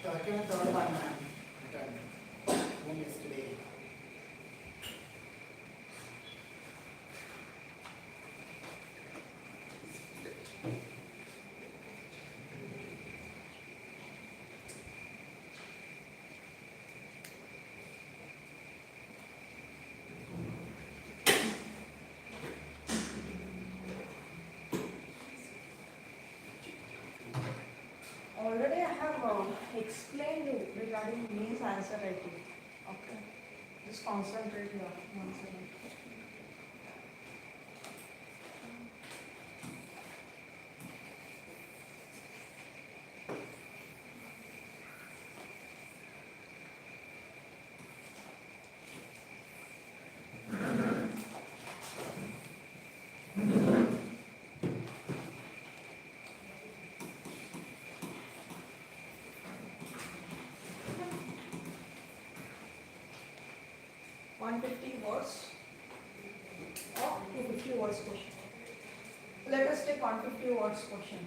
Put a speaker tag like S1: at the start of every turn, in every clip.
S1: second and third one man returned home yesterday.
S2: Already I have explained it regarding means answer writing. Okay. Just concentrate here. 1 second. Words or 250 words question. Let us take 150 words question.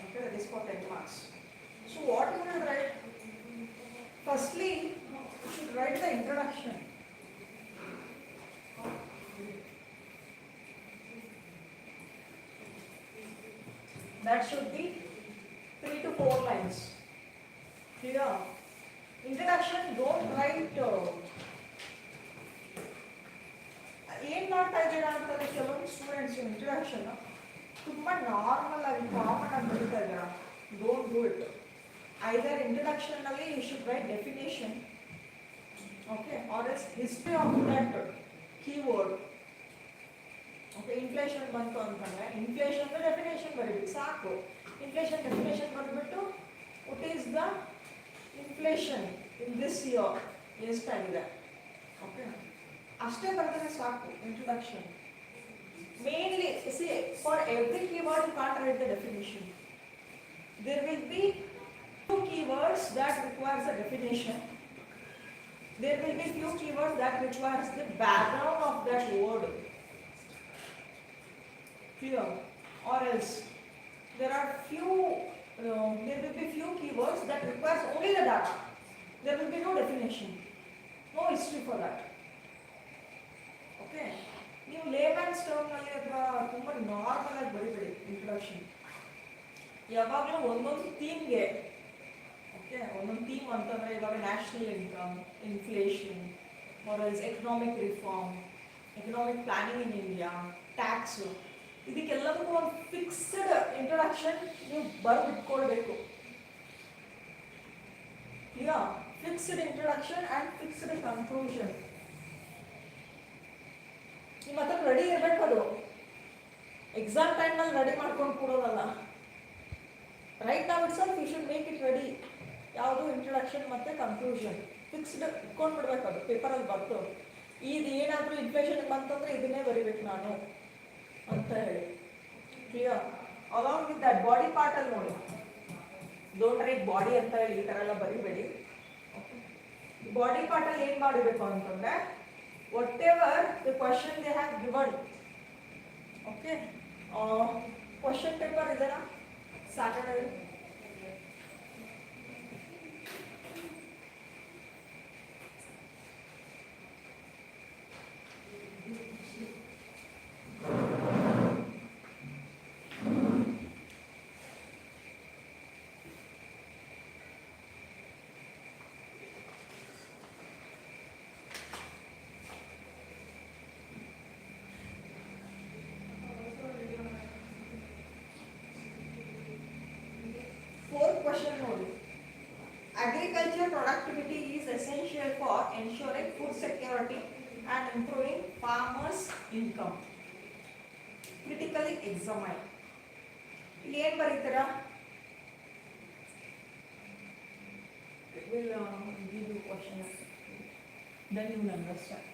S2: Okay, that is for 10 marks. So what you will write? Firstly, you should write the introduction. That should be 3 to 4 lines. Clear? Introduction, don't write ಏನು ಮಾಡ್ತಾ ಇದ್ದೀರಾ ಅಂತಂದ್ರೆ ಕೆಲವೊಂದು students introduction ತುಂಬಾ normal ಆಗಿ common ಆಗಿ ಬರೀತಾ ಇದ್ದೀರಾ. Don't do it. Either introduction ನಲ್ಲಿ you should write definition, okay, or its history of that keyword. Okay, inflation ಬಂತು ಅಂತಂದ್ರೆ ಇನ್ಫ್ಲೇಷನ್ ಡೆಫಿನೇಷನ್ ಬರೀಬೇಕು ಸಾಕು. ಇನ್ಫ್ಲೇಷನ್ ಡೆಫಿನೇಷನ್ ಬಂದ್ಬಿಟ್ಟು what is the inflation in this year ಎಷ್ಟಾಗಿದೆ. ಓಕೆ, ಅಷ್ಟೇ ಬರೆದ್ರೆ ಸಾಕು introduction. Mainly see for every keyword you can't write the definition. There will be 2 keywords that requires a definition. There will be few keywords that requires the background of that word. Clear? Or else there are few there will be few keywords that requires only the data. There will be no definition, no history for that. Okay, ನೀವು ಲೇಮನ್ಸ್ term ನಲ್ಲಿ ಅಥವಾ ತುಂಬಾ normal ಆಗಿ ಬರೀಬೇಡಿ introduction. ಯಾವಾಗಲೂ ಒಂದೊಂದು ಥೀಮ್ಗೆ, okay, ಒಂದೊಂದು theme ಅಂತಂದ್ರೆ ಇವಾಗ national income, inflation, or else economic reform, economic planning in India, tax, ಇದಕ್ಕೆಲ್ಲದಕ್ಕೂ ಒಂದು ಫಿಕ್ಸ್ಡ್ ಇಂಟ್ರೊಡಕ್ಷನ್ ನೀವು ಬರೆದಿಟ್ಕೊಳ್ಬೇಕು. ಈಗ fixed introduction and fixed conclusion ನಿಮ್ಮ ಹತ್ರ ರೆಡಿ ಇರಬೇಕು. ಅದು ಎಕ್ಸಾಮ್ ಟೈಮ್ನಲ್ಲಿ ರೆಡಿ ಮಾಡ್ಕೊಂಡು ಕೊಡೋದಲ್ಲ. Right now itself you should make it ready. ಯಾವುದು ಇಂಟ್ರೊಡಕ್ಷನ್ ಮತ್ತು ಕನ್ಕ್ಲೂಷನ್ ಫಿಕ್ಸ್ಡ್ ಇಟ್ಕೊಂಡ್ಬಿಡ್ಬೇಕು. ಅದು ಪೇಪರಲ್ಲಿ ಬರ್ತು ಇದು ಏನಾದರೂ ಇನ್ಫ್ಲೇಷನ್ ಬಂತಂದ್ರೆ ಇದನ್ನೇ ಬರಿಬೇಕು ನಾನು ಅಂತ ಹೇಳಿ. Clear? Along with that body part ಅಲ್ಲಿ ನೋಡಿ, ಡೋಂಟ್ ರೈಟ್ ಬಾಡಿ ಅಂತ ಹೇಳಿ ಈ ಥರ ಎಲ್ಲ ಬರಿಬೇಡಿ. ಬಾಡಿ ಪಾರ್ಟ್ ಅಲ್ಲಿ ಏನು ಮಾಡಬೇಕು ಅಂತಂದ್ರೆ what ever the question they have given. Okay, question paper ಇದೆನಾ ಸ್ಯಾಟರ್ಡೇ? Question ನೋಡಿ. Agriculture productivity is essential for ensuring food security and improving farmers' income. Critically examine. ಇಲ್ಲಿ ಏನು ಬರೀತೀರಾ? Will give you questions. Then you will understand.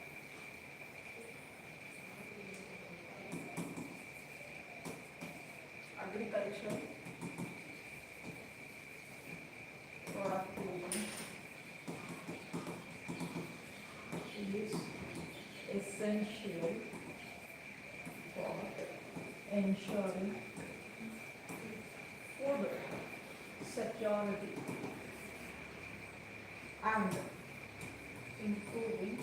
S2: Agriculture is essential for ensuring food security and improving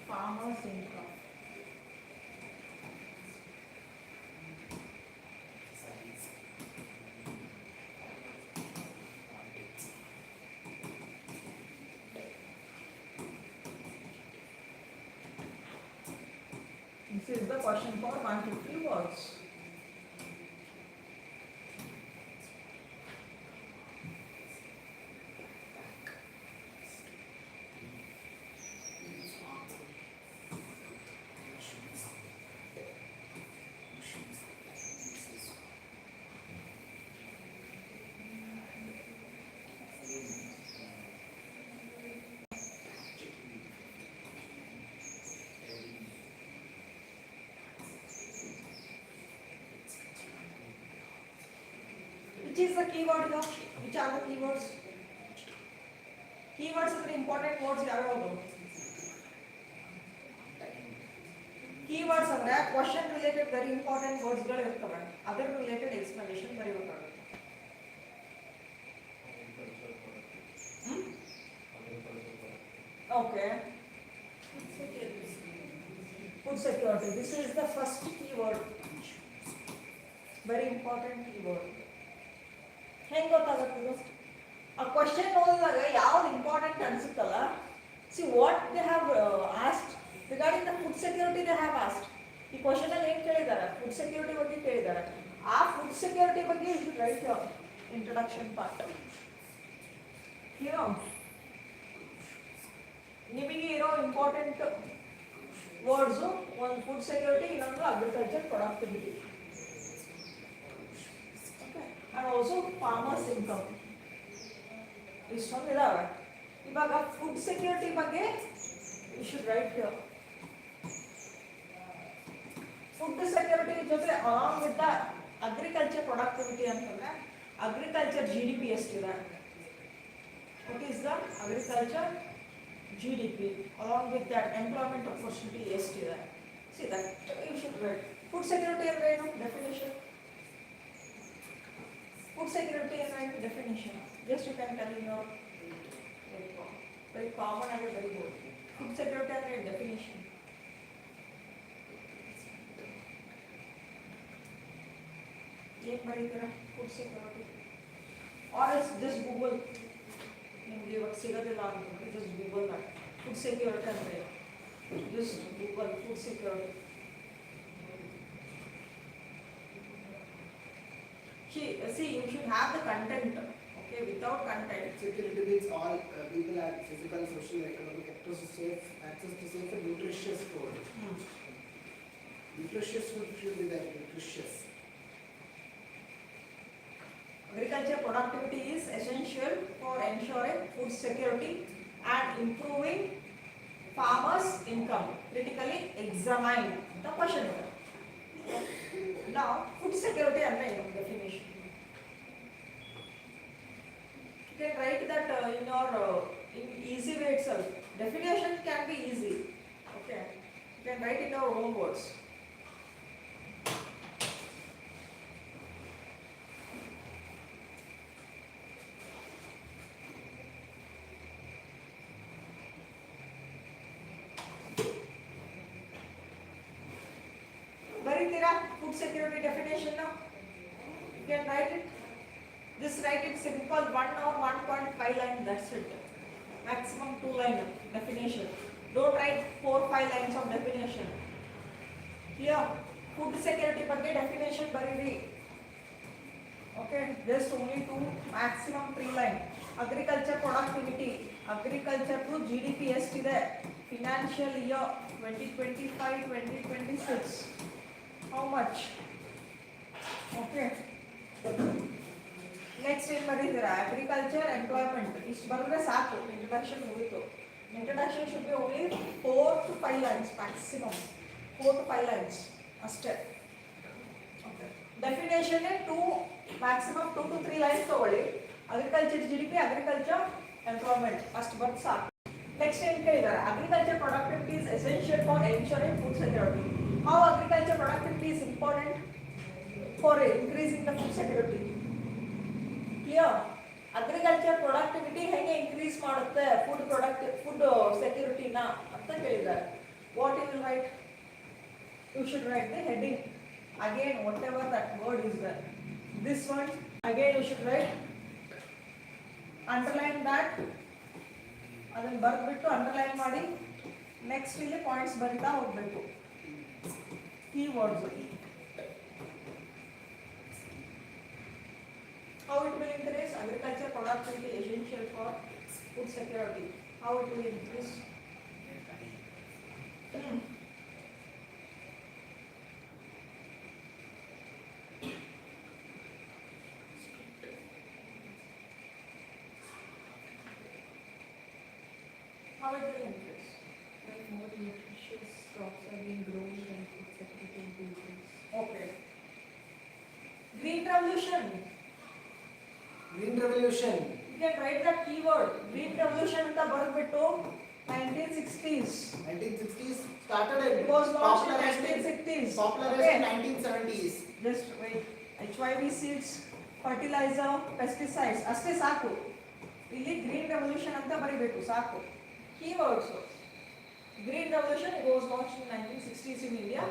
S2: farmers' income. This is the question for 150 words. Which is the keyword here? Which are the keywords? Keywords are the important words ಯಾವ್ಯಾವುದು? Keywords ಅಂದ್ರೆ question related very important words ಗಳು ಇರ್ತವೆ. ಅದರ related explanation ಬರೆಯಬೇಕಾಗುತ್ತೆ. Okay. Food security. This is the first keyword. Very important keyword. ಹೆಂಗೆ ಗೊತ್ತಾಗುತ್ತೆ? ಆ question ಓದಿದಾಗ ಯಾವ್ದು ಇಂಪಾರ್ಟೆಂಟ್ ಅನ್ಸುತ್ತಲ್ಲ, see what they have asked regarding the food security they have asked. ಈ ಕ್ವಶನ್ ಅಲ್ಲಿ ಏನು ಕೇಳಿದ್ದಾರೆ? ಫುಡ್ ಸೆಕ್ಯೂರಿಟಿ ಬಗ್ಗೆ ಕೇಳಿದ್ದಾರೆ. ಆ ಫುಡ್ ಸೆಕ್ಯೂರಿಟಿ ಬಗ್ಗೆ you should write your introduction part. ನಿಮಗೆ ಇರೋ ಇಂಪಾರ್ಟೆಂಟ್ ವರ್ಡ್ಸು ಒಂದು ಫುಡ್ ಸೆಕ್ಯೂರಿಟಿ, ಇನ್ನೊಂದು agriculture productivity, and also farmers income. ಇಷ್ಟೊಂದು ಇದಾವೆ. ಇವಾಗ ಫುಡ್ ಸೆಕ್ಯೂರಿಟಿ ಬಗ್ಗೆ you should write here. Food security ಜೊತೆ along with the agriculture productivity ಅಂತಂದ್ರೆ ಅಗ್ರಿಕಲ್ಚರ್ GDP ಎಷ್ಟಿದೆ? What is the agriculture GDP along with that employment opportunity ಎಷ್ಟಿದೆ? See that you should write. Food security ಅಂದ್ರೆ ಏನು? Definition. Food security is like definition. Just you can tell in your very common and very good. Food security is like definition. Check baritere food security. Or else just Google. Nimge iವಾಗ ಸಿಗೋದಿಲ್ಲ ಅಂದ್ರೆ just Google that. Food security ಅಂದ್ರೆ just Google food security. See, you should have the content. Okay, without content.
S1: Security means all people have physical, social, economic access to safe and nutritious food. Nutritious food should be that nutritious.
S2: Agriculture productivity is essential for ensuring food security and improving farmers' income. Critically examine the question. Now, food security and definition. You can write that in your in easy way itself. Definition can be easy. Okay, you can write in your own words. Food security definition now. You can write it. Just write it simple 1 or 1.5 line. That's it. Maximum 2 line definition. Don't write 4-5 lines of definition. Here, food security ಬಗ್ಗೆ definition ಬರೀರಿ. Okay, just only 2, maximum 3 line. Agriculture productivity. Agriculture to GDP ಎಷ್ಟಿದೆ? Financial year 2025-2026. How much? Okay. Next in ಬರೀತೀರಾ agriculture employment. ಇಷ್ಟು ಬರೆದ್ರೆ ಸಾಕು. Introduction ಮುಗಿತು. Introduction should be only 4 to 5 lines maximum. 4 to 5 lines ಅಷ್ಟೇ. Okay. Definition 2 maximum 2 to 3 lines ತಗೊಳ್ಳಿ. Agriculture GDP, agriculture employment ಅಷ್ಟು ಬರೆದು ಸಾಕು. Next ಏನು ಕೇಳಿದ್ದಾರೆ? Agriculture productivity is essential for ensuring food security. How agriculture productivity is important? for increasing the food security. Clear? Agriculture productivity ಹೇಗೆ increase ಮಾಡುತ್ತೆ food security ನ ಅಂತ ಕೇಳಿದ್ದಾರೆ. What you will write? You should write the heading. Again, whatever that word is there. This one, again you should write. Underline that. ಅದನ್ನು ಬರೆದ್ಬಿಟ್ಟು underline ಮಾಡಿ next ಇಲ್ಲಿ points ಬರಿತಾ ಹೋಗಬೇಕು. Keywords how it will increase agriculture productivity essential for food security. How it will increase? How it will increase?
S3: Like more nutritious crops are being grown and food security increases.
S2: Okay. Green revolution.
S1: Green revolution.
S2: You can write that keyword. Green revolution ಅಂತ ಬರೆದ್ಬಿಟ್ಟು 1960s.
S1: 1960s started it.
S2: It was launched in
S1: Popularized
S2: 1960s.
S1: Popularized in 1970s.
S2: Just wait. HYV seeds, fertilizer, pesticides. ಅಷ್ಟೇ ಸಾಕು. ಇಲ್ಲಿ green revolution ಅಂತ ಬರೀಬೇಕು ಸಾಕು. Keywords. Green revolution, it was launched in 1960s in India.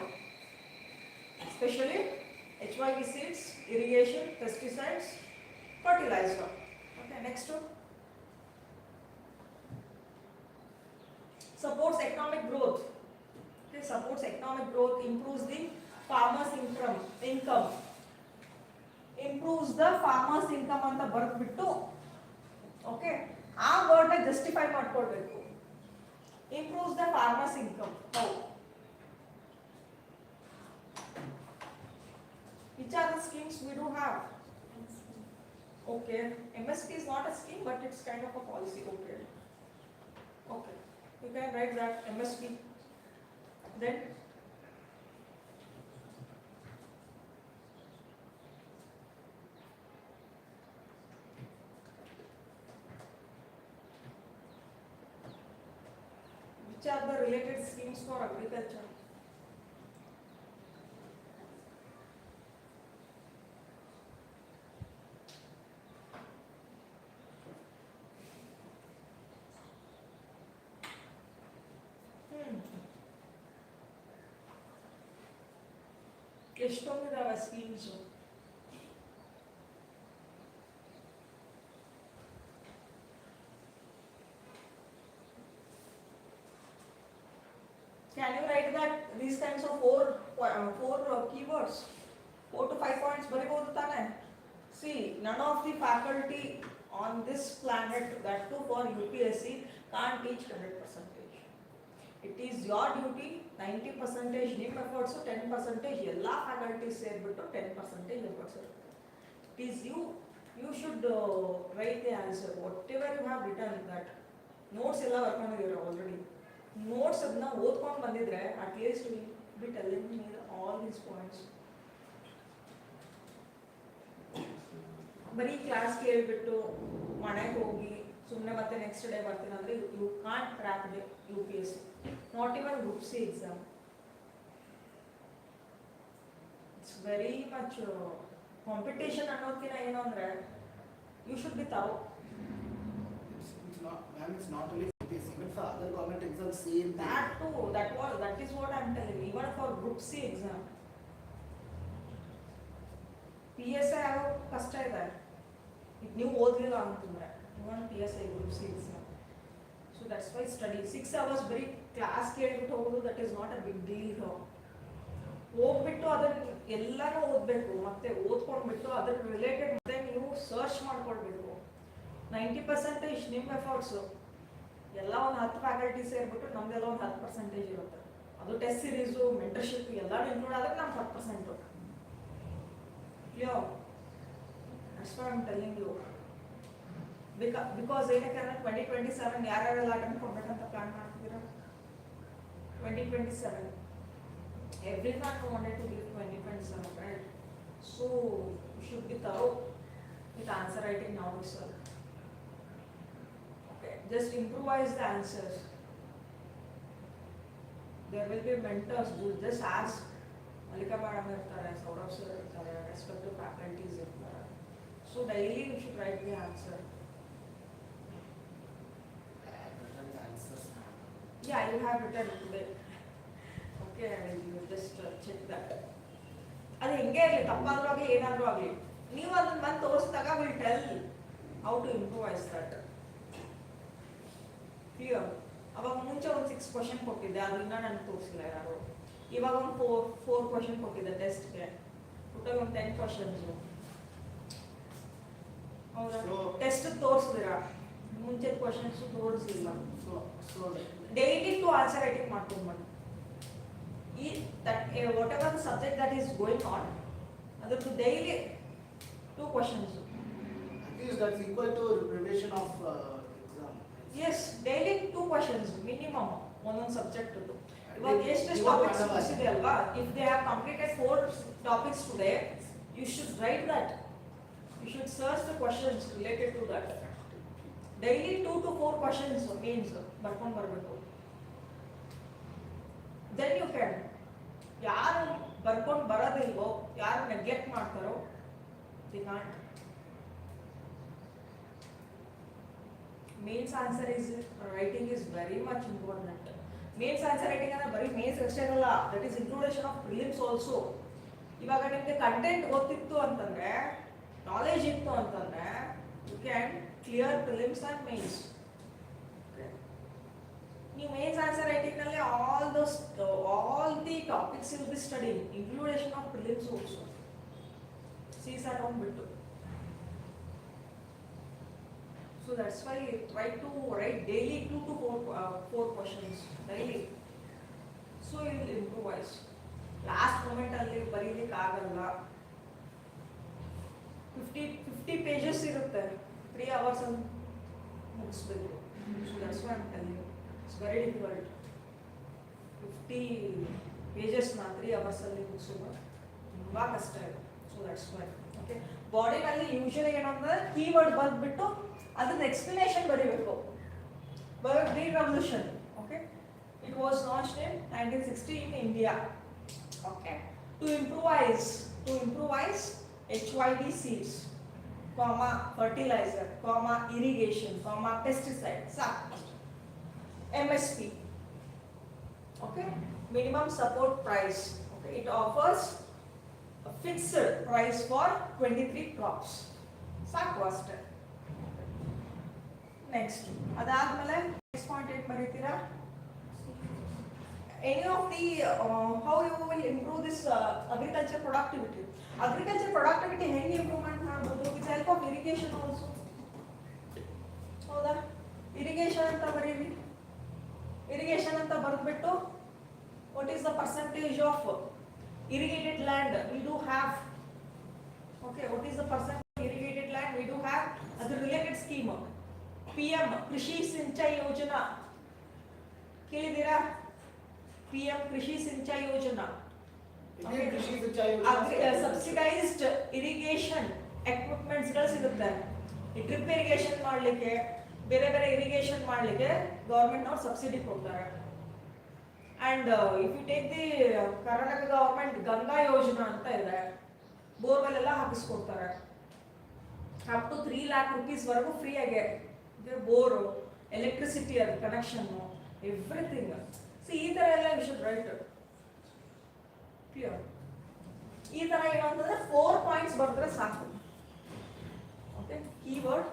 S2: Especially HYV seeds, irrigation, pesticides, fertilizer. Okay, next one. Supports economic growth. Okay, supports economic growth, improves the farmers' income. Improves the farmers' income ಅಂತ ಬರೆದ್ಬಿಟ್ಟು okay ಆ word ನ justify ಮಾಡ್ಕೊಳ್ಬೇಕು. Improves the farmers' income. How? Which are the schemes we do have? Okay, MSP is not a scheme, but it's kind of a policy. Okay, okay, you can write that MSP. Then which are the related schemes for agriculture? ಎಷ್ಟೊಂದಿದಾವೆ schemes. Can you write that these kinds of four keywords, 4 to 5 points ಬರಿಬಹುದು ತಾನೆ? See, none of the faculty on this planet, that too for UPSC, can't teach 100%. It is your duty. 90% ನಿಮ್ಮ efforts, 10% ಎಲ್ಲ faculties ಸೇರಿಬಿಟ್ಟು 10% efforts ಇರುತ್ತೆ. It is you should write the answer whatever you have written. That notes ಎಲ್ಲ ಬರ್ಕೊಂಡಿದ್ದೀರಾ already. Notes ಅದನ್ನ ಓದ್ಕೊಂಡು ಬಂದಿದ್ರೆ at least we be telling me all these points. ಬರೀ class ಕೇಳಿಬಿಟ್ಟು ಮನೆಗೆ ಹೋಗಿ ಸುಮ್ಮನೆ ಮತ್ತೆ ನೆಕ್ಸ್ಟ್ ಡೇ ಬರ್ತೀನಿ ಅಂದರೆ you can't crack the UPSC, not even group C exam. It's very much competition ಅನ್ನೋದಕ್ಕಿಂತ ಏನು ಅಂದರೆ you should be thorough.
S1: It's not only UPSC, but for other government exams, same thing.
S2: That too, that is what I am telling you. Even for group C exam, PSI ಆಗೋ ಕಷ್ಟ ಇದೆ. ಈಗ ನೀವು ಓದಲಿಲ್ಲ ಅಂತಂದ್ರೆ ಇವನ್ PSI group C exam. So that's why study 6 hours ಬರೀ class ಕೇಳಿಬಿಟ್ಟು ಹೋಗೋದು, that is not a big deal. ಹೋಗ್ಬಿಟ್ಟು ಅದನ್ನ ಎಲ್ಲಾನು ಓದಬೇಕು, ಮತ್ತೆ ಓದ್ಕೊಂಡ್ಬಿಟ್ಟು ಅದ್ರ ರಿಲೇಟೆಡ್ ಮತ್ತೆ ನೀವು ಸರ್ಚ್ ಮಾಡ್ಕೊಳ್ಬೇಕು. 90% ನಿಮ್ಮ ಎಫರ್ಟ್ಸು ಎಲ್ಲ ಒಂದು 10 ಫ್ಯಾಕಲ್ಟಿ ಸೇರಿಬಿಟ್ಟು ನಮ್ದೆಲ್ಲ ಒಂದು 10% ಇರುತ್ತೆ. ಅದು ಟೆಸ್ಟ್ ಸೀರೀಸು, ಮೆಂಟರ್ಶಿಪ್ ಎಲ್ಲರೂ ಇನ್ಕ್ಲೂಡ್ ಆದರೆ ನಮ್ಗೆ 10%. Clear? That's what I am telling you. Because ಏನಕ್ಕೆ ಅಂದರೆ 2027 ಯಾರ್ಯಾರೆಲ್ಲ ಅಟೆಂಡ್ ಕೊಡ್ಬೇಕಂತ ಪ್ಲಾನ್ ಮಾಡ್ತಿದ್ದೀರಾ? 2027 everyone wanted to give 2027, right? So you should be thorough with answer writing now itself. Just improvise the answers. There will be mentors who just ask Mallika madam ಇರ್ತಾರೆ, Sourav sir ಇರ್ತಾರೆ, respective faculties ಇರ್ತಾರೆ. So daily you should write the answer. Yeah, you have written today. Okay, you just check that. ಅದು ಹೆಂಗೆ ಇರಲಿ, ತಪ್ಪಾದ್ರೂ ಆಗಲಿ ಏನಾದರೂ ಆಗಲಿ, ನೀವು ಅದನ್ನ ಬಂದು ತೋರಿಸಿದಾಗ will tell how to improvise that. Clear? ಅವಾಗ ಮುಂಚೆ ಒಂದು 6 ಕ್ವಶನ್ ಕೊಟ್ಟಿದ್ದೆ, ಅದನ್ನ ನನಗೆ ತೋರಿಸಿಲ್ಲ ಯಾರು. ಇವಾಗ ಒಂದು 4 ಕ್ವಶನ್ ಕೊಟ್ಟಿದ್ದೆ ಟೆಸ್ಟ್ಗೆ, ಟೋಟಲ್ ಒಂದು 10 ಕ್ವಶನ್ಸು. ಹೌದಾ? ಟೆಸ್ಟ್ ತೋರಿಸಿದಿರಾ, ಮುಂಚೆ ಕ್ವಶನ್ಸ್ ತೋರಿಸಿಲ್ಲ. ಡೈಲಿ 2 ಆನ್ಸರ್ ರೈಟಿಂಗ್ ಮಾಡ್ಕೊಂಡು ಬನ್ನಿ. ಈ whatever the subject that is going on, ಅದಕ್ಕೆ daily 2 questions.
S1: At least that's equal to preparation of exam.
S2: Yes, daily 2 questions minimum ಒಂದೊಂದು ಸಬ್ಜೆಕ್ಟ್. ಇವಾಗ ಎಷ್ಟು ಟಾಪಿಕ್ಸ್ ಇದೆ ಅಲ್ವಾ, if they have completed 4 topics today, you should write that. You should search the questions related to that. Daily 2 to 4 questions means ಬರ್ಕೊಂಡು ಬರಬೇಕು. Then you can. ಯಾರು ಬರ್ಕೊಂಡು ಬರೋದಿಲ್ವೋ, ಯಾರು ನೆಗ್ಲೆಕ್ಟ್ ಮಾಡ್ತಾರೋ, the not. Mains answer is writing is very much important. Mains answer writing ಅಂದ್ರೆ ಬರೀ mains ಅಷ್ಟೇ ಅಲ್ಲ, that is inclusion of prelims also. ಇವಾಗ ನಿಮಗೆ ಕಂಟೆಂಟ್ ಗೊತ್ತಿತ್ತು ಅಂತಂದ್ರೆ, ನಾಲೆಜ್ ಇತ್ತು ಅಂತಂದ್ರೆ, you can clear prelims and mains. ನೀವು ಮೇನ್ಸ್ ಆನ್ಸರ್ ರೈಟಿಂಗ್ ನಲ್ಲಿ all the topics will be studying, inclusion of prelims also. CSAT ಹೋಗ್ಬಿಟ್ಟು. So that's why try to write daily 2 to 4 questions daily. So you will improvise. Last moment alli ಬರೀಲಿಕ್ಕೆ ಆಗಲ್ಲ. 50 pages ಇರುತ್ತೆ, 3 hours ಅಲ್ಲಿ ಮುಗಿಸ್ಬೇಕು. So that's why I'm telling you, it's very difficult. 50 pages na 3 hours ಅಲ್ಲಿ ಮುಗಿಸೋದು ತುಂಬಾ ಕಷ್ಟ ಇದೆ. So that's why. Okay, body ನಲ್ಲಿ ಯೂಶುವಲಿ ಏನಂದ್ರೆ ಕೀವರ್ಡ್ ಬರ್ದ್ಬಿಟ್ಟು ಅದನ್ನ ಎಕ್ಸ್ಪ್ಲನೇಷನ್ ಬರೀಬೇಕು. Green Revolution, okay, it was launched in 1960 in India. Okay, to improvise HYD seeds, comma fertilizer, comma irrigation, comma pesticide, MSP. Okay, minimum support price. Okay, it offers a fixed price for 23 crops. ಸಾಕು ಅಷ್ಟೇ. Next ಅದಾದ್ಮೇಲೆ next point ಏನು ಬರೀತೀರಾ? Any of the how you will improve this agriculture productivity. Agriculture productivity ಹೆಂಗೆ improvement ಮಾಡ್ಬೋದು? With help of irrigation also. ಹೌದಾ? Irrigation ಅಂತ ಬರೀರಿ. ಇರಿಗೇಷನ್ ಅಂತ ಬರೆದ್ಬಿಟ್ಟು what is the percentage of irrigated land we do have. Okay, what is the percentage irrigated land we do have? As a related scheme, PM Krishi Sinchai Yojana. Kelidira? PM Krishi Sinchai Yojana.
S1: Okay, Krishi Sinchai Yojana.
S2: Subsidized irrigation equipments ಗಳು ಸಿಗುತ್ತೆ. ಈ drip irrigation ಮಾಡಲಿಕ್ಕೆ, ಬೇರೆ ಬೇರೆ irrigation ಮಾಡಲಿಕ್ಕೆ government ಅವರು subsidy ಕೊಡ್ತಾರೆ. And if you take the Karnataka government Ganga Yojana ಅಂತ ಇದೆ, ಬೋರ್ವೆಲ್ ಎಲ್ಲ ಹಾಕಿಸ್ಕೊಡ್ತಾರೆ. ಅಪ್ ಟು 3 lakh rupees ವರೆಗೂ ಫ್ರೀ ಆಗಿ ಬೋರು, ಎಲೆಕ್ಟ್ರಿಸಿಟಿ, ಅದು ಕನೆಕ್ಷನ್, ಎವ್ರಿಥಿಂಗ್. ಸಿ ಈ ಥರ ಎಲ್ಲ ವಿ ಶುಡ್ ರೈಟ್. ಕ್ಲಿಯರ್? ಈ ಥರ ಏನು ಅಂತಂದ್ರೆ 4 ಪಾಯಿಂಟ್ಸ್ ಬರೆದ್ರೆ ಸಾಕು. Okay, keyword,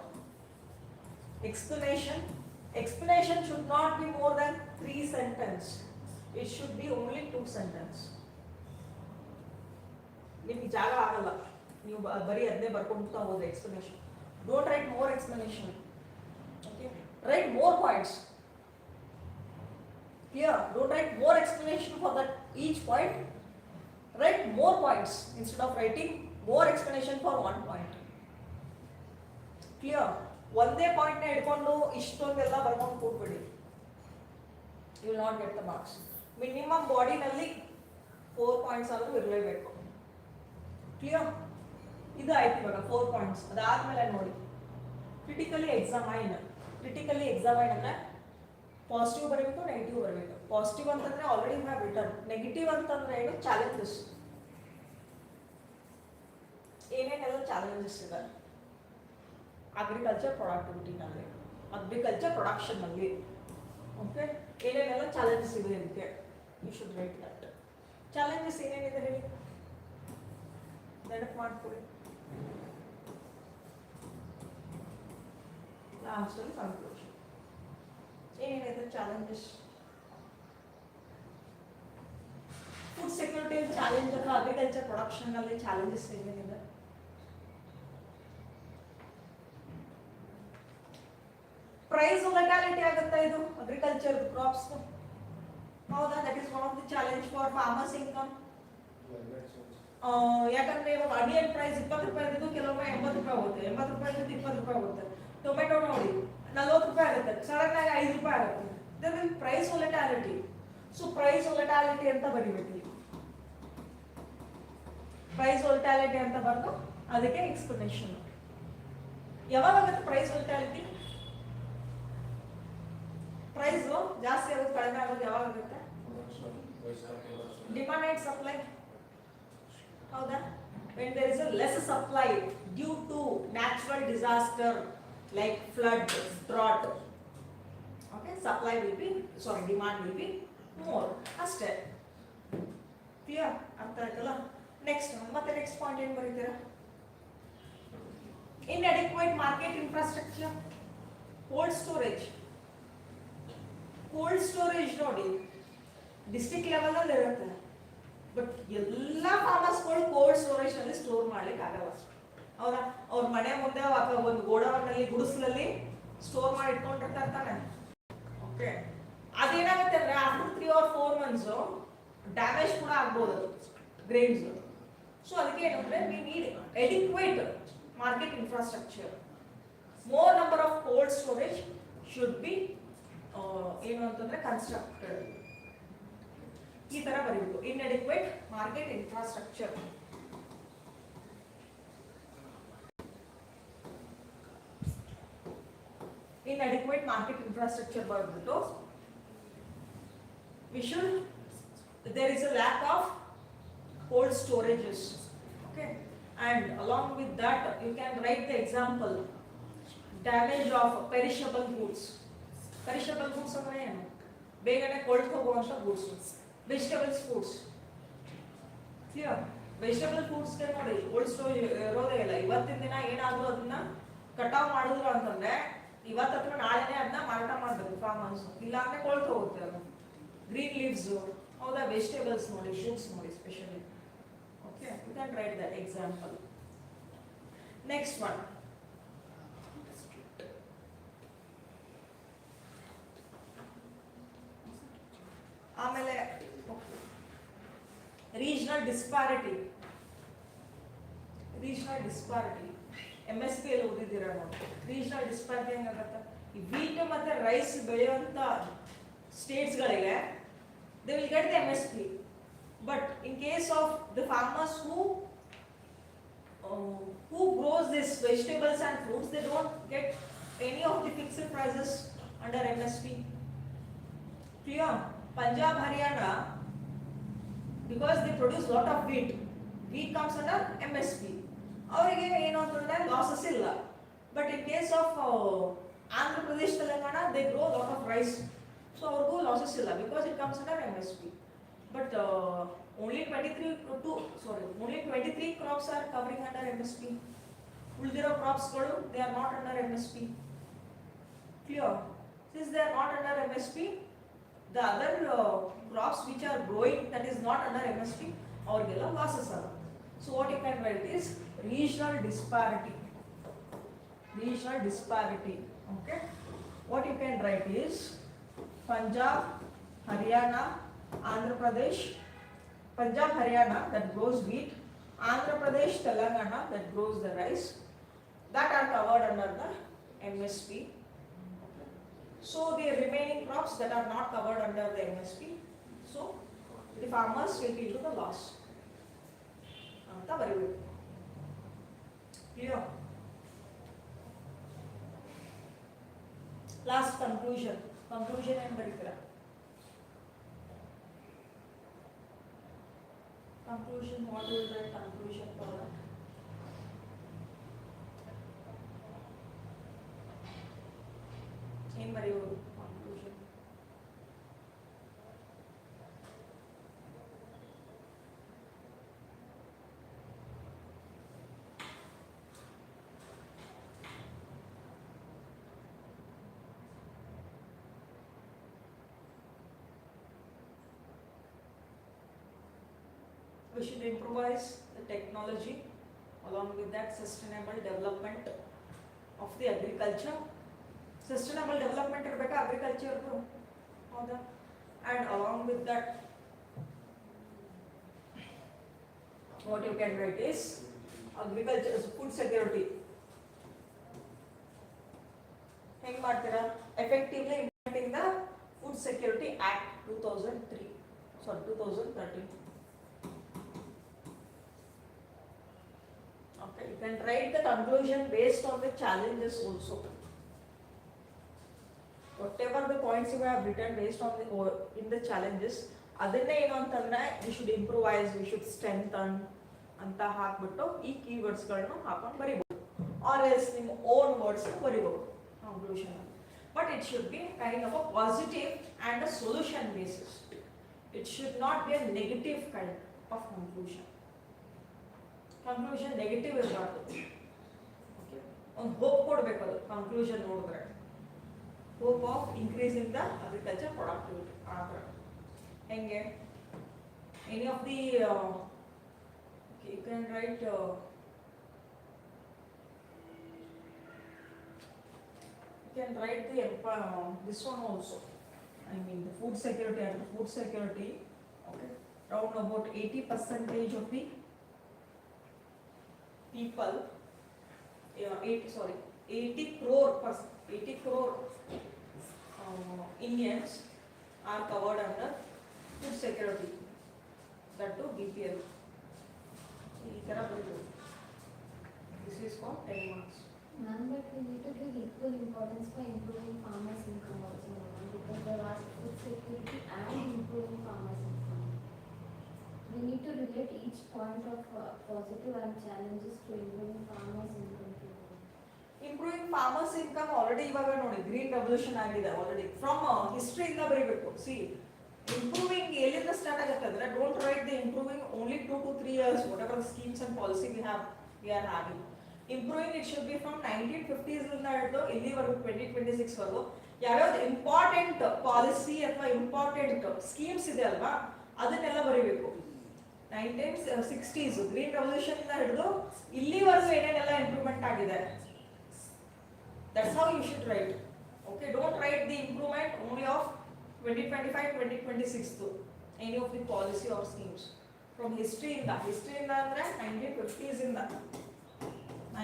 S2: explanation should not be more than 3 sentences. It should be only 2 sentences. ನಿಮಗೆ ಜಾಗ ಆಗಲ್ಲ, ನೀವು ಬರೀ ಅದನ್ನೇ ಬರ್ಕೊಂಡ್ತಾ ಹೋದ್ರೆ explanation. Don't write more explanation. Okay, write more points. Clear? Don't write more explanation for that each point. Write more points instead of writing more explanation for 1 point. Clear? ಒಂದೇ ಪಾಯಿಂಟ್ನ ಇಟ್ಕೊಂಡು ಇಷ್ಟೊಂದೆಲ್ಲ ಬರ್ಕೊಂಡು ಕೂತ್ಬಿಡಿ, you will not get the marks. Minimum ಬಾಡಿನಲ್ಲಿ 4 points ಆದರೂ ಇರಲೇಬೇಕು. Clear? ಇದು ಆಯ್ತು ಇವಾಗ 4 ಪಾಯಿಂಟ್ಸ್. ಅದಾದ್ಮೇಲೆ ನೋಡಿ ಕ್ರಿಟಿಕಲಿ ಎಕ್ಸಾಮೈನ್. ಕ್ರಿಟಿಕಲಿ ಎಕ್ಸಾಮೈನ್ ಅಂದರೆ ಪಾಸಿಟಿವ್ ಬರಬೇಕು, ನೆಗೆಟಿವ್ ಬರಬೇಕು. ಪಾಸಿಟಿವ್ ಅಂತಂದ್ರೆ ಆಲ್ರೆಡಿ ಹ್ಯಾವ್ ರಿಟರ್ನ್. ನೆಗೆಟಿವ್ ಅಂತಂದ್ರೆ ಏನು? ಚಾಲೆಂಜಸ್. ಏನೇನೆಲ್ಲ ಚಾಲೆಂಜಸ್ ಇದೆ ಅಗ್ರಿಕಲ್ಚರ್ ಪ್ರೊಡಕ್ಟಿವಿಟಿನಲ್ಲಿ, ಅಗ್ರಿಕಲ್ಚರ್ ಪ್ರೊಡಕ್ಷನ್ನಲ್ಲಿ. ಓಕೆ, ಏನೇನೆಲ್ಲ ಚಾಲೆಂಜಸ್ ಇದೆ ಅದಕ್ಕೆ you should write that. Challenges ಏನೇನಿದೆ ಹೇಳಿ, ನೆನಪು ಮಾಡ್ಕೊಳ್ಳಿ. ಲಾಸ್ಟಲ್ಲಿ ಕನ್ಕ್ಲೂಷನ್. ಏನೇನಿದೆ ಚಾಲೆಂಜಸ್? ಫುಡ್ ಸೆಕ್ಯೂರಿಟಿ ಚಾಲೆಂಜ್ ಅಥವಾ ಅಗ್ರಿಕಲ್ಚರ್ ಪ್ರೊಡಕ್ಷನ್ ಅಲ್ಲಿ ಚಾಲೆಂಜಸ್ ಏನೇನಿದೆ? ಪ್ರೈಸ್ ವೊಲಟಾಲಿಟಿ ಆಗುತ್ತೆ ಇದು ಅಗ್ರಿಕಲ್ಚರ್ ಕ್ರಾಪ್ಸ್. ಹೌದಾ? That is one of the challenge for farmers income. ಯಾಕಂದ್ರೆ ಇವಾಗ ಅನಿಯನ್ ಪ್ರೈಸ್ 20 ರೂಪಾಯಿ ಇದ್ದು ಕೆಲವೊಮ್ಮೆ 80 ರೂಪಾಯಿ ಹೋಗುತ್ತೆ, 80 ರೂಪಾಯಿ ಇದ್ದು 20 ರೂಪಾಯಿ ಹೋಗುತ್ತೆ. ಟೊಮೆಟೊ ನೋಡಿ 40 ರೂಪಾಯಿ ಆಗುತ್ತೆ, ಸಡನ್ ಆಗಿ 5 ರೂಪಾಯಿ ಆಗುತ್ತೆ. There will price volatility. So price volatility ಅಂತ ಬರಿಬೇಕು. ಪ್ರೈಸ್ ವೊಲಟಾಲಿಟಿ ಅಂತ ಬಂದು ಅದಕ್ಕೆ ಎಕ್ಸ್ಪ್ಲನೇಷನ್. ಯಾವಾಗ ಆಗುತ್ತೆ ಪ್ರೈಸ್ ವೊಲಟಾಲಿಟಿ? ಪ್ರೈಸ್ ಜಾಸ್ತಿ ಆಗೋದು ಕಡಿಮೆ ಆಗೋದು ಯಾವಾಗ ಆಗುತ್ತೆ? Demand and supply. ಹೌದಾ? when there is a less supply due to natural disaster like flood, drought, okay, supply will be, sorry, demand will be more. ಅಷ್ಟೇ. ಕ್ಲಿಯರ್? ಅರ್ಥ ಆಯ್ತಲ್ಲ? ನೆಕ್ಸ್ಟ್ ಮತ್ತೆ ನೆಕ್ಸ್ಟ್ ಪಾಯಿಂಟ್ ಏನು ಬರೀತೀರಾ? inadequate market infrastructure, cold storage. Cold storage ನೋಡಿ district level ಅಲ್ಲಿ ಇರುತ್ತೆ, but ಎಲ್ಲ ಫಾರ್ಮರ್ಸ್ಗಳು cold storage ನಲ್ಲಿ ಸ್ಟೋರ್ ಮಾಡ್ಲಿಕ್ಕೆ ಆಗಲ್ಲ. ಹೌದಾ? ಅವ್ರ ಮನೆ ಮುಂದೆ ಅಥವಾ ಒಂದು ಗೋಡೌನ್ನಲ್ಲಿ ಗುಡಿಸಲಲ್ಲಿ ಸ್ಟೋರ್ ಮಾಡಿ ಇಟ್ಕೊಂಡಿರ್ತಾರೆ ತಾನೆ. ಓಕೆ, ಅದೇನಾಗುತ್ತೆ ಅಂದ್ರೆ ಆಫ್ಟರ್ 3 or 4 months ಡ್ಯಾಮೇಜ್ ಕೂಡ ಆಗ್ಬೋದು ಅದು ಗ್ರೇನ್ಸ್. ಸೊ ಅದಕ್ಕೆ ಏನಂದ್ರೆ we need adequate market infrastructure. More number of cold storage should be ಏನು ಅಂತಂದ್ರೆ ಕನ್ಸ್ಟ್ರಕ್ಟೆಡ್. ಈ ತರ ಬರೀಬೇಕು. inadequate market infrastructure. inadequate market infrastructure ಬರೆದ್ಬಿಟ್ಟು we should, there is a lack of cold storages. Okay, and along with that you can write the example, damage of perishable goods. perishable goods ಅಂದ್ರೆ ಏನು? ಬೇಗನೆ ಕೊಳ್ತು ಹೋಗುವಂತ goods. Vegetables foods. Clear? Vegetable foods ಗೆ ನೋಡಿ cold storage ಇರೋದೇ ಇಲ್ಲ. ಇವತ್ತಿನ ದಿನ ಏನಾದರೂ ಅದನ್ನ ಕಟಾವ್ ಮಾಡಿದ್ರು ಅಂತಂದ್ರೆ ಇವತ್ತು ಅಥವಾ ನಾಳೆನೇ ಅದನ್ನ ಮಾರಾಟ ಮಾಡಬೇಕು ಫಾರ್ಮರ್ಸ್, ಇಲ್ಲ ಅಂದ್ರೆ ಕೊಳ್ತು ಹೋಗುತ್ತೆ ಅದು. ಗ್ರೀನ್ ಲೀವ್ಸ್, ಹೌದಾ? ವೆಜಿಟೇಬಲ್ಸ್ ನೋಡಿ, ಫ್ರೂಟ್ಸ್ ನೋಡಿ specially. Okay, you can write that example. Next one, ಆಮೇಲೆ regional disparity. Regional disparity MSP ಅಲ್ಲಿ ಓದಿದ್ದೀರಾ ನೋಡಿ. ರೀಜನಲ್ ಡಿಸ್ಪಾರಿಟಿ ಹೆಂಗಾಗತ್ತೆ? ಈ ವೀಟ್ ಮತ್ತೆ ರೈಸ್ ಬೆಳೆಯುವಂತ ಸ್ಟೇಟ್ಸ್ ಗಳಿಗೆ they will get the MSP, but in case of the farmers who grows this vegetables and fruits, they don't get any of the fixed prices under MSP. Clear? Punjab, Haryana, because they produce lot of wheat comes under MSP. ಅವರಿಗೆ ಏನು ಅಂತಂದ್ರೆ losses ಇಲ್ಲ. But in case of Andhra Pradesh, Telangana, they grow lot of rice, so ಅವ್ರಿಗೂ losses ಇಲ್ಲ because it comes under MSP. But only 23 crops are covering under MSP. ಉಳಿದಿರೋ ಕ್ರಾಪ್ಸ್ಗಳು they are not under MSP. Clear? Since they are not under MSP, the other crops which are growing that is not under MSP, ಅವ್ರಿಗೆಲ್ಲ losses ಆಗುತ್ತೆ. So what you can write is regional disparity. Regional disparity. Okay. What you can write is Punjab, Haryana, Andhra Pradesh. Punjab, Haryana that grows wheat. Andhra Pradesh, Telangana that grows the rice. That are covered under the MSP. So the remaining crops that are not covered under the MSP, so the farmers will be into the loss. ಅಂತ ಬರೀಬೇಕು. Clear? Last conclusion. Conclusion ಏನು ಬರೀತೀರಾ? Conclusion, what will write conclusion for that? we should improvise the technology, along with that sustainable development of the agriculture. Sustainable development ಇರಬೇಕಾ agriculture ಹೌದಾ, and along with that what you can write is agriculture food security. ಹೆಂಗ್ ಮಾಡ್ತೀರಾ? effectively implementing the Food Security Act 2013. Okay, you can write the conclusion based on the challenges also. Whatever the points you have written based on the in the challenges, ಅದನ್ನೇ ಏನು ಅಂತಂದ್ರೆ we should improvise, we should strengthen ಅಂತ ಹಾಕ್ಬಿಟ್ಟು ಈ keywords ಗಳನ್ನು ಹಾಕೊಂಡು ಬರಿಬಹುದು, or else ನಿಮ್ಮ own words ಬರಿಬಹುದು conclusion. But it should be kind of a positive and a solution basis. It should not be a negative kind of conclusion. Conclusion negative is not good. Okay, ಒಂದು hope ಕೊಡಬೇಕು ಅದು conclusion ನೋಡಿದ್ರೆ, hope of increasing the agriculture productivity. ಆತರ ಹೆಂಗೆ any of the okay, you can write the this one also. I mean the food security and the food security. Okay, around about 80% of the people, 80 crore Indians are covered under food security. That too BPL. This is for 10 marks.
S3: Ma'am, but we need to give equal importance for improving farmers' income also, ma'am, because there are food security and improving farmers' income. We need to relate each point of positive and challenges to improving farmers' income too.
S2: Improving farmers' income already ಇವಾಗ ನೋಡಿ green revolution ಆಗಿದೆ already. From history ಇಂದ ಬರೀಬೇಕು. See, improving ಎಲ್ಲಿಂದ start ಆಗುತ್ತೆ ಅಂದ್ರೆ don't write the improving only 2 to 3 years, whatever schemes and policy we are having. Improving it should be from 1950s ಇಂದ ಹಿಡಿದು ಇಲ್ಲಿವರೆಗೂ 2026 ವರೆಗೂ ಯಾವ್ಯಾವ್ದು ಇಂಪಾರ್ಟೆಂಟ್ ಪಾಲಿಸಿ ಅಥವಾ ಇಂಪಾರ್ಟೆಂಟ್ ಸ್ಕೀಮ್ಸ್ ಇದೆ ಅಲ್ವಾ ಅದನ್ನೆಲ್ಲ ಬರೀಬೇಕು. 1960s ಗ್ರೀನ್ ರೆವಲ್ಯೂಷನ್ ಇಂದ ಹಿಡಿದು ಇಲ್ಲಿವರೆಗೂ ಏನೇನೆಲ್ಲ ಇಂಪ್ರೂವ್ಮೆಂಟ್ ಆಗಿದೆ, that's how you should write. Okay, don't write the improvement only of 2025 2026 though, any of the policy or schemes. From history ಇಂದ ಅಂದ್ರೆ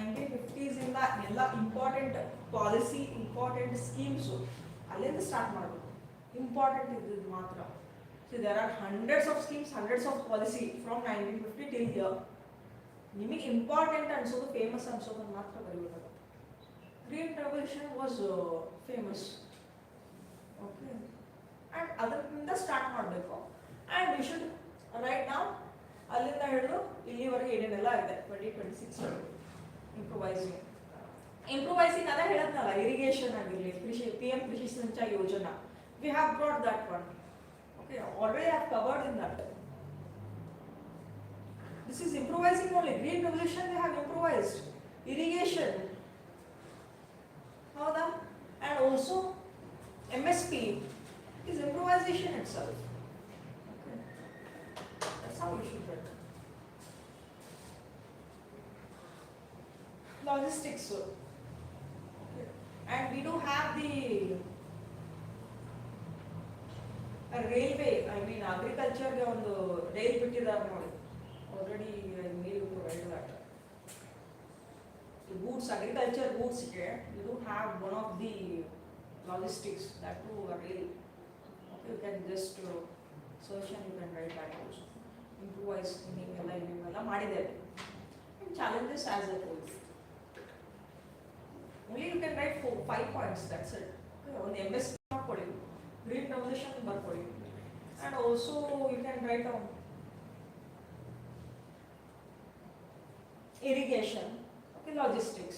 S2: 1950s ಇಂದ ಎಲ್ಲ ಇಂಪಾರ್ಟೆಂಟ್ ಪಾಲಿಸಿ ಇಂಪಾರ್ಟೆಂಟ್ ಸ್ಕೀಮ್ಸ್ ಅಲ್ಲಿಂದ ಸ್ಟಾರ್ಟ್ ಮಾಡಬೇಕು. ಇಂಪಾರ್ಟೆಂಟ್ ಇದ್ದು ಮಾತ್ರ. So there are hundreds of schemes, hundreds of policy from 1950 till here. ನಿಮಗೆ important ಅನ್ಸೋದು ಫೇಮಸ್ ಅನ್ಸೋದು ಮಾತ್ರ ಬರೀಬೇಕು. Green Revolution was famous. Okay, and ಅದರಿಂದ ಸ್ಟಾರ್ಟ್ ಮಾಡಬೇಕು. And we should right now ಅಲ್ಲಿಂದ ಹಿಡಿದು ಇಲ್ಲಿವರೆಗೆ ಏನೇನೆಲ್ಲ ಇದೆ 2026 improvising ಅದ ಹೇಳದ್ನಲ್ಲ, ಇರಿಗೇಷನ್ ಆಗಿರಲಿ, PM ಕೃಷಿ ಸಿಂಚಾಯಿ ಯೋಜನಾ, we have brought that one. Okay, already I have covered in that. This is improvising only. Green Revolution they have improvised. Irrigation, howda, and also MSP is improvisation itself. Okay, that's how we should write. Logistics, okay. And we do have the railway, I mean agriculture ಗೆ ಒಂದು rail ಬಿಟ್ಟಿದ್ದಾರೆ ನೋಡಿ, already I mail to write that. The goods, agriculture goods ಗೆ you do have one of the logistics, that too a rail. Okay, you can just search and you can write that also. Improvise ಎಲ್ಲ ಮಾಡಿದ್ದೇವೆ. Challenges as a whole. Only you can write 5 points, that's it. Okay, on the MS ಮಾಡ್ಕೊಳ್ಳಿ, Green Revolution ಬರ್ಕೊಳ್ಳಿ, and also you can write down irrigation, okay, logistics,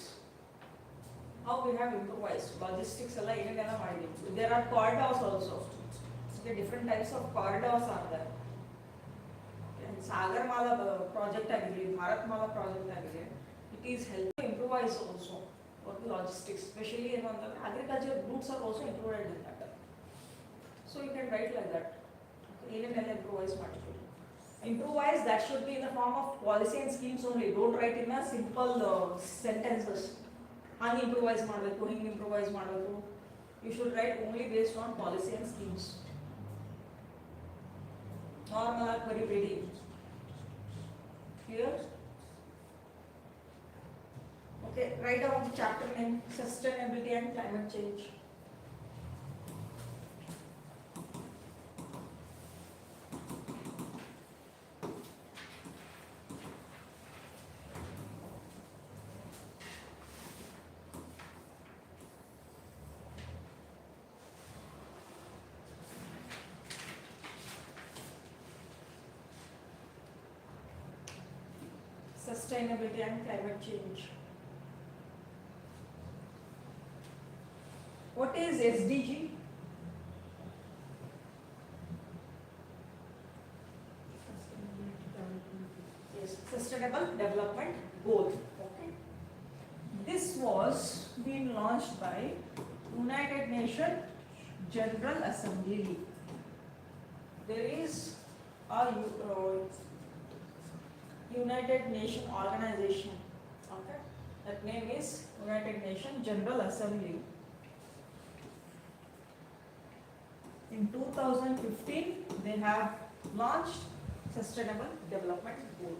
S2: how we have improvised logistics ಎಲ್ಲ ಏನೇನೆಲ್ಲ ಮಾಡಿದ್ದೀವಿ. There are corridors also, okay, different types of corridors are there. Okay, Sagar Mala project ಆಗಿರಲಿ, Bharat Mala project ಆಗಿರಲಿ, it is helping to improvise also for the logistics, especially in agriculture routes are also included in that. So you can write like that. ಏನೇನೆಲ್ಲ improvise ಮಾಡ್ತೀವಿ. Improvise, that should be in the form of policy and schemes only. Don't write in a simple sentences. Hang improvise ಮಾಡಬೇಕು, ಹಿಂಗೆ improvise ಮಾಡಬೇಕು. You should write only based on policy and schemes. Normal ಆಗಿ ಬರಿಬೇಡಿ. Clear? Okay, write down the chapter name, sustainability and climate change. Sustainability and climate change. What is SDG? Yes, Sustainable Development Goal. Okay. This was being launched by United Nations General Assembly. There is a United Nations organization. Okay. That name is United Nations General Assembly. In 2015, they have launched Sustainable Development Goal.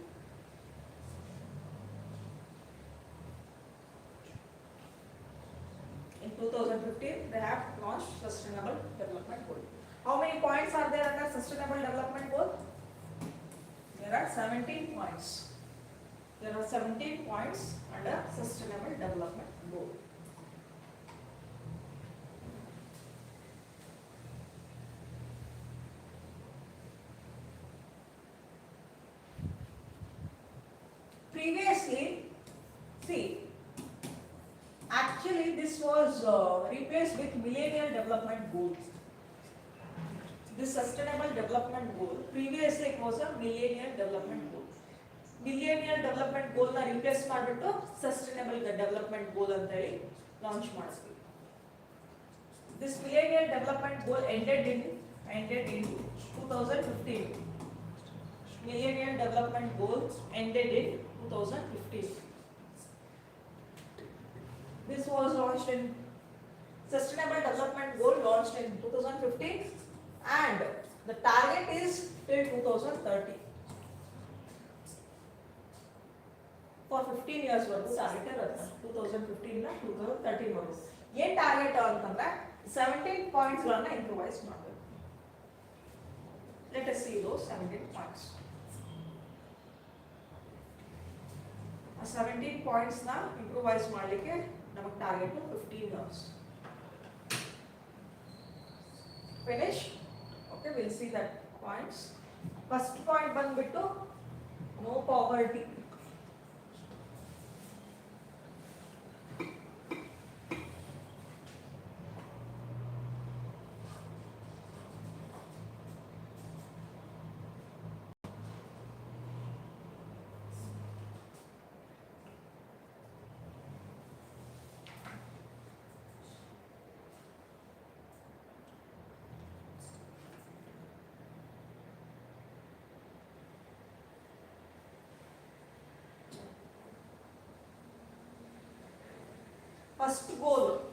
S2: In 2015, they have launched Sustainable Development Goal. How many points are there under Sustainable Development Goal? There are 17 points. There are 17 points under Sustainable Development Goal. Previously, see, actually this was replaced with Millennium Development Goals. This Sustainable Development Goal, previously it was a Millennium Development Goal. Millennium Development Goal na replace ಮಾಡಿಬಿಟ್ಟು Sustainable Development Goal ಅಂತ ಹೇಳಿ launch ಮಾಡಿದ್ವಿ. This Millennium Development Goal ended in 2015. Millennium Development Goals ended in 2015. This was launched in Sustainable Development Goal launched in 2015 and the target is till 2030. For 15 years ವರೆಗೂ target ಇರುತ್ತೆ 2015 ನ 2013 ವರೆಗೂ. ಏನು target ಅಂತಂದ್ರೆ 17 points ಗಳನ್ನ improvise ಮಾಡಬೇಕು. Let us see those 17 points. ಆ 17 points ನ ಇಂಪ್ರೂವೈಸ್ ಮಾಡಲಿಕ್ಕೆ ನಮಗೆ target 15 years. Finish? Okay, we'll see that points. First point ಬಂದ್ಬಿಟ್ಟು no poverty.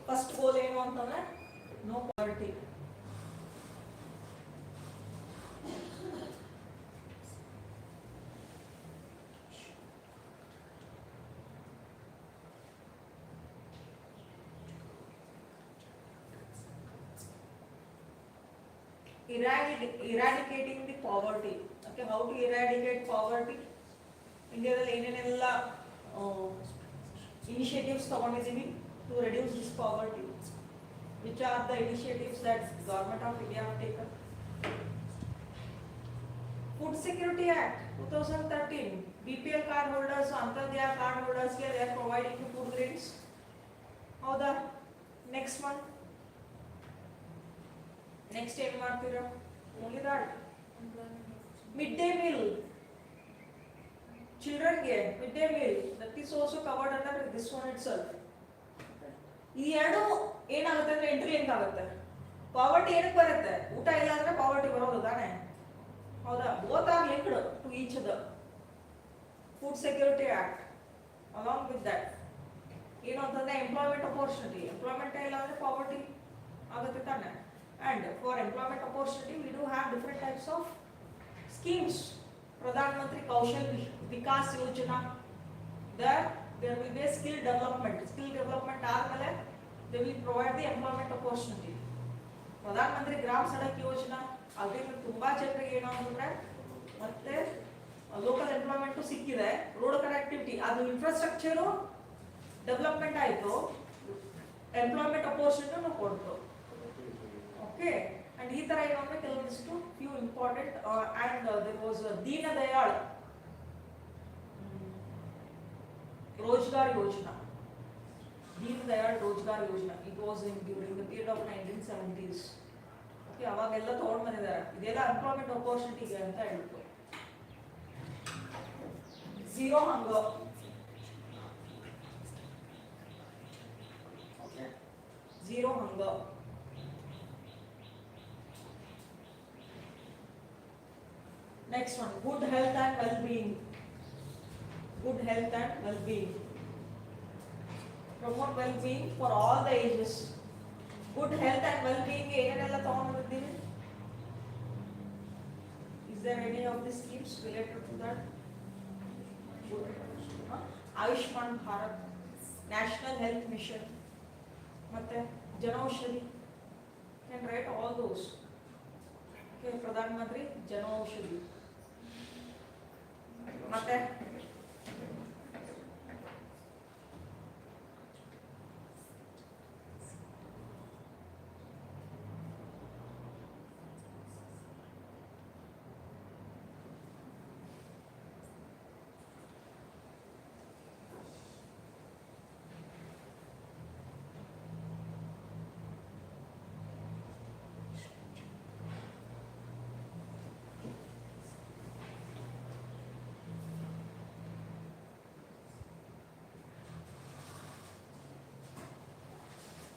S2: ಫಸ್ಟ್ ಗೋಲ್ ಏನು ಅಂತಂದ್ರೆ no poverty. Eradicating the poverty. Okay, how to eradicate poverty? ಇಂಡಿಯಾದಲ್ಲಿ ಏನೇನೆಲ್ಲ initiatives ತಗೊಂಡಿದ್ದೀವಿ to reduce this poverty? Which are the initiatives that government of India have taken? Food Security Act 2013, BPL card holders, Antardya card holders, they are providing food grains. How the next month? Next ಏನು ಮಾಡ್ತೀರಾ? Only that. Midday meal. Children get midday meal. That is also covered under this one itself. ಈ ಎರಡು ಏನಾಗುತ್ತೆ ಅಂದ್ರೆ entry ಹೆಂಗಾಗುತ್ತೆ? Poverty ಏನಕ್ಕೆ ಬರುತ್ತೆ? ಊಟ ಇಲ್ಲ ಅಂದ್ರೆ ಪಾವರ್ಟಿ ಬರೋದು ತಾನೆ. ಹೌದಾ? Both are linked to each other. Food security act along with that ಏನು ಅಂತಂದ್ರೆ ಎಂಪ್ಲಾಯ್ಮೆಂಟ್ ಅಪರ್ಚುನಿಟಿ. ಎಂಪ್ಲಾಯ್ಮೆಂಟ್ ಇಲ್ಲ ಅಂದ್ರೆ ಪಾವರ್ಟಿ ಆಗುತ್ತೆ ತಾನೆ. And for employment opportunity we do have different types of schemes. Pradhan Mantri Kaushal Vikas Yojana, there will be a skill development ಆದ್ಮೇಲೆ they will provide the employment opportunity. Pradhan Mantri ಗ್ರಾಮ ಸಡಕ್ ಯೋಜನಾ, ಅದರಿಂದ ತುಂಬಾ ಜನರಿಗೆ ಏನು ಅಂತಂದ್ರೆ ಮತ್ತೆ ಲೋಕಲ್ ಎಂಪ್ಲಾಯ್ಮೆಂಟ್ ಸಿಕ್ಕಿದೆ. ರೋಡ್ ಕನೆಕ್ಟಿವಿಟಿ, ಅದು ಇನ್ಫ್ರಾಸ್ಟ್ರಕ್ಚರು ಡೆವಲಪ್ಮೆಂಟ್ ಆಯಿತು, ಎಂಪ್ಲಾಯ್ಮೆಂಟ್ ಅಪರ್ಚುನಿಟಿನೂ ಕೊಡ್ತು. ಓಕೆ, ಅಂಡ್ ಈ ತರ ಏನು ಅಂದ್ರೆ ಕೆಲವೊಂದಿಷ್ಟು few important. And there was Deen Dayal Rozgar Yojana. Deen Dayal Rozgar Yojana, it was in during the period of 1970s. Okay, ಅವಾಗೆಲ್ಲ ತಗೊಂಡ್ ಬಂದಿದ್ದಾರೆ. ಇದೆಲ್ಲ ಎಂಪ್ಲಾಯ್ಮೆಂಟ್ ಅಪರ್ಚುನಿಟಿಗೆ ಅಂತ ಹೇಳ್ತು. Zero hunger, zero hunger. Next one, good health and well-being. Good health and well-being. Promote well-being for all the ages. Good health and well-being ಏನೆಲ್ಲ ತಗೊಂಡಿದ್ದೀವಿ? Is there any of the schemes related to that? Ayushman Bharat, National Health Mission, ಮತ್ತೆ ಜನೌಷಧಿ. Can write all those. Okay, Pradhan Mantri ಜನೌಷಧಿ. ಮತ್ತೆ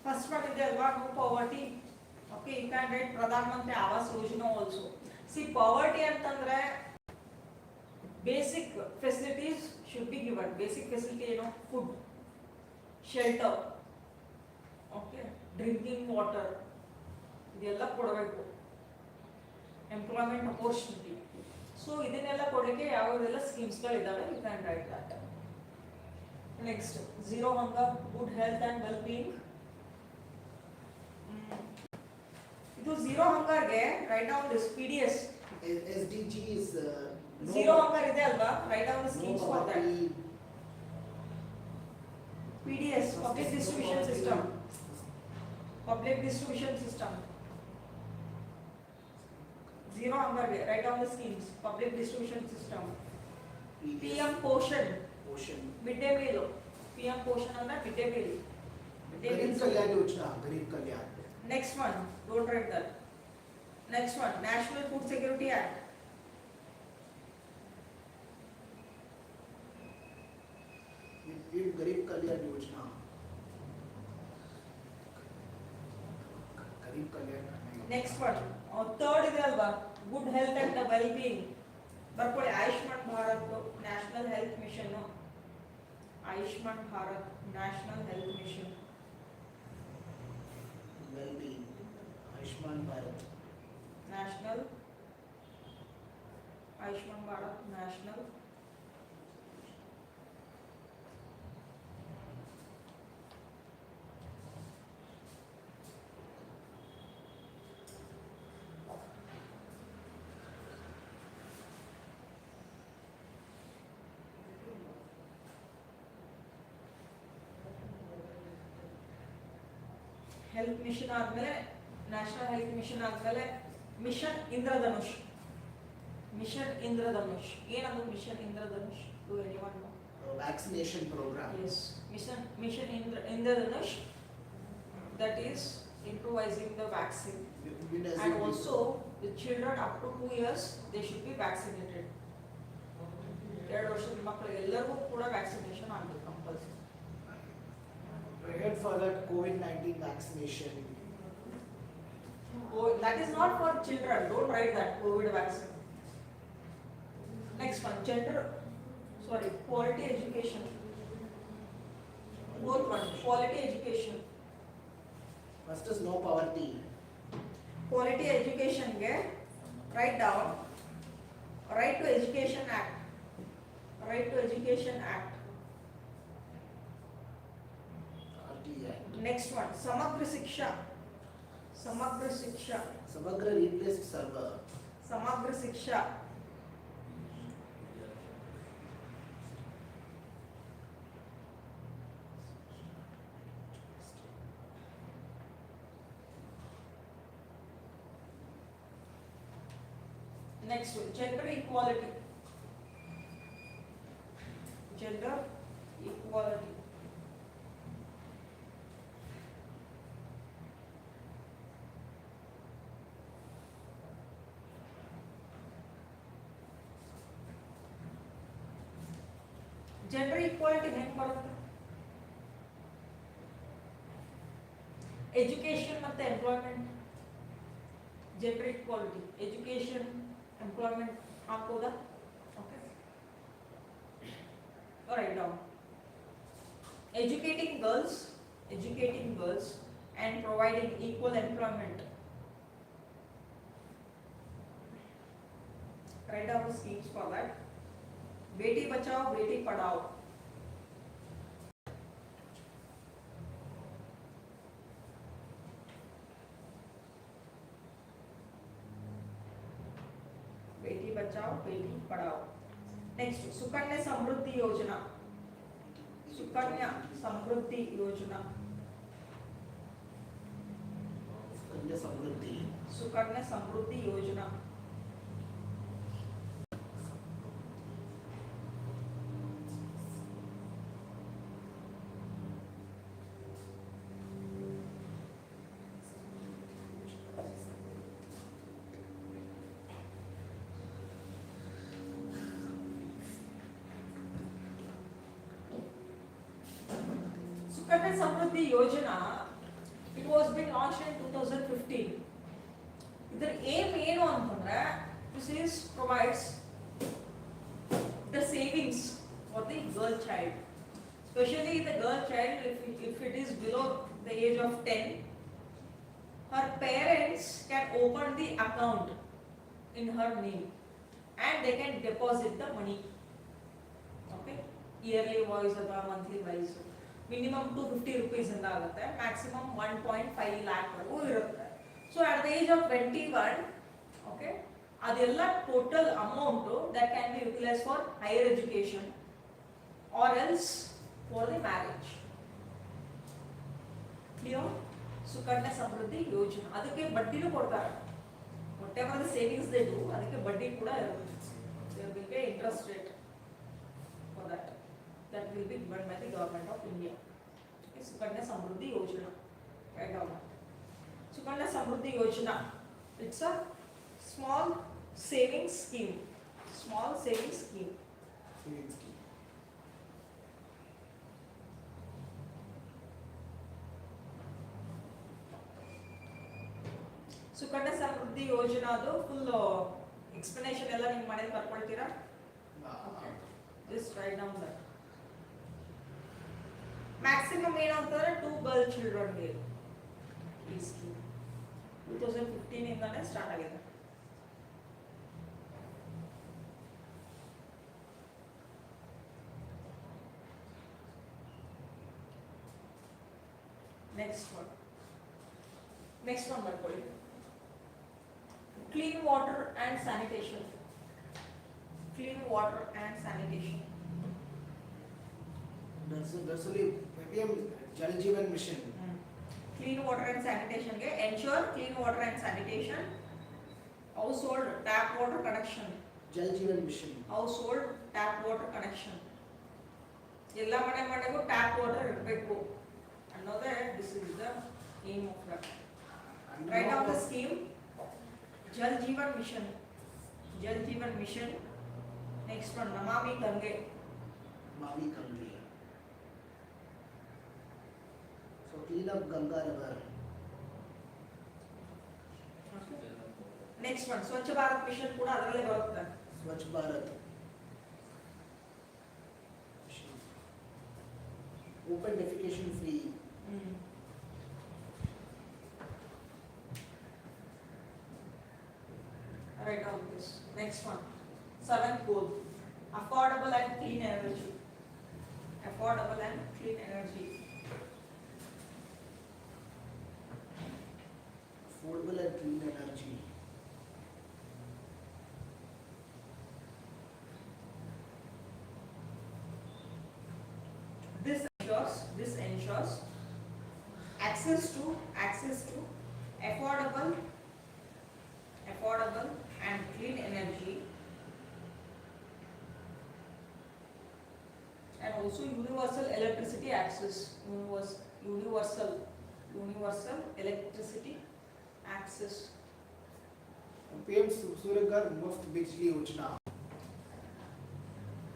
S2: first one is there no poverty. Okay, you can write Pradhan Mantri Awas Yojana also. See, poverty ಅಂತಂದ್ರೆ basic facilities should be given. Basic facility, you know, food, shelter, okay, drinking water, ಇದೆಲ್ಲ ಕೊಡಬೇಕು. Employment opportunity. So ಇದನ್ನೆಲ್ಲ ಕೊಡಲಿಕ್ಕೆ ಯಾವ್ಯಾವೆಲ್ಲ schemes ಗಳು ಇದಾವೆ, you can write that. Next, zero hunger, good health and well-being. ಇದು zero ಹಂಗರ್ಗೆ write down this PDS.
S1: SDG is
S2: zero hunger ಇದೆ ಅಲ್ವಾ, write down the schemes for that. PDS, public distribution system. Public distribution system. Zero ಹಂಗರ್ಗೆ write down the schemes, public distribution system. PM Poshan, mid day meal. PM Poshan ಅಂದ್ರೆ mid day meal.
S1: Garib Kalyan Yojana, Garib Kalyan.
S2: Next one, don't write that. Next one, National Food Security Act.
S1: ये गरीब कल्याण योजना, गरीब कल्याण.
S2: Next one, third ಇದೆ ಅಲ್ವಾ, good health and well-being. ಬರ್ಕೊಳ್ಳಿ, Ayushman Bharat national health mission. Ayushman Bharat national health mission.
S1: well-being, Ayushman Bharat,
S2: national, Ayushman Bharat national. Health mission ಆದ್ಮೇಲೆ, national health mission ಆದ್ಮೇಲೆ mission Indradhanush. Mission Indradhanush ಏನದು? Mission Indradhanush, do anyone know?
S1: vaccination program.
S2: Yes, mission Indradhanush, that is improvising the vaccine. And also the children up to 2 years they should be vaccinated. 2 ವರ್ಷದ ಮಕ್ಕಳು ಎಲ್ಲರಿಗೂ ಕೂಡ vaccination ಆಗಬೇಕು compulsory.
S1: Prepared for that COVID-19 vaccination.
S2: Oh, that is not for children. Don't write that COVID vaccine. Next one, quality education. Both one, quality education.
S1: First is no poverty.
S2: Quality education ge write down Right to Education Act. Right to Education Act.
S1: RTI.
S2: Next one, Samagra Shiksha. Samagra Shiksha.
S1: Samagra replaced server.
S2: Samagra Shiksha. Next one, gender equality. Gender equality. Gender equality ಹೆಂಗ್ ಬರುತ್ತೆ? Education ಮತ್ತೆ employment. Gender equality. Education, employment ಹಾಕೋದಾ? Okay. Write down. Educating girls and providing equal employment. Write down the schemes for that. Beti bachao, beti padhao. Beti bachao, beti padhao. Next, Sukanya Samruddhi Yojana. Sukanya Samruddhi Yojana. Sukanya Samruddhi Yojana. Sukanya Samruddhi Yojana, it was being launched in 2015. Idar aim ಏನು ಅಂತಂದ್ರೆ this is provides the savings for the girl child, especially the girl child. If it is below the age of 10, her parents can open the account in her name and they can deposit the money. Okay, yearly wise or monthly wise. Minimum 250 rupees ಇಂದ ಆಗುತ್ತೆ, maximum 1.5 lakh ವರೆಗೂ ಇರುತ್ತೆ. So at the age of 21, okay, ಅದೆಲ್ಲ total amount that can be utilized for higher education or else for the marriage. Clear? Sukanya Samruddhi Yojana. ಅದಕ್ಕೆ ಬಡ್ಡಿನೂ ಕೊಡ್ತಾರೆ. Whatever the savings they do, ಅದಕ್ಕೆ ಬಡ್ಡಿ ಕೂಡ ಇರುತ್ತೆ. There will be interest rate for that. That will be given by the government of India. Okay, Sukanya Samruddhi Yojana. Write down. Sukanya Samruddhi Yojana. It's a small savings scheme. Small savings scheme. Sukanya Samruddhi Yojana adu full explanation ಎಲ್ಲ ನಿಮ್ಮ ಮನೆಯಲ್ಲಿ ಬರ್ಕೊಳ್ತೀರಾ? Okay. Just write down that. Maximum ಏನು ಅಂತಂದ್ರೆ 2 girl children ಗೆ ಈ scheme 2015 ಇಂದಾನೆ start ಆಗಿದೆ. Next one ಬರ್ಕೊಳ್ಳಿ. Clean water and sanitation. Clean water and sanitation.
S1: That's only PM Jal Jeevan Mission.
S2: Clean water and sanitation ge ensure clean water and sanitation. Household tap water connection.
S1: Jal Jeevan Mission.
S2: Household tap water connection. ಎಲ್ಲ ಮನೆಗೂ tap water ಇರಬೇಕು ಅನ್ನೋದೇ this is the aim of that. Write down the scheme. Jal Jeevan Mission. Jal Jeevan Mission. Next one, Namami Gange.
S1: Namami Gange. So clean up Ganga River.
S2: Next one, Swachh Bharat Mission ಕೂಡ ಅದರಲ್ಲೇ ಬರುತ್ತೆ.
S1: Swachh Bharat. open defecation free.
S2: Write down this. Next one. Seventh goal. Affordable and clean energy. Affordable and clean energy.
S1: Affordable and clean energy.
S2: This ensures access to affordable and clean energy, and also universal electricity access. Universal electricity access.
S1: PM Surya Ghar Muft Bijli Yojana.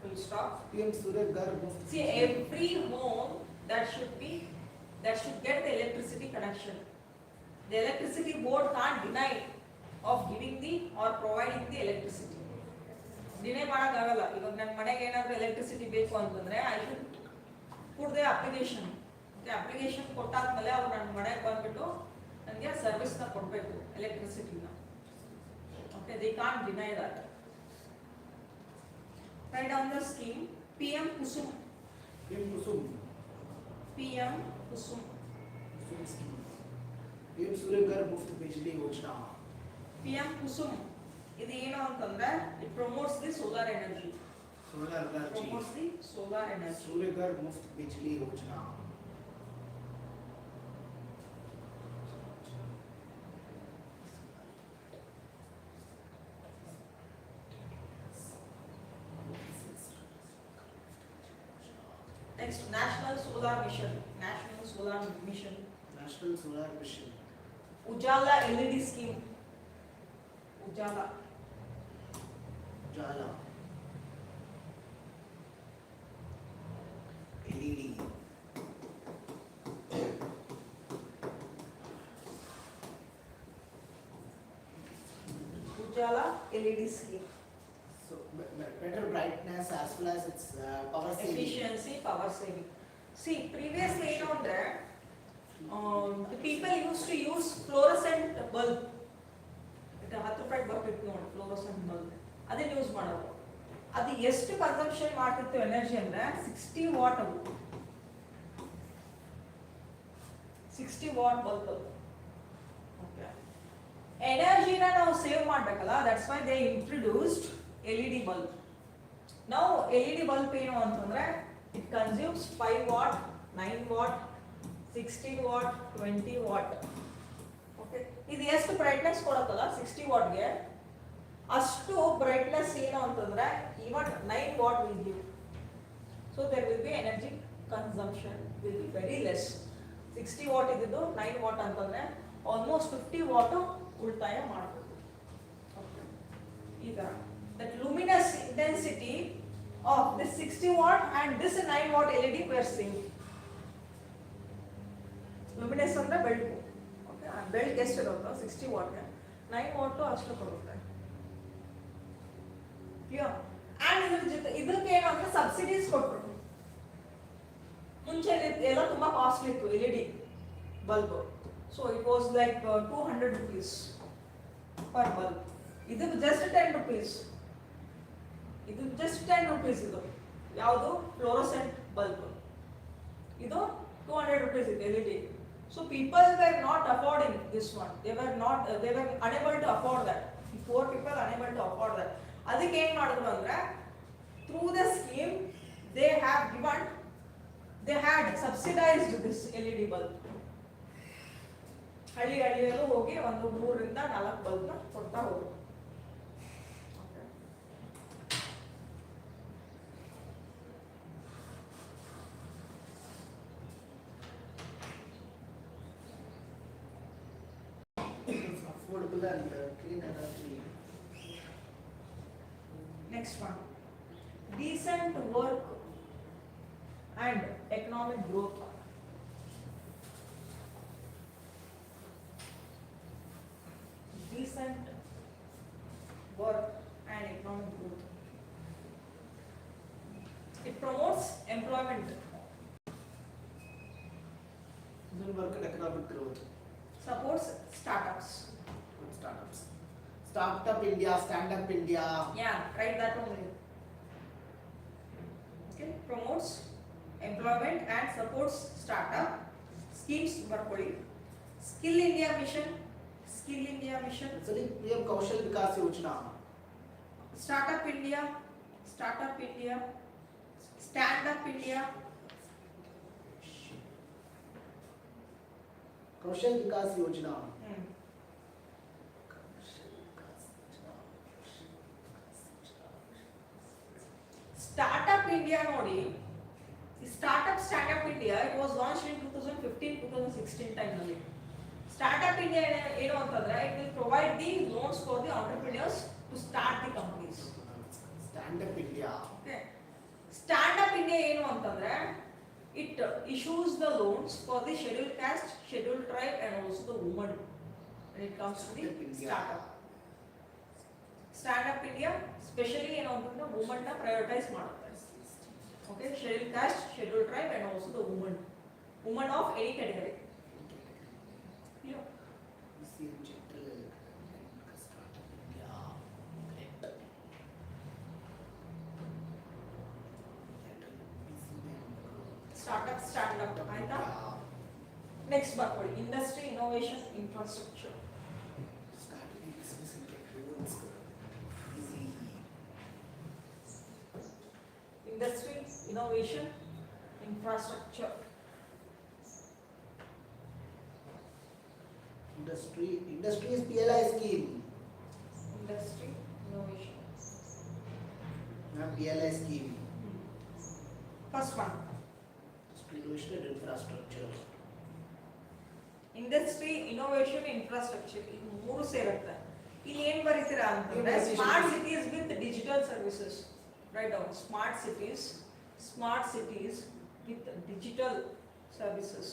S2: Full stop.
S1: PM Surya Ghar Muft.
S2: See, every home that should get the electricity connection. The electricity board can't deny of giving the or providing the electricity. Deny ಮಾಡಕ್ಕಾಗಲ್ಲ. ಇವಾಗ ನನ್ನ ಮನೆಗೆ ಏನಾದರೂ electricity ಬೇಕು ಅಂತಂದ್ರೆ I should put the application. Application ಕೊಟ್ಟಾದ್ಮೇಲೆ ಅವ್ರು ನನ್ನ ಮನೆಗೆ ಬಂದ್ಬಿಟ್ಟು ನನಗೆ ಸರ್ವಿಸ್ನ ಕೊಡಬೇಕು ಎಲೆಕ್ಟ್ರಿಸಿಟಿನ. Okay, they can't deny that. Write down the scheme. PM Kusum.
S1: PM Kusum.
S2: PM Kusum.
S1: Kusum scheme. PM Surya Ghar Muft Bijli Yojana.
S2: PM Kusum. ಇದು ಏನು ಅಂತಂದ್ರೆ it promotes the solar energy.
S1: Solar energy.
S2: Promotes the solar energy.
S1: Surya Ghar Muft Bijli Yojana.
S2: Next, National Solar Mission. National Solar Mission.
S1: National Solar Mission.
S2: Ujala LED scheme. Ujala.
S1: Ujala. LED.
S2: Ujala LED scheme.
S1: So better brightness as well as its power saving.
S2: Efficiency, power saving. See, previously the people used to use fluorescent bulb. It 10 ರೂಪಾಯಿ ಬರ್ತಿತ್ತು ನೋಡಿ fluorescent bulb. ಅದನ್ನ use ಮಾಡೋದು. ಅದು ಎಷ್ಟು consumption ಮಾಡ್ತಿತ್ತು energy ಅಂದ್ರೆ 60 what ಅದು. 60 ವಾಟ್ ಬಲ್ಬ್. ಓಕೆ. ಎನರ್ಜಿನ ನಾವು ಸೇವ್ ಮಾಡಬೇಕಲ್ಲ, that's why they introduced LED bulb. Now LED bulb ಏನು ಅಂತಂದ್ರೆ it consumes 5 watt, 9 watt, 16 watt, 20 watt. Okay, ಇದು ಎಷ್ಟು ಬ್ರೈಟ್ನೆಸ್ ಕೊಡುತ್ತಲ್ಲ 60 watt ಗೆ ಅಷ್ಟು ಬ್ರೈಟ್ನೆಸ್ ಏನು ಅಂತಂದ್ರೆ even 9 watt will give. So there will be energy consumption will be very less. 60 watt ಇದ್ದು 9 watt ಅಂತಂದ್ರೆ almost 50 watt ಉಳಿತಾಯ ಮಾಡಬಹುದು. Okay, ಈಗ that luminous intensity of this 60 watt and this 9 watt LED we are seeing. Luminous ಅಂದ್ರೆ ಬೆಳಕು. Okay, ಬೆಳಕು ಎಷ್ಟು ಇರುತ್ತೋ 60 watt ಗೆ 9 watt ಅಷ್ಟು ಕೊಡುತ್ತೆ. ಕ್ಲಿಯರ್? ಅಂಡ್ ಇದ್ರ ಜೊತೆ ಇದಕ್ಕೆ ಏನು ಅಂದ್ರೆ ಸಬ್ಸಿಡೀಸ್ ಕೊಟ್ಟರು. ಮುಂಚೆ ಎಲ್ಲ ತುಂಬಾ ಕಾಸ್ಟ್ಲಿ ಇತ್ತು LED bulb. So it was like 200 rupees per bulb. ಇದು ಜಸ್ಟ್ 10 rupees. ಇದು ಜಸ್ಟ್ 10 rupees ಇದು. ಯಾವುದು? Fluorescent bulb. ಇದು 200 rupees ಇದೆ LED. So people were not affording this one. They were unable to afford that. The poor people unable to afford that. ಅದಕ್ಕೆ ಏನು ಮಾಡಿದ್ರು ಅಂದ್ರೆ through the scheme they had subsidized this LED bulb. ಹಳ್ಳಿಯಲ್ಲೂ ಹೋಗಿ ಒಂದು 3 ರಿಂದ 4 ಬಲ್ಬ್ನ ಕೊಡ್ತಾ ಹೋದ್ರು.
S1: Affordable and clean energy.
S2: Next one, decent work and economic growth. Decent work and economic growth. It promotes employment.
S1: Citizen work and economic growth.
S2: Supports startups.
S1: Startups. Startup India, Stand Up India.
S2: Yeah, write that only. Okay, promotes employment and supports startup schemes ಬರ್ಕೊಳ್ಳಿ. Skill India mission. Skill India mission.
S1: Actually, PM Kaushal Vikas Yojana.
S2: Startup India. Startup India. Stand Up India.
S1: Kaushal Vikas Yojana.
S2: Startup India ನೋಡಿ, Startup Stand Up India, it was launched in 2015-2016 time ನಲ್ಲಿ. Startup India ಏನು ಅಂತಂದ್ರೆ it will provide the loans for the entrepreneurs to start the companies.
S1: Stand Up India.
S2: Okay. Stand Up India ಏನು ಅಂತಂದ್ರೆ it issues the loans for the scheduled caste, scheduled tribe and also the women when it comes to the startup. Stand Up India especially ಏನು ಅಂತಂದ್ರೆ women ನ prioritize ಮಾಡುತ್ತೆ. Okay, scheduled caste, scheduled tribe and also the women of any category. Yeah. Startup stand up ಆಯ್ತಾ. Next ಬರ್ಕೊಳ್ಳಿ, industry innovation infrastructure. Industry innovation infrastructure.
S1: Industry is PLI scheme.
S2: Industry innovation.
S1: PLI scheme.
S2: First one.
S1: Innovation and infrastructure.
S2: Industry innovation infrastructure ಇದು ಮೂರು ಸೇರುತ್ತೆ. ಇಲ್ಲಿ ಏನು ಬರೀತೀರಾ ಅಂತಂದ್ರೆ smart cities with digital services. Write down smart cities with digital services.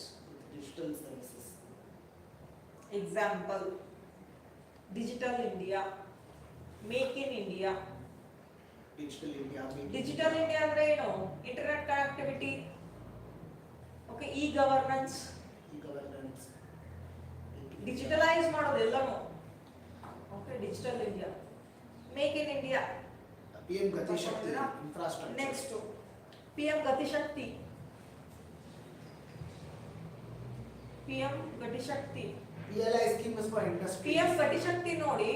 S2: Example, Digital India, Make in India. Digital India ಅಂದ್ರೆ ಏನು? Internet connectivity. Okay, e-governance. Digitalize ಮಾಡೋದು ಎಲ್ಲಾನು. Okay, Digital India. Make in India.
S1: PM Gati Shakti infrastructure.
S2: Next, PM Gati Shakti. PM Gati Shakti.
S1: PLI scheme is for industry.
S2: PM Gati Shakti ನೋಡಿ,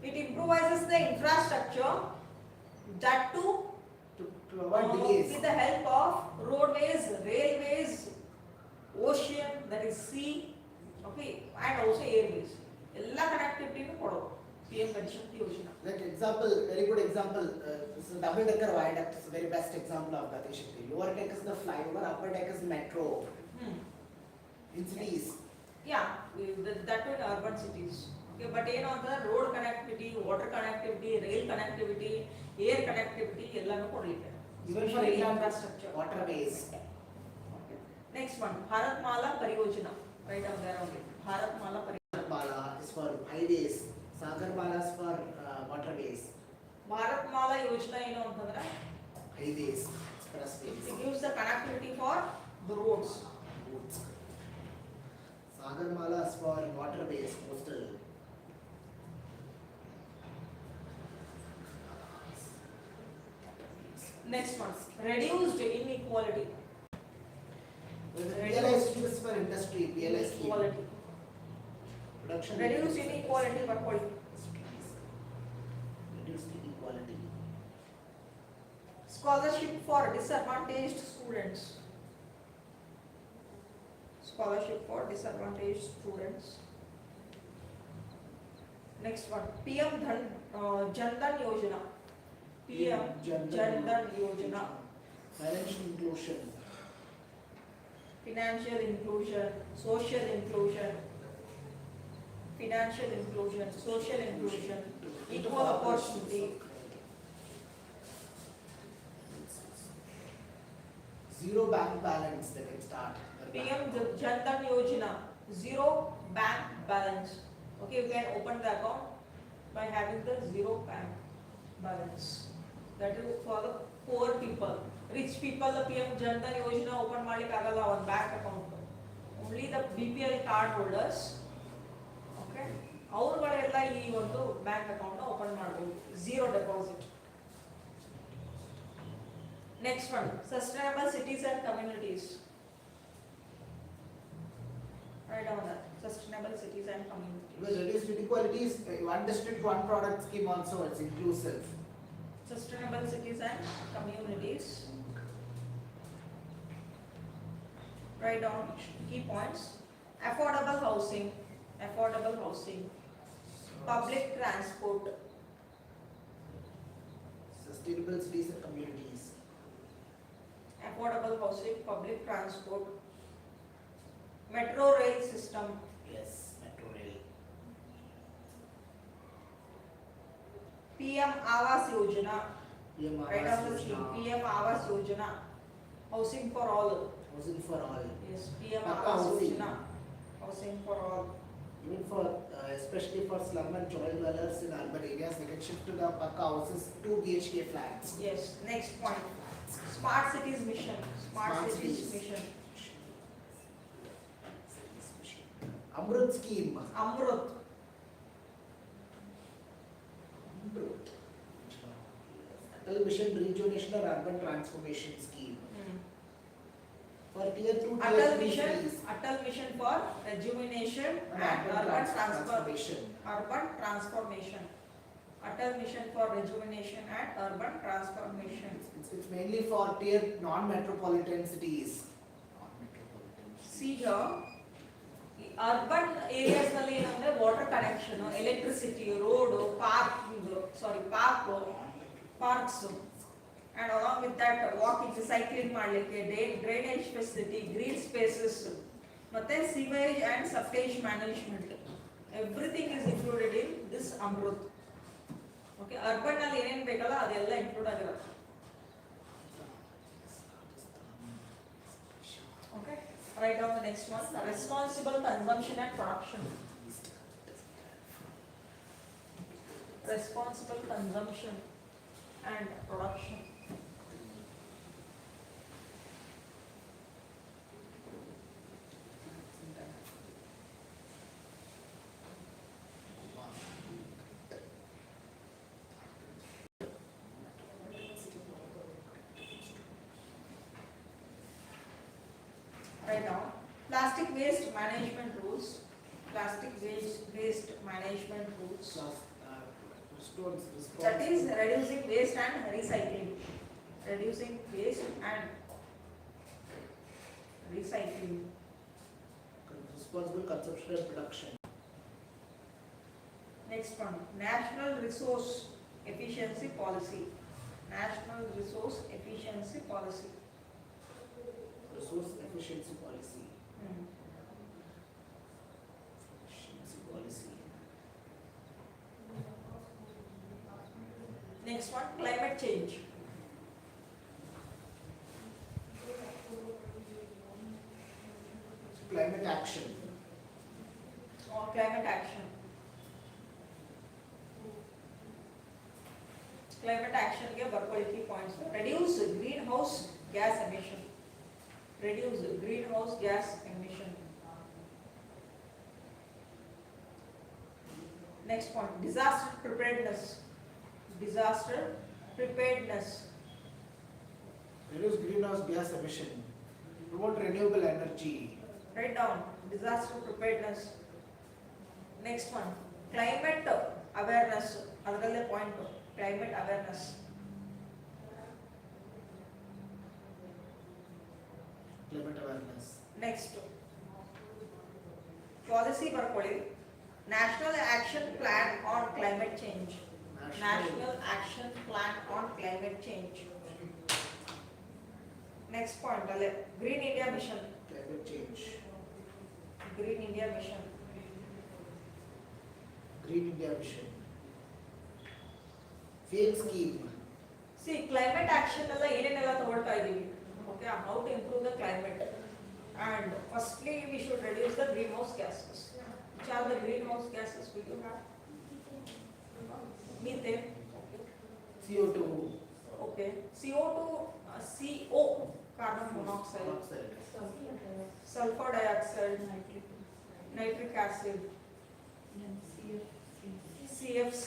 S2: it improvises the infrastructure that too
S1: to avoid delays.
S2: with the help of roadways, railways, ocean, that is sea, okay, and also airways. ಎಲ್ಲ connectivity ಕೊಡೋದು PM Gati Shakti Yojana.
S1: Like example, very good example. This is double decker viaduct. It's the very best example of Gati Shakti. Lower deck is the flyover, upper deck is metro. In cities.
S2: Yeah, that in urban cities. Okay, but ಏನು ಅಂತ road connectivity, water connectivity, rail connectivity, air connectivity ಎಲ್ಲಾನು ಕೊಡಲಿಕ್ಕೆ.
S1: Even for infrastructure, waterways.
S2: Okay. Next one, Bharat Mala Pariyojana. Right down there only. Bharat Mala Pariyojana.
S1: Mala is for highways. Sagar Mala is for waterways.
S2: Bharat Mala Yojana ಏನು ಅಂತಂದ್ರೆ
S1: Highways, expressways.
S2: it gives the connectivity for the roads.
S1: Sagar Mala is for waterways, coastal.
S2: Next one, reduced inequality.
S1: PLI scheme is for industry. PLI scheme.
S2: Inequality.
S1: Production.
S2: Reduced inequality ಬರ್ಕೊಳ್ಳಿ.
S1: Reduced inequality.
S2: Scholarship for disadvantaged students. Scholarship for disadvantaged students. Next one, PM Jan Dhan Yojana. PM Jan Dhan Yojana.
S1: Financial inclusion.
S2: Financial inclusion, social inclusion. Financial inclusion, social inclusion, equal opportunity.
S1: Zero bank balance, they can start.
S2: PM Jan Dhan Yojana, zero bank balance. Okay, you can open the account by having the zero bank balance. That is for the poor people. Rich people, the PM Jan Dhan Yojana open ಮಾಡ್ಲಿಕ್ಕೆ ಆಗಲ್ಲ ಒಂದು bank account. only the BPL card holders. Okay, ಅವರುಗಳೆಲ್ಲ ಈ ಒಂದು bank account open ಮಾಡಬಹುದು, zero deposit. Next one, sustainable cities and communities. Write down that, sustainable cities and communities.
S1: Well, reduced inequalities, one district, one product scheme also, it's inclusive.
S2: Sustainable cities and communities. Write down key points. Affordable housing, public transport,
S1: Sustainable cities and communities.
S2: affordable housing, public transport, metro rail system,
S1: Yes, metro rail.
S2: PM Awas Yojana,
S1: PM
S2: right
S1: Awas
S2: after the scheme,
S1: Yojana,
S2: PM Awas Yojana, housing for all.
S1: housing for all.
S2: Yes, PM
S1: Pakka
S2: Awas
S1: housing.
S2: Yojana, housing for all.
S1: Even for, especially for slum and joint dwellers in urban areas, they can shift to the Pakka houses, 2 BHK flats.
S2: Yes, next point, smart cities mission, smart
S1: Smart
S2: cities
S1: cities.
S2: mission,
S1: Amrut scheme.
S2: Amrut,
S1: Amrut. Atal Mission Rejuvenation or Urban Transformation Scheme. For tier 2, tier
S2: Atal
S1: 3
S2: mission,
S1: cities.
S2: Atal mission for rejuvenation
S1: And
S2: and urban
S1: transformation.
S2: urban transformation. Atal mission for rejuvenation and urban transformation.
S1: It's mainly for tier non-metropolitan cities. Non-metropolitan cities.
S2: See here, urban areas ನಲ್ಲಿ ಏನಂದ್ರೆ water connection, electricity, road, parks, and along with that walking, cycling ಮಾಡ್ಲಿಕ್ಕೆ, drainage facility, green spaces, ಮತ್ತೆ sewage and septage management. Everything is included in this Amrut. Okay, urban ನಲ್ಲಿ ಏನೇನ್ ಬೇಕಲ್ಲ ಅದೆಲ್ಲ include ಆಗಿರುತ್ತೆ. Okay, write down the next one, responsible consumption and production. Responsible consumption and production. Right now, plastic waste management rules. Plastic waste management rules. That is reducing waste and recycling. Reducing waste and recycling.
S1: Responsible consumption and production.
S2: Next one, national resource efficiency policy. National resource efficiency policy.
S1: Resource efficiency policy.
S2: Hmm.
S1: Efficiency policy.
S2: Next one, climate change.
S1: Climate action.
S2: Or climate action. Climate action ಗೆ ಬರ್ಕೊಳ್ಳಿ key points. Reduce greenhouse gas emission. Reduce greenhouse gas emission. Next point, disaster preparedness. Disaster preparedness.
S1: Reduce greenhouse gas emission. Promote renewable energy.
S2: Write down disaster preparedness. Next one, climate awareness. ಅದರಲ್ಲೇ point, climate awareness.
S1: Climate awareness.
S2: Next, policy ಬರ್ಕೊಳ್ಳಿ. National Action Plan on Climate Change. National Action Plan on Climate Change. Next point, ಅಲ್ಲೇ Green India Mission.
S1: Climate change.
S2: Green India Mission.
S1: Green India Mission. Field scheme.
S2: See, climate action ಎಲ್ಲ ಏನೇನೆಲ್ಲ ತಗೊಳ್ತಾ ಇದೀವಿ. Okay, how to improve the climate. And firstly, we should reduce the greenhouse gases. Which are the greenhouse gases we do have? Methane.
S1: CO2.
S2: Okay. CO2, CO carbon monoxide,
S1: Monoxide.
S2: sulfur dioxide, nitric acid, CFC.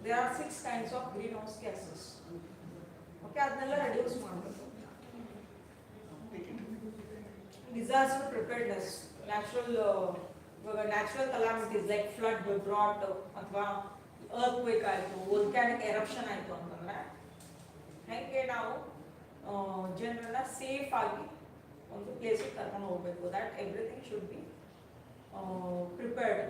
S2: There are 6 kinds of greenhouse gases. Okay, ಅದನ್ನೆಲ್ಲ reduce ಮಾಡಬೇಕು. Disaster preparedness, natural calamities like flood, drought ಅಥವಾ earthquake ಆಯಿತು, volcanic eruption ಆಯಿತು ಅಂತಂದ್ರೆ ಹೇಗೆ ನಾವು ಜನರನ್ನ safe ಆಗಿ ಒಂದು ಪ್ಲೇಸಿಗೆ ಕರ್ಕೊಂಡು ಹೋಗಬೇಕು. That everything should be prepared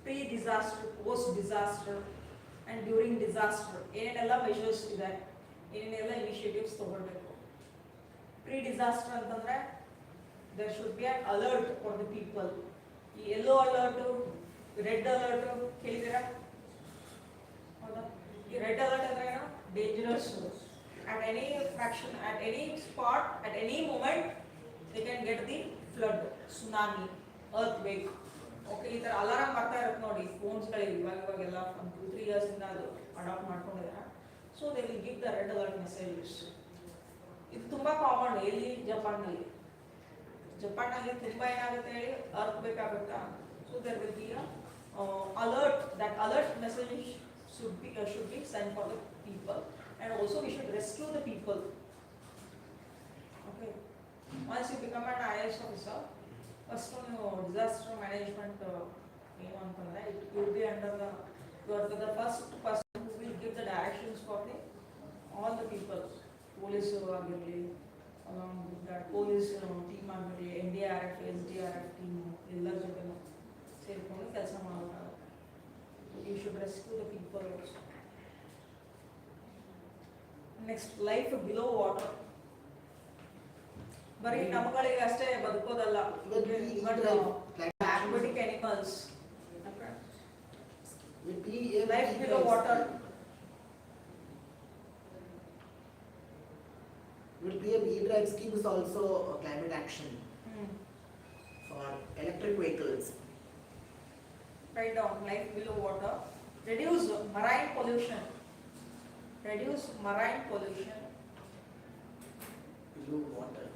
S2: pre disaster, post disaster and during disaster ಏನೇನೆಲ್ಲ ಮೆಷರ್ಸ್ ಇದೆ, ಏನೇನೆಲ್ಲ ಇನಿಷಿಯೇಟಿವ್ಸ್ ತೊಗೊಳ್ಬೇಕು. ಪ್ರೀ ಡಿಸಾಸ್ಟರ್ ಅಂತಂದರೆ there should be an alert for the people. ಈ yellow alert, red alert ಕೇಳಿದ್ದೀರಾ? ಹೌದಾ? ಈ red alert ಅಂದ್ರೆ ಏನು? Dangerous. At any fraction, at any spot, at any moment, they can get the flood, tsunami, earthquake. Okay, ಈ ಥರ alarm ಬರ್ತಾ ಇರುತ್ತೆ ನೋಡಿ ಫೋನ್ಸ್ಗಳಿಗೆ ಇವಾಗೆಲ್ಲ ಒಂದು 2-3 years ಇಂದ ಅದು ಅಡಾಪ್ಟ್ ಮಾಡ್ಕೊಂಡಿದ್ದಾರೆ. So they will give the red alert messages. ಇದು ತುಂಬ ಕಾಮನ್. ಎಲ್ಲಿ? ಜಪಾನ್ನಲ್ಲಿ ತುಂಬ ಏನಾಗುತ್ತೆ ಹೇಳಿ, ಅರ್ತ್ಕ್ವೇಕ್ ಆಗುತ್ತಾ. So there will be alert. That alert message should be sent for the people, and also we should rescue the people. Okay, once you become an IAS officer, first disaster management ಏನು ಅಂತಂದರೆ it will be under the, you are the first person who will give the directions for the all the people. Police ಆಗಿರಲಿ, police team ಆಗಿರಲಿ, NDRF, SDRF team ಎಲ್ಲರ ಜೊತೆ ಸೇರಿಕೊಂಡು ಕೆಲಸ ಮಾಡಬೇಕಾಗುತ್ತೆ. You should rescue the people also. Next, life below water. ಬರೀ ನಮ್ಮಗಳಿಗೆ ಅಷ್ಟೇ ಬದುಕೋದಲ್ಲ, aquatic animals. Life below water.
S1: With PM E-drive scheme is also climate action for electric vehicles.
S2: Write down life below water. Reduce marine pollution. Reduce marine pollution.
S1: Below water.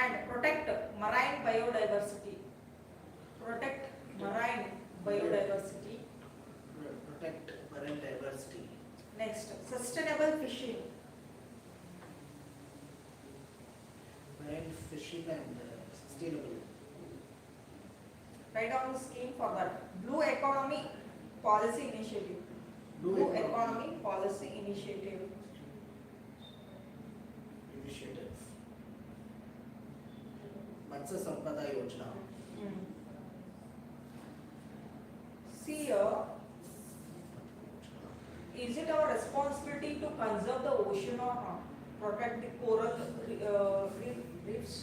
S2: And protect marine biodiversity. Protect marine biodiversity.
S1: Protect marine diversity.
S2: Next, sustainable fishing.
S1: Marine fishing and sustainable.
S2: Write down the scheme for that. Blue economy policy initiative. Blue economy policy initiative.
S1: Initiative. Matsya Sampada Yojana.
S2: See, is it our responsibility to conserve the ocean or not? Protect the coral reefs?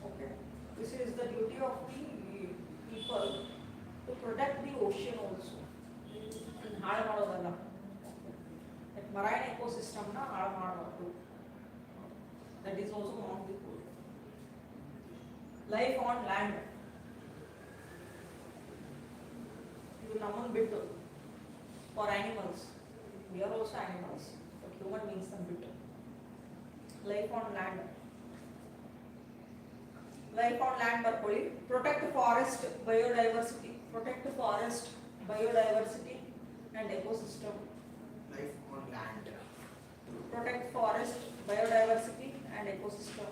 S2: Okay. This is the duty of the people to protect the ocean also. ಹಾಳು ಮಾಡೋದಲ್ಲ, marine ಎಕೋಸಿಸ್ಟಮ್ನ ಹಾಳು ಮಾಡಬಾರ್ದು. That is also one of the goal. Life on land, ಇದು ನಮ್ಮನ್ನು ಬಿಟ್ಟು for animals, we are also animals, but human beings ಅನ್ನು ಬಿಟ್ಟು. Life on land. Life on land ಬರ್ಕೊಳ್ಳಿ. Protect forest biodiversity. Protect forest biodiversity and ecosystem.
S1: Life on land.
S2: Protect forest biodiversity and ecosystem.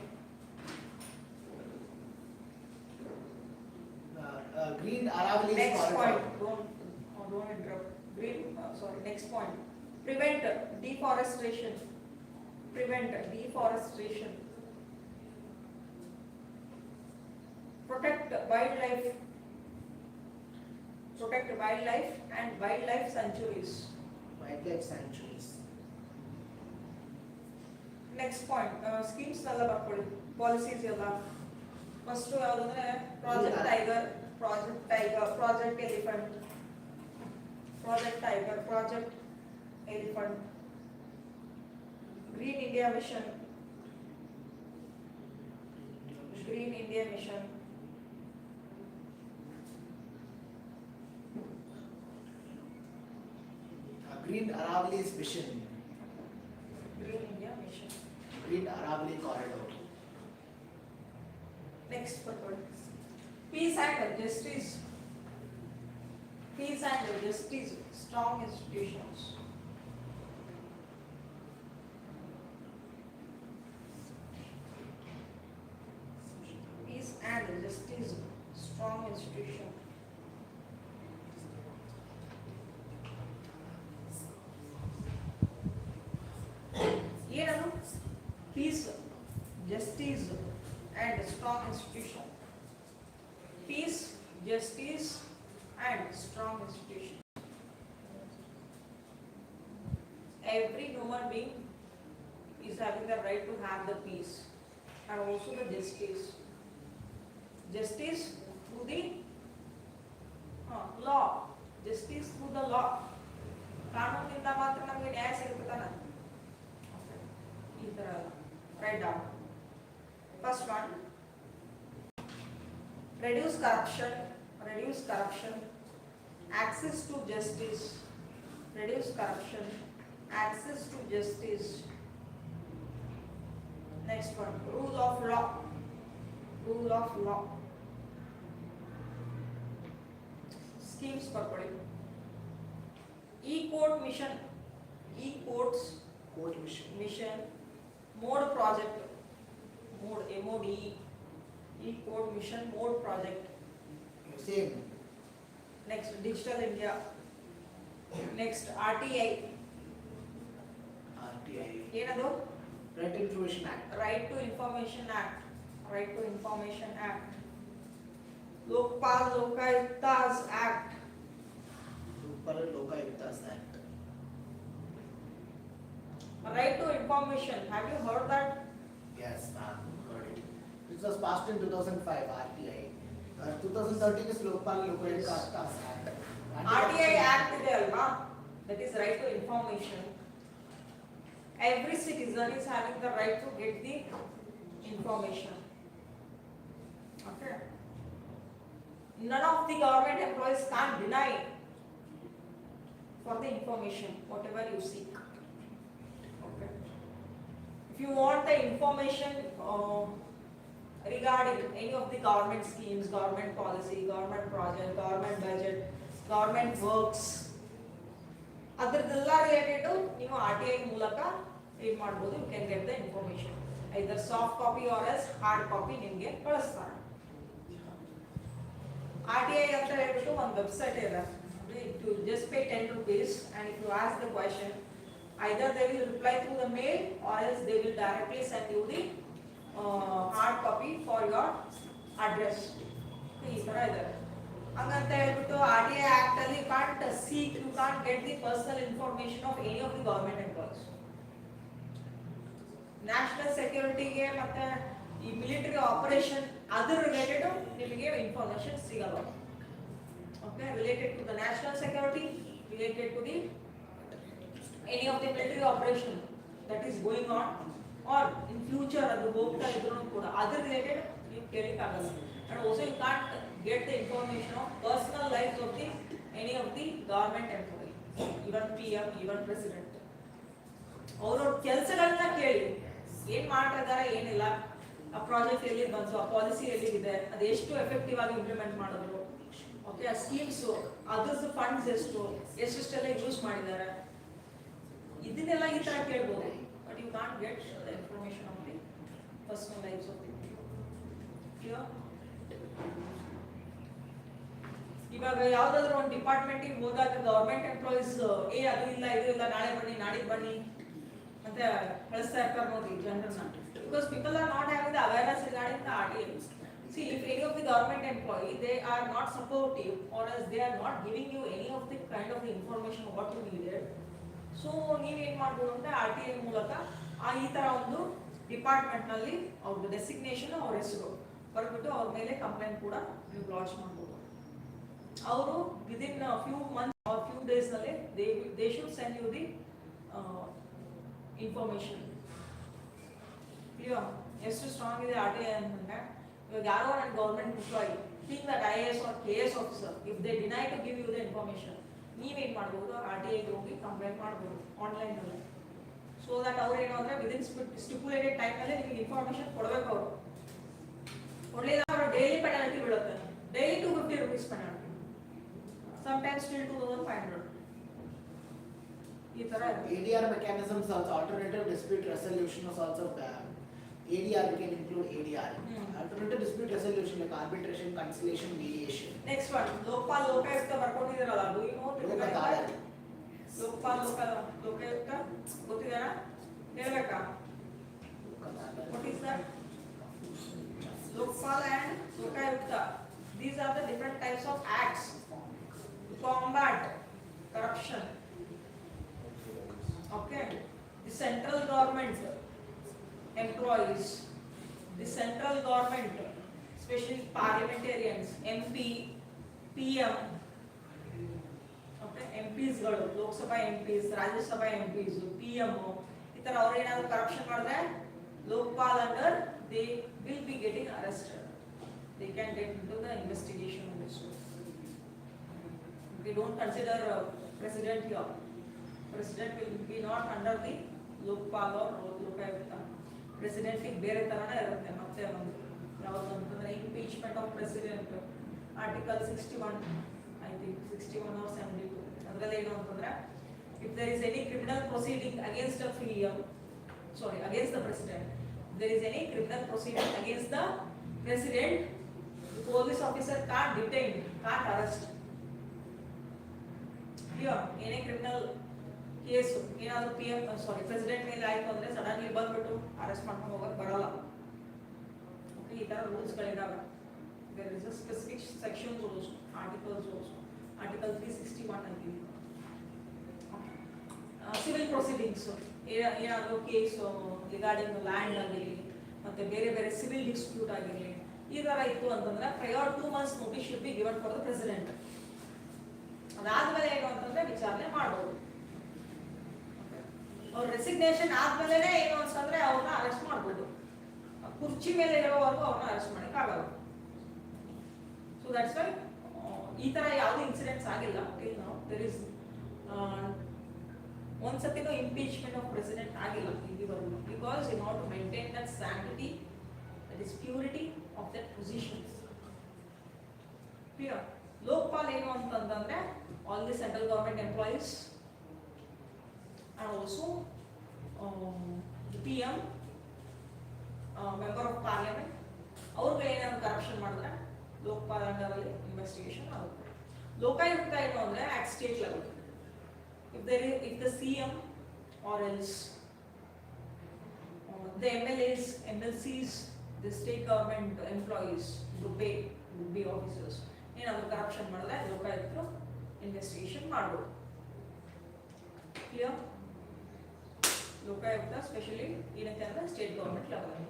S1: Green Aravalli.
S2: Next point. Don't interrupt. Green. Next point. Prevent deforestation. Prevent deforestation. Protect wildlife. Protect wildlife and wildlife sanctuaries.
S1: Wildlife sanctuaries.
S2: Next point, schemes ಎಲ್ಲ ಬರ್ಕೊಳ್ಳಿ, policies ಎಲ್ಲ. First ಯಾವುದು ಅಂದರೆ project tiger, project elephant, project tiger, project elephant, green India mission, green India mission,
S1: Green Aravalli's vision.
S2: Next ಬರ್ಕೊಳ್ಳಿ. Peace and justice. Peace and justice, strong institutions. Peace and justice, strong institution. ಏನದು? Peace, justice and strong institution. Peace, justice and strong institution. Every human being is having the right to have the peace and also the justice. Justice through the law. Justice through the law. ಕಾನೂನಿಂದ ಮಾತ್ರ ನಮಗೆ ನ್ಯಾಯ ಸಿಗುತ್ತಲ್ಲ. ಈ ತರ write down. First one, reduce corruption. Reduce corruption, access to justice. Reduce corruption, access to justice. Next one, rule of law. Rule of law. Schemes purpose. E-court mission. E-courts
S1: Court mission.
S2: mission. Mode project. Mode MODE. E-court mission mode project.
S1: Same.
S2: Next, Digital India. Next, RTI.
S1: RTI.
S2: ಏನದು?
S1: Right to Information Act.
S2: Right to Information Act. Right to Information Act. Lokpal Lokayuktas Act.
S1: Lokpal Lokayuktas Act.
S2: Right to Information. Have you heard that?
S1: Yes, ma'am. Heard it. This was passed in 2005. RTI. 2013 is Lokpal Lokayuktas Act.
S2: RTI Act ಇದೆ ಅಲ್ವಾ? That is right to information. Every citizen is having the right to get the information. Okay. None of the government employees can't deny for the information, whatever you seek. Okay. If you want the information regarding any of the government schemes, government policy, government project, government budget, government works, ಅದರದೆಲ್ಲ related ನೀವು RTI ಮೂಲಕ ಏನು ಮಾಡ್ಬೋದು, you can get the information. Either soft copy or as hard copy ನಿಮಗೆ ಕಳಿಸ್ತಾರೆ. RTI ಅಂತ ಹೇಳ್ಬಿಟ್ಟು ಒಂದು ವೆಬ್ಸೈಟ್ ಇದೆ. You just pay 10 rupees and if you ask the question, either they will reply through the mail or else they will directly send you the hard copy for your address. ಈ ತರ ಇದೆ. ಹಂಗಂತ ಹೇಳ್ಬಿಟ್ಟು RTI Act ಅಲ್ಲಿ you can't seek, you can't get the personal information of any of the government employees. National ಸೆಕ್ಯೂರಿಟಿಗೆ ಮತ್ತೆ ಈ military operation ಅದರ ರಿಲೇಟೆಡ್ ನಿಮಗೆ ಇನ್ಫಾರ್ಮೇಶನ್ ಸಿಗಲ್ಲ. Okay, related to the national security, related to the any of the military operation that is going on or in future ಅದು ಹೋಗ್ತಾ ಇದ್ರು ಕೂಡ ಅದರ ರಿಲೇಟೆಡ್ ನೀವು ಕೇಳಲಿಕ್ಕೆ ಆಗಲ್ಲ. and also you can't get the information of personal lives of the any of the government employee, even PM, even president. ಅವರ ಕೆಲಸಗಳನ್ನ ಕೇಳಿ ಏನ್ ಮಾಡ್ತಾ ಇದ್ದಾರೆ, ಏನಿಲ್ಲ, ಆ ಪ್ರಾಜೆಕ್ಟ್ ಎಲ್ಲಿ ಬಂತು, ಆ ಪಾಲಿಸಿ ಎಲ್ಲಿದೆ, ಅದು ಎಷ್ಟು ಎಫೆಕ್ಟಿವ್ ಆಗಿ ಇಂಪ್ಲಿಮೆಂಟ್ ಮಾಡಿದ್ರು, ಓಕೆ, ಆ ಸ್ಕೀಮ್ಸ್ ಅದ್ರದ್ದು ಫಂಡ್ಸ್ ಎಷ್ಟೆಲ್ಲ ಯೂಸ್ ಮಾಡಿದ್ದಾರೆ, ಇದನ್ನೆಲ್ಲ ಈ ತರ ಕೇಳ್ಬೋದು. But you can't get the information of the personal lifes of the people. ಇವಾಗ ಯಾವ್ದಾದ್ರು ಒಂದು ಡಿಪಾರ್ಟ್ಮೆಂಟಿಗೆ ಹೋದಾಗ ಗವರ್ಮೆಂಟ್ ಎಂಪ್ಲಾಯೀಸ್ ಅದು ಇಲ್ಲ ಇದು ಇಲ್ಲ, ನಾಳೆ ಬನ್ನಿ ನಾಡಿದ್ದು ಬನ್ನಿ ಅಂತ ಕಳಿಸ್ತಾ ಇರ್ತಾರೆ ನೋಡಿ ಜನರನ್ನ. Because people are not having the awareness regarding the RTI. See, if any of the government employee, they are not supportive or else they are not giving you any of the kind of the information what you needed. So ನೀವೇನು ಮಾಡ್ಬೋದು ಅಂದರೆ RTI ಮೂಲಕ ಈ ಥರ ಒಂದು department ನಲ್ಲಿ ಅವ್ರದ್ದು designation, ಅವ್ರ ಹೆಸರು ಬರ್ಬಿಟ್ಟು ಅವ್ರ ಮೇಲೆ ಕಂಪ್ಲೇಂಟ್ ಕೂಡ ನೀವು ಲಾಂಚ್ ಮಾಡ್ಬೋದು. ಅವರು within few months or few days ನಲ್ಲಿ they should send you the information. ಎಷ್ಟು ಸ್ಟ್ರಾಂಗ್ ಇದೆ RTI ಅಂತಂದ್ರೆ, ಇವಾಗ ಯಾರೋ ನನ್ನ government employee think that IAS or KS officer, if they deny to give you the information, ನೀವೇನು ಮಾಡ್ಬೋದು, RTIಗೆ ಹೋಗಿ ಕಂಪ್ಲೇಂಟ್ ಮಾಡ್ಬೋದು ಆನ್ಲೈನಲ್ಲಿ. ಸೊ ದಟ್ ಅವ್ರು ಏನು ಅಂದರೆ ವಿದಿನ್ ಸ್ಟಿಪ್ಯುಲೇಟೆಡ್ ಟೈಮಲ್ಲಿ ನಿಮಗೆ ಇನ್ಫಾರ್ಮೇಶನ್ ಕೊಡಬೇಕು. ಅವರು ಕೊಡಲಿಲ್ಲ is still 2500. ಈ ತರ
S1: ADR mechanisms also, alternative dispute resolution is also ADR, we can include ADR. Alternative dispute resolution like arbitration, conciliation, mediation.
S2: Next one, Lokpal Lokayukta ಬರ್ಕೊಂಡಿದ್ದೀರಲ್ಲ, do you know
S1: ಲೋಕದಾಳತೆ.
S2: Lokpal Lokayukta ಗೊತ್ತಿದೆಯಾ? ಹೇಳ್ಬೇಕಾ? What is that? Lokpal and Lokayukta. These are the different types of acts to combat corruption. Okay. The central government employees, the central government, especially parliamentarians, MP, PM. Okay. MPs ಗಳು, Lok Sabha MPs, Rajya Sabha MPs, PM. ಈ ತರ ಅವರು ಏನಾದರೂ corruption ಮಾಡಿದ್ರೆ Lokpal under, they will be getting arrested. They can get into the investigation also. We don't consider president here. President will be not under the Lokpal or Lokayukta. President ಗೆ ಬೇರೆ ತರನೇ ಇರುತ್ತೆ. ಮತ್ತೆ ಒಂದು ಯಾವುದು ಅಂತಂದ್ರೆ impeachment of president, article 61, I think 61 or 72. ಅದರಲ್ಲಿ ಏನು ಅಂತಂದ್ರೆ, if there is any criminal proceeding against a against the president, if there is any criminal proceeding against the president, the police officer can't detain, can't arrest. Here, any criminal case, ಏನಾದರೂ president ಮೇಲೆ ಆಯ್ತು ಅಂದ್ರೆ suddenly ಬಂದ್ಬಿಟ್ಟು arrest ಮಾಡ್ಕೊಂಡು ಹೋಗಕ್ಕೆ ಬರಲ್ಲ. Okay, ಈ ತರ ರೂಲ್ಸ್ ಗಳಿದಾವೆ. There is a specific sections also, articles also. Article 361 I think. Civil proceedings, ಏನಾದರೂ ಕೇಸ್ ರಿಗಾರ್ಡಿಂಗ್ ಲ್ಯಾಂಡ್ ಆಗಿರಲಿ ಮತ್ತೆ ಬೇರೆ ಬೇರೆ ಸಿವಿಲ್ ಡಿಸ್ಪ್ಯೂಟ್ ಆಗಿರಲಿ, ಈ ತರ ಇತ್ತು ಅಂತಂದ್ರೆ prior 2 months notice should be given for the president. ಅದಾದ್ಮೇಲೆ ಏನು ಅಂತಂದ್ರೆ ವಿಚಾರಣೆ ಮಾಡಬಹುದು. ಅವ್ರ ರೆಸಿಗ್ನೇಷನ್ ಆದ್ಮೇಲೆ ಏನು ಅಂತಂದ್ರೆ ಅವ್ರನ್ನ ಅರೆಸ್ಟ್ ಮಾಡಬಹುದು. ಕುರ್ಚಿ ಮೇಲೆ ಇರೋವರೆಗೂ ಅವ್ರನ್ನ ಅರೆಸ್ಟ್ ಮಾಡಕ್ಕೆ ಆಗಲ್ಲ. ಸೊ ದಟ್ಸ್ ವೈ ಈ ತರ ಯಾವುದೇ ಇನ್ಸಿಡೆಂಟ್ಸ್ ಆಗಿಲ್ಲ ಟಿಲ್ ನೌ. ದೇರ್ ಇಸ್ ಒಂದ್ಸತಿನೂ ಇಂಪೀಚ್ಮೆಂಟ್ ಆಫ್ ಪ್ರೆಸಿಡೆಂಟ್ ಆಗಿಲ್ಲ ಇಲ್ಲಿವರೆಗೂ, because in order to maintain that sanctity, that is purity of that positions. Clear? Lokpal ಏನು ಅಂತಂದ್ರೆ all the central government employees and also the PM, member of parliament, ಅವ್ರಿಗೆ ಏನಾದ್ರು corruption ಮಾಡಿದ್ರೆ Lokpal under ಅಲ್ಲಿ investigation ಆಗುತ್ತೆ. ಲೋಕಾಯುಕ್ತ ಏನು ಅಂದ್ರೆ at state level, if the CM or else the MLAs, MLCs, the state government employees, would be officers, ಏನಾದ್ರು corruption ಮಾಡಿದ್ರೆ ಲೋಕಾಯುಕ್ತರು investigation ಮಾಡ್ಬೋದು. ಕ್ಲಿಯರ್? ಲೋಕಾಯುಕ್ತ ಸ್ಪೆಷಲಿ ಏನಂತ ಅಂದ್ರೆ state government level,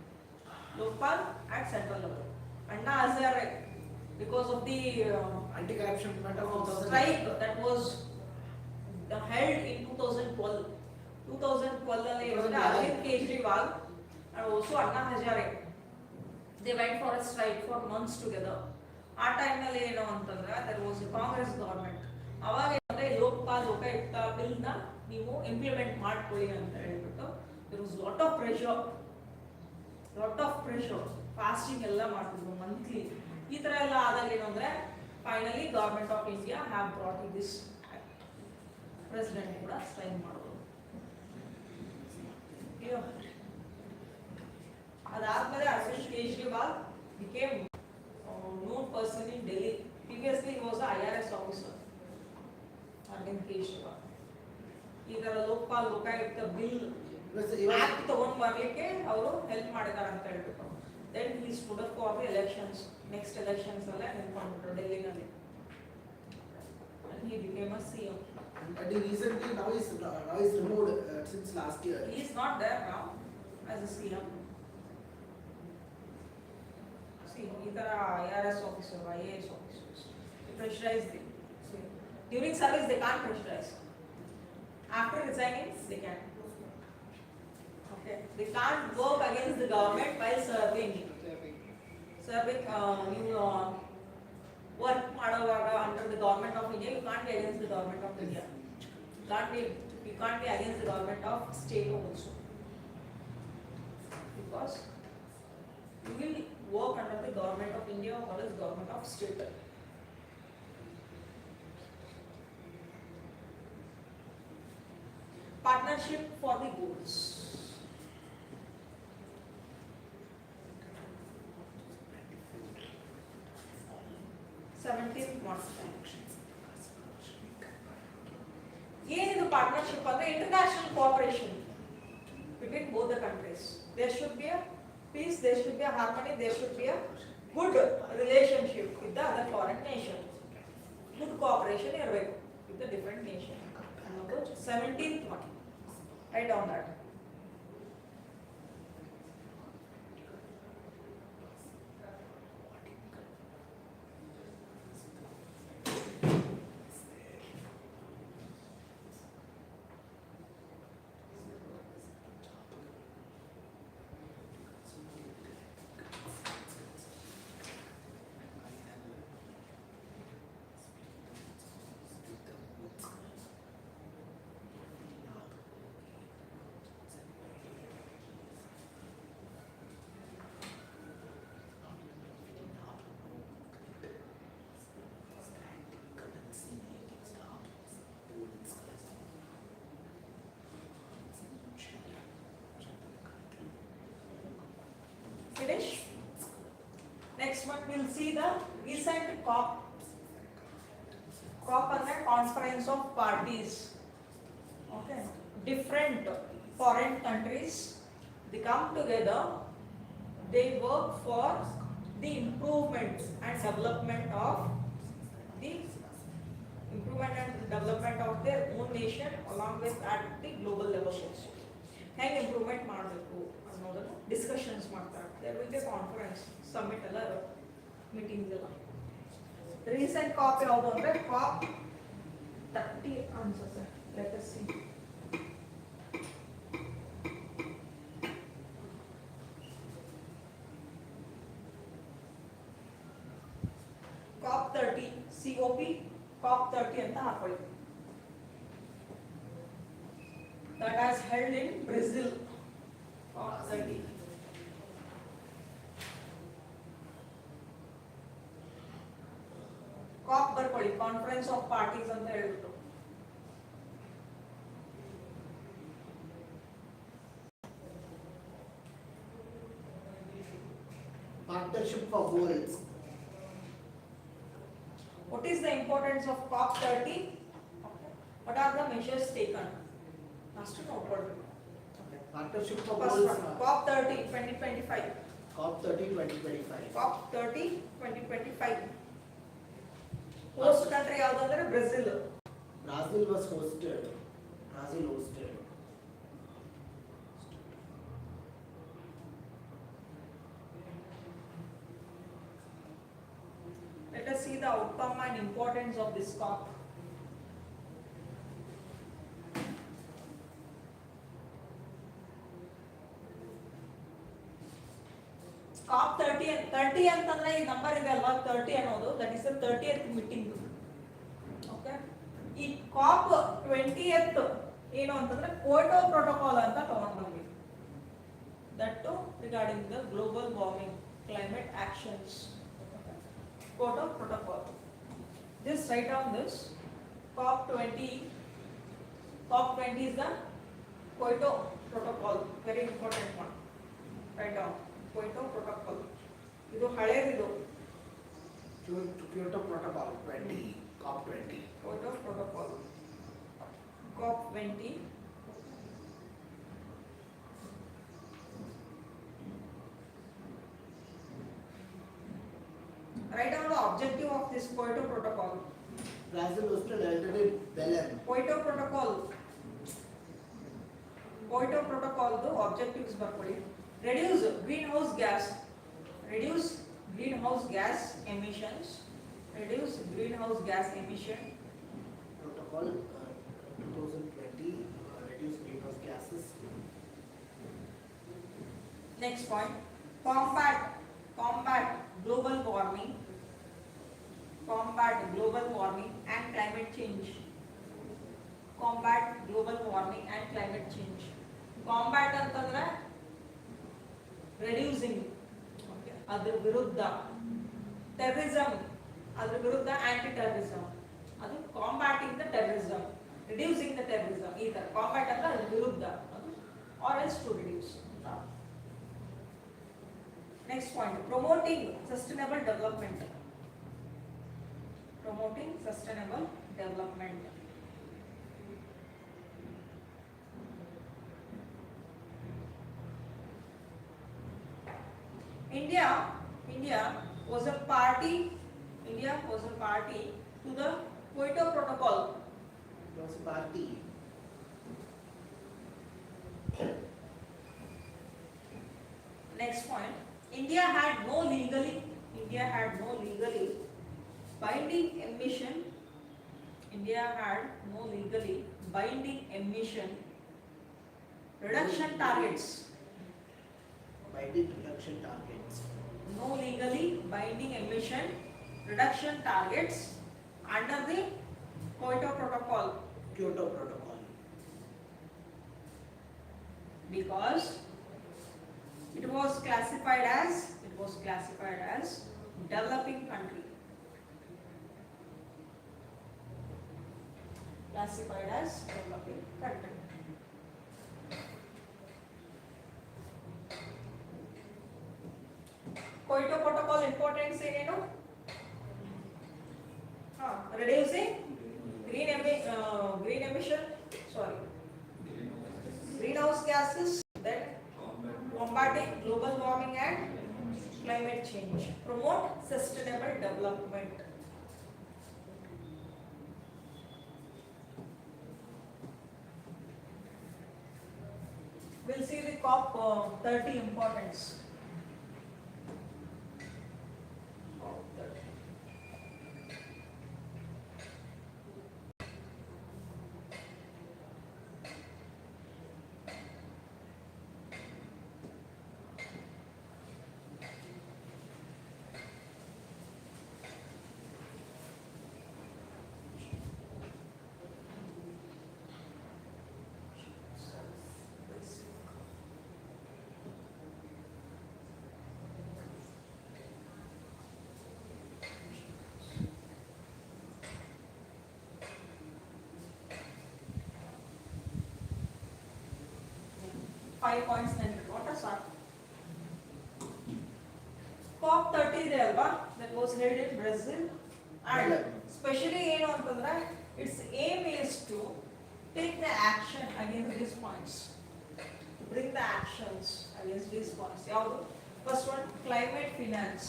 S2: Lokpal at central level. Anna Hazare, because of the
S1: anti-corruption movement of 2000
S2: strike that was held in 2012. 2012 ಅಲ್ಲಿ Arvind Kejriwal and also Anna Hazare, they went for a strike for months together. ಆ time ನಲ್ಲಿ ಏನು ಅಂತಂದ್ರೆ there was a Congress government. ಅವಾಗ ಏನಂದ್ರೆ Lokpal Lokayukta bill ನ ನೀವು implement ಮಾಡ್ಕೊಳ್ಳಿ ಅಂತ ಹೇಳ್ಬಿಟ್ಟು there was lot of pressure, fasting ಎಲ್ಲ ಮಾಡ್ತಿದ್ರು ಮಂತ್ಲಿ. ಈ ತರ ಎಲ್ಲ ಆದಾಗ ಏನು ಅಂದ್ರೆ finally government of India have brought this act. President ಕೂಡ ಸೈನ್ ಮಾಡೋದು. ಅದಾದ್ಮೇಲೆ Arvind Kejriwal became known person in Delhi. Previously he was a IRS officer. Arvind Kejriwal. ಈ ತರ ಲೋಕಪಾಲ್ ಲೋಕಾಯುಕ್ತ ಬಿಲ್ ಆಕ್ಟ್ ತಗೊಂಡು ಬರ್ಲಿಕ್ಕೆ ಅವರು ಹೆಲ್ಪ್ ಮಾಡಿದ್ದಾರೆ ಅಂತ ಹೇಳ್ಬಿಟ್ಟು then he stood up for the elections. Next elections ಅಲ್ಲೇ ನಿಂತ್ಕೊಂಡ್ಬಿಟ್ರು ಡೆಲ್ಲಿನಲ್ಲಿ. He became a CM.
S1: And he recently now is removed since last year.
S2: He is not there now as a CM. See, ಈ ತರ IRS officer, IAS officers, they pressurize them. See, during service they can't pressurize. After resigning, they can. Okay, they can't work against the government while serving. You work under the government of India, you can't be against the government of India. You can't be against the government of state also. Because you will work under the government of India or as government of state. partnership for the goals. 17th one. ಏನಿದು partnership ಅಂದ್ರೆ international cooperation between both the countries. There should be a peace, there should be a harmony, there should be a good relationship with the other foreign nation. Good cooperation irಬೇಕು with the different nation. 17th one. Write down that. Finish. Next one we'll see the recent COP. COP and the conference of parties. Okay. Different foreign countries, they come together, they work for the improvement and development of their own nation along with at the global level also. ಹೆಂಗೆ improvement ಮಾಡಬೇಕು ಅನ್ನೋದನ್ನು discussions ಮಾಡ್ತಾರೆ. There will B conference summit ಎಲ್ಲ meetings ಎಲ್ಲ. Recent ಕಾಪ್ ಯಾವುದು ಅಂದರೆ ಕಾಪ್ 30 ಅನ್ಸುತ್ತೆ. Let us see. ಕಾಪ್ 30 COP ಕಾಪ್ 30 ಅಂತ ಹಾಕೊಳ್ಳಿ. That has held in Brazil. COP 30. COP ಬರ್ಕೊಳ್ಳಿ, ಕಾನ್ಫರೆನ್ಸ್ ಆಫ್ ಪಾರ್ಟೀಸ್ ಅಂತ ಹೇಳ್ಬಿಟ್ಟು.
S1: Partnership for goals.
S2: What is the importance of COP 30? What are the measures taken? Must note what.
S1: Partnership for
S2: First
S1: goals.
S2: one, COP 30 2025.
S1: COP 30 2025.
S2: COP 30 2025. Host country ಯಾವುದು ಅಂದ್ರೆ Brazil.
S1: Brazil was hosted.
S2: Let us see the outcome and importance of this COP. COP 30 ಅಂತಂದ್ರೆ ಈ number ಇದೆ ಅಲ್ವಾ 30 ಅನ್ನೋದು, that is the 30th meeting. Okay, ಈ COP 20th ಏನು ಅಂತಂದ್ರೆ ಕ್ಯೋಟೋ ಪ್ರೋಟೋಕಾಲ್ ಅಂತ ತಗೊಂಡು ಬಂದ್ವಿ. That regarding the global warming climate actions. Kyoto Protocol. Just write down this. COP 20 is the Kyoto Protocol. Very important one. Write down Kyoto Protocol. ಇದು ಹಳೆಯದಿದು.
S1: Kyoto Protocol 20. COP 20.
S2: Kyoto Protocol. COP 20. Write down the objective of this Kyoto Protocol.
S1: Brazil hosted held in Belém.
S2: Kyoto Protocol the objectives ಬರ್ಕೊಳ್ಳಿ. Reduce greenhouse gas emissions. Reduce greenhouse gas emission.
S1: Protocol 2020 reduce greenhouse gases.
S2: Next point, combat global warming and climate change. Combat global warming and climate change. Combat ಅಂತಂದ್ರೆ reducing, okay, ಅದರ ವಿರುದ್ಧ. Terrorism, ಅದರ ವಿರುದ್ಧ anti terrorism. ಅದು combating the terrorism. Reducing the terrorism ಈ ತರ combat ಅಂದ್ರೆ ಅದ್ರ ವಿರುದ್ಧ or else to reduce. Next point promoting sustainable development. Promoting sustainable development. India was a party to the Kyoto Protocol.
S1: It was a party.
S2: Next point, India had no legally binding emission. India had no legally binding emission reduction targets.
S1: Binding reduction targets.
S2: No legally binding emission reduction targets under the Kyoto Protocol.
S1: Kyoto Protocol.
S2: Because it was classified as developing country. Classified as developing country. Kyoto Protocol importance ಏನು? Reducing greenhouse gases, then combating global warming and climate change, promote sustainable development. We'll see the COP 30 importance. COP 30. Five points ನೆನಪಿಟ್ಟು what are some COP 30 ಇದೆ ಅಲ್ವಾ, that was held in Brazil and especially ಏನು ಅಂತಂದ್ರೆ its aim is to take the action against these points, to bring the actions against these points. ಯಾವುದು? First one, climate finance.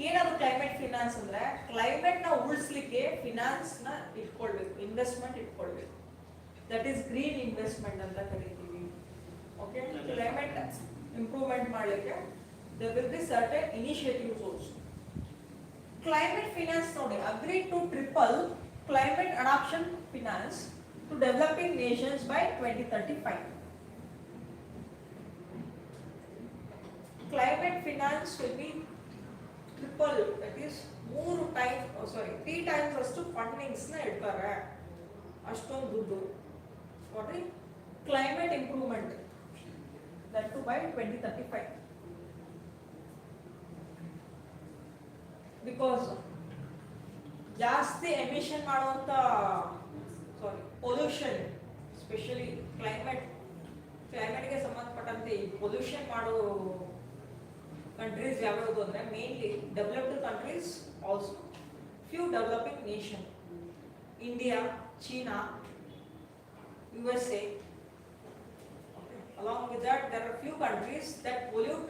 S2: ಏನದು climate finance ಅಂದ್ರೆ climate ನ ಉಳಿಸ್ಲಿಕ್ಕೆ finance ನ ಇಟ್ಕೊಳ್ಬೇಕು, investment ಇಟ್ಕೊಳ್ಬೇಕು. That is green investment ಅಂತ ಕರಿತೀವಿ. ಓಕೆ, ಕ್ಲೈಮೇಟ್ ಇಂಪ್ರೂವ್ಮೆಂಟ್ ಮಾಡಲಿಕ್ಕೆ there will be certain initiatives also. Climate finance ನೋಡಿ agree to triple climate adaptation finance to developing nations by 2035. Climate finance will be triple, that is three times ಅಷ್ಟು fundings ನ ಇಡ್ತಾರೆ, ಅಷ್ಟೊಂದು ದುಡ್ಡು for the climate improvement, that too by 2035. Because ಜಾಸ್ತಿ emission ಮಾಡುವಂತ pollution, specially ಕ್ಲೈಮೇಟ್ಗೆ ಸಂಬಂಧಪಟ್ಟಂತೆ ಈ pollution ಮಾಡೋ ಕಂಟ್ರೀಸ್ ಯಾವ್ಯಾವುದು ಅಂದ್ರೆ mainly developed countries, also few developing nation, India, China, USA. Okay. Along with that, there are few countries that pollute,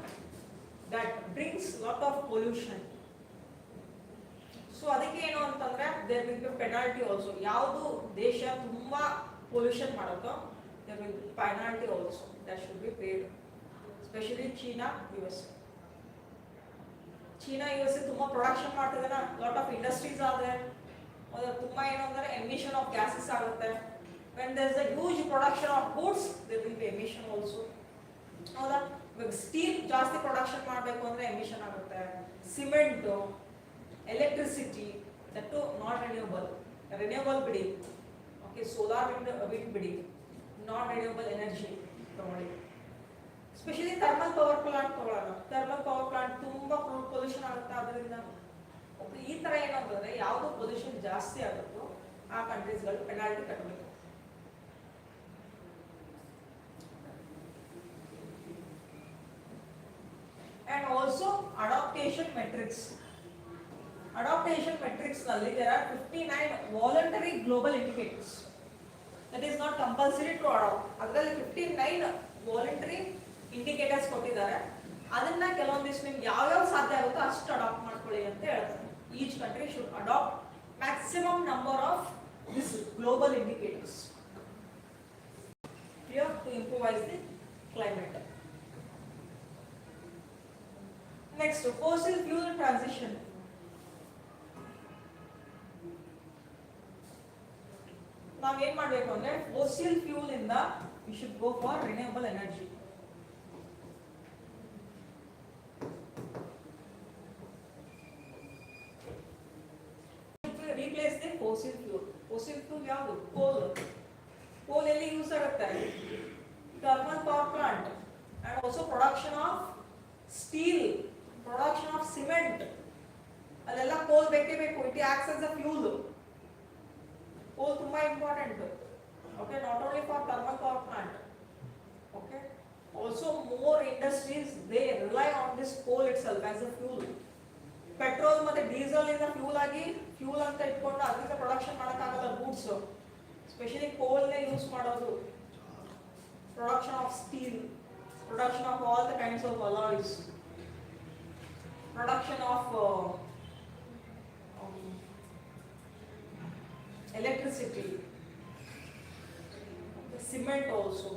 S2: that brings lot of pollution. So ಅದಕ್ಕೆ ಏನು ಅಂತಂದ್ರೆ there will be penalty also. ಯಾವುದು ದೇಶ ತುಂಬಾ pollution ಮಾಡುತ್ತೋ there will be penalty also that should be paid, especially China, USA. China, USA ತುಂಬಾ production ಮಾಡ್ತಿದ್ದಾರೆ, lot of industries are there. ತುಂಬಾ ಏನು ಅಂದ್ರೆ emission of gases ಆಗುತ್ತೆ. When there is a huge production of goods, there will be emission also. ಹೌದಾ? ಇವಾಗ steel ಜಾಸ್ತಿ production ಮಾಡಬೇಕು ಅಂದ್ರೆ ಎಮಿಷನ್ ಆಗುತ್ತೆ. Cement, electricity, that to not renewable ಬಿಡಿ. ಓಕೆ, ಸೋಲಾರ್ ವಿಂಡ್ ಬಿಡಿ, ನಾಟ್ ರಿನ್ಯೂವಬಲ್ ಎನರ್ಜಿ ತಗೊಳ್ಳಿ. ಸ್ಪೆಷಲಿ ಥರ್ಮಲ್ ಪವರ್ ಪ್ಲಾಂಟ್ ತಗೊಳ್ಳೋಣ. ಥರ್ಮಲ್ ಪವರ್ ಪ್ಲಾಂಟ್ ತುಂಬಾ ಪೊಲ್ಯೂಷನ್ ಆಗುತ್ತೆ, ಅದರಿಂದ ಈ ತರ ಏನಂತಂದ್ರೆ ಯಾವುದು ಪೊಲ್ಯೂಷನ್ ಜಾಸ್ತಿ ಆಗುತ್ತೋ ಆ ಕಂಟ್ರೀಸ್ಗಳು ಪೆನಾಲ್ಟಿ ಕಟ್ಟಬೇಕು. And also adaptation metrics. Adaptation metrics ನಲ್ಲಿ there are 59 voluntary global indicators. That is not compulsory to adopt. ಅದರಲ್ಲಿ 59 voluntary indicators ಕೊಟ್ಟಿದ್ದಾರೆ. ಅದನ್ನ ಕೆಲವೊಂದಿಷ್ಟು ನಿಮ್ಗೆ ಯಾವ್ಯಾವ ಸಾಧ್ಯ ಆಗುತ್ತೋ ಅಷ್ಟು ಅಡಾಪ್ಟ್ ಮಾಡ್ಕೊಳ್ಳಿ ಅಂತ ಹೇಳ್ತಾರೆ. Each country should adopt maximum number of these global indicators here to improvise the climate. Next, fossil fuel transition. ನಾವು ಏನು ಮಾಡಬೇಕು ಅಂದ್ರೆ ಫಾಸಿಲ್ ಫ್ಯೂಲ್ ಇಂದ we should go for renewable energy. Replace the fossil fuel. Fossil fuel ಯಾವುದು? coal. coal ಎಲ್ಲಿ use ಆಗುತ್ತೆ? thermal power plant and also production of steel, production of cement. ಅಲ್ಲೆಲ್ಲ coal ಬೇಕೇ ಬೇಕು. It acts as a fuel. coal ತುಂಬಾ important. Okay, not only for thermal power plant. Okay, also more industries they rely on this coal itself as a fuel. Petrol ಮತ್ತೆ diesel ಇಂದ fuel ಅಂತ ಇಟ್ಕೊಂಡು ಅದರಿಂದ production ಮಾಡೋಕ್ಕಾಗಲ್ಲ goods. Specially ಕೋಲ್ನೇ use ಮಾಡೋದು. Production of steel, production of all the kinds of alloys, production of electricity, cement also.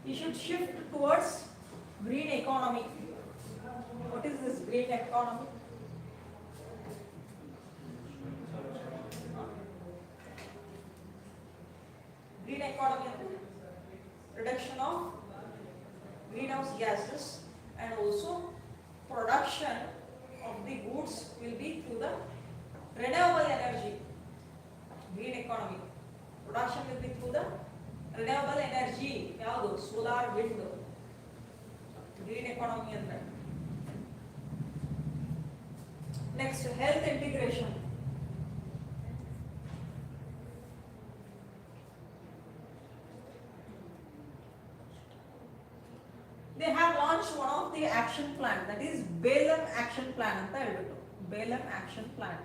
S2: We should shift towards green economy. What is this green economy? Green economy is reduction of greenhouse gases and also production of the goods will be through the renewable energy. Green economy production will be through the renewable energy. ಯಾವುದು? solar, wind. green economy ಅಂದ್ರೆ. Next, health integration. They have launched one of the action plan, that is Belem action plan ಅಂತ ಹೇಳ್ಬಿಟ್ಟು. Belem action plan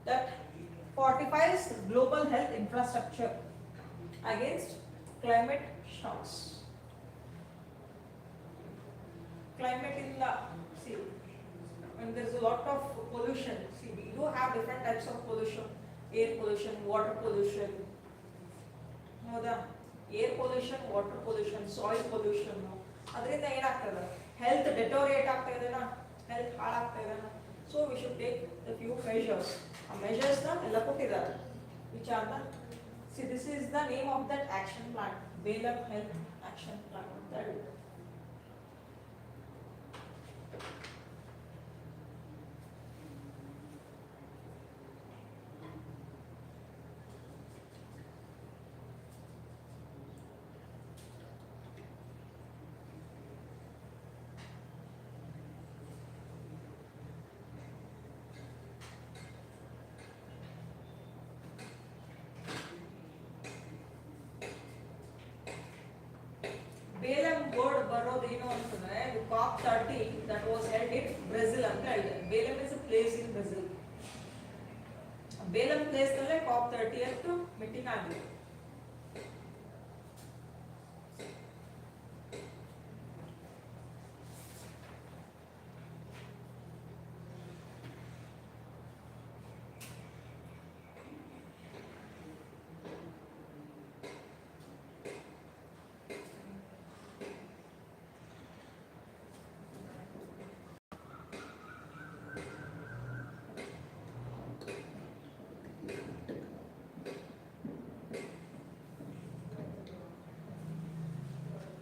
S2: that fortifies global health infrastructure against climate shocks. Climate in the see, when there is a lot of pollution, see we do have different types of pollution, air pollution, water pollution. ಹೌದಾ? Air pollution, water pollution, soil pollution. ಅದರಿಂದ ಏನಾಗ್ತದೆ? Health ಡೆಟೋರಿಯೇಟ್ ಆಗ್ತಾ ಇದೆನಾ? Health ಹಾಳಾಗ್ತಾ ಇದೆನಾ? So we should take the few measures. ಆ ಮೆಷರ್ಸ್ನ ಎಲ್ಲ ಕೊಟ್ಟಿದ್ದಾರೆ. ವಿಚಾರನ see this is the name of that action plan, Belum health action plan ಅಂತ ಹೇಳಿ. ಬೇಲಂ ವರ್ಡ್ ಬರೋದೇನು ಅಂತಂದ್ರೆ COP30 that was held in Brazil ಅಂತ ಹೇಳಿದೆ. Belum is a place in Brazil. Belum place ನಲ್ಲೇ COP30 ಮೀಟಿಂಗ್ ಆಗಿದೆ.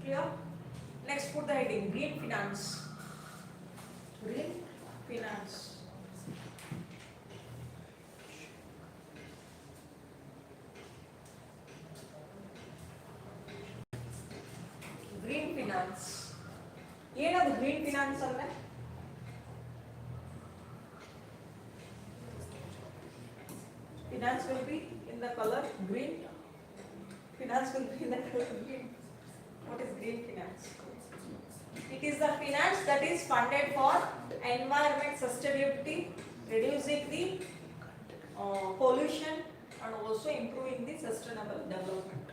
S2: Clear? Next, put the heading green finance. Green finance. finance. ಏನದು green finance ಅಂದ್ರೆ? Finance will be in the color green. Finance will be in the color green. What is green finance? It is the finance that is funded for environment sustainability, reducing the pollution and also improving the sustainable development.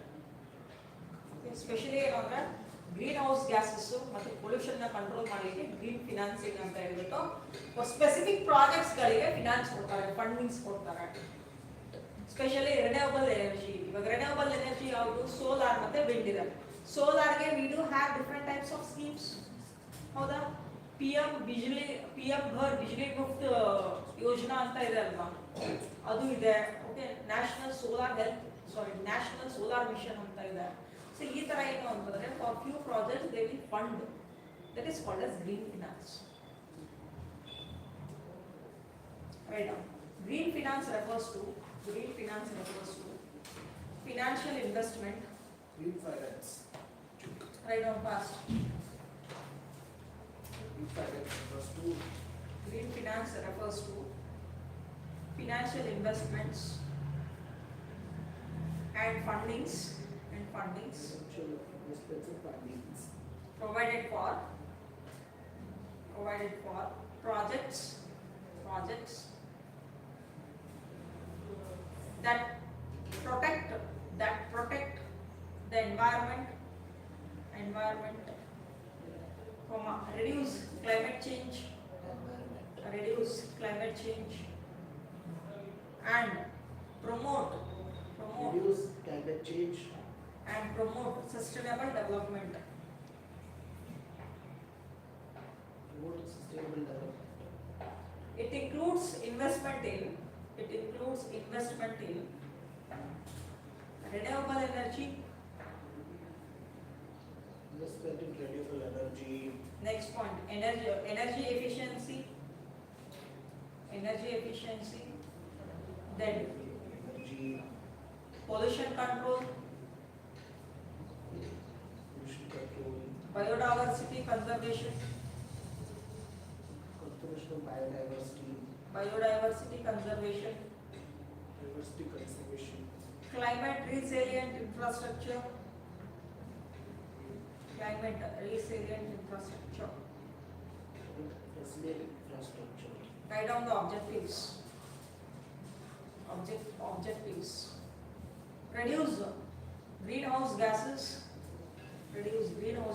S2: Especially on the greenhouse gases ಮತ್ತು pollution ನ control ಮಾಡಲಿಕ್ಕೆ green financing ಅಂತ ಹೇಳ್ಬಿಟ್ಟು specific projects ಗಳಿಗೆ finance ಕೊಡ್ತಾರೆ, fundings ಕೊಡ್ತಾರೆ. Specially renewable energy. ಇವಾಗ renewable energy ಯಾವುದು? ಸೋಲಾರ್ ಮತ್ತೆ ವಿಂಡ್ ಇದೆ. ಸೋಲಾರ್ಗೆ we do have different types of schemes. ಹೌದಾ? PM ಘರ್ ಬಿಜ್ಲಿ ಮುಫ್ತ್ ಯೋಜನಾ ಅಂತ ಇದೆ ಅಲ್ವಾ, ಅದು ಇದೆ. ಓಕೆ, ನ್ಯಾಷನಲ್ ಸೋಲಾರ್ ಮಿಷನ್ ಅಂತ ಇದೆ. ಸೊ ಈ ತರ ಏನು ಅಂತಂದ್ರೆ for few projects they will fund, that is called as green finance. Right now, green finance refers to financial investment.
S1: Green finance.
S2: Right now, fast.
S1: Green finance refers to
S2: Green finance refers to financial investments and fundings
S1: essential investments and fundings
S2: provided for projects that protect the environment, reduce climate change and promote
S1: reduce climate change
S2: and promote sustainable development.
S1: promote sustainable development.
S2: It includes investment in renewable energy.
S1: Investment in renewable energy.
S2: Next point, energy efficiency. Then
S1: Energy.
S2: pollution control, biodiversity conservation,
S1: Conservation of biodiversity.
S2: diversity conservation, climate resilient infrastructure.
S1: Resilient infrastructure.
S2: Write down the objectives. Reduce greenhouse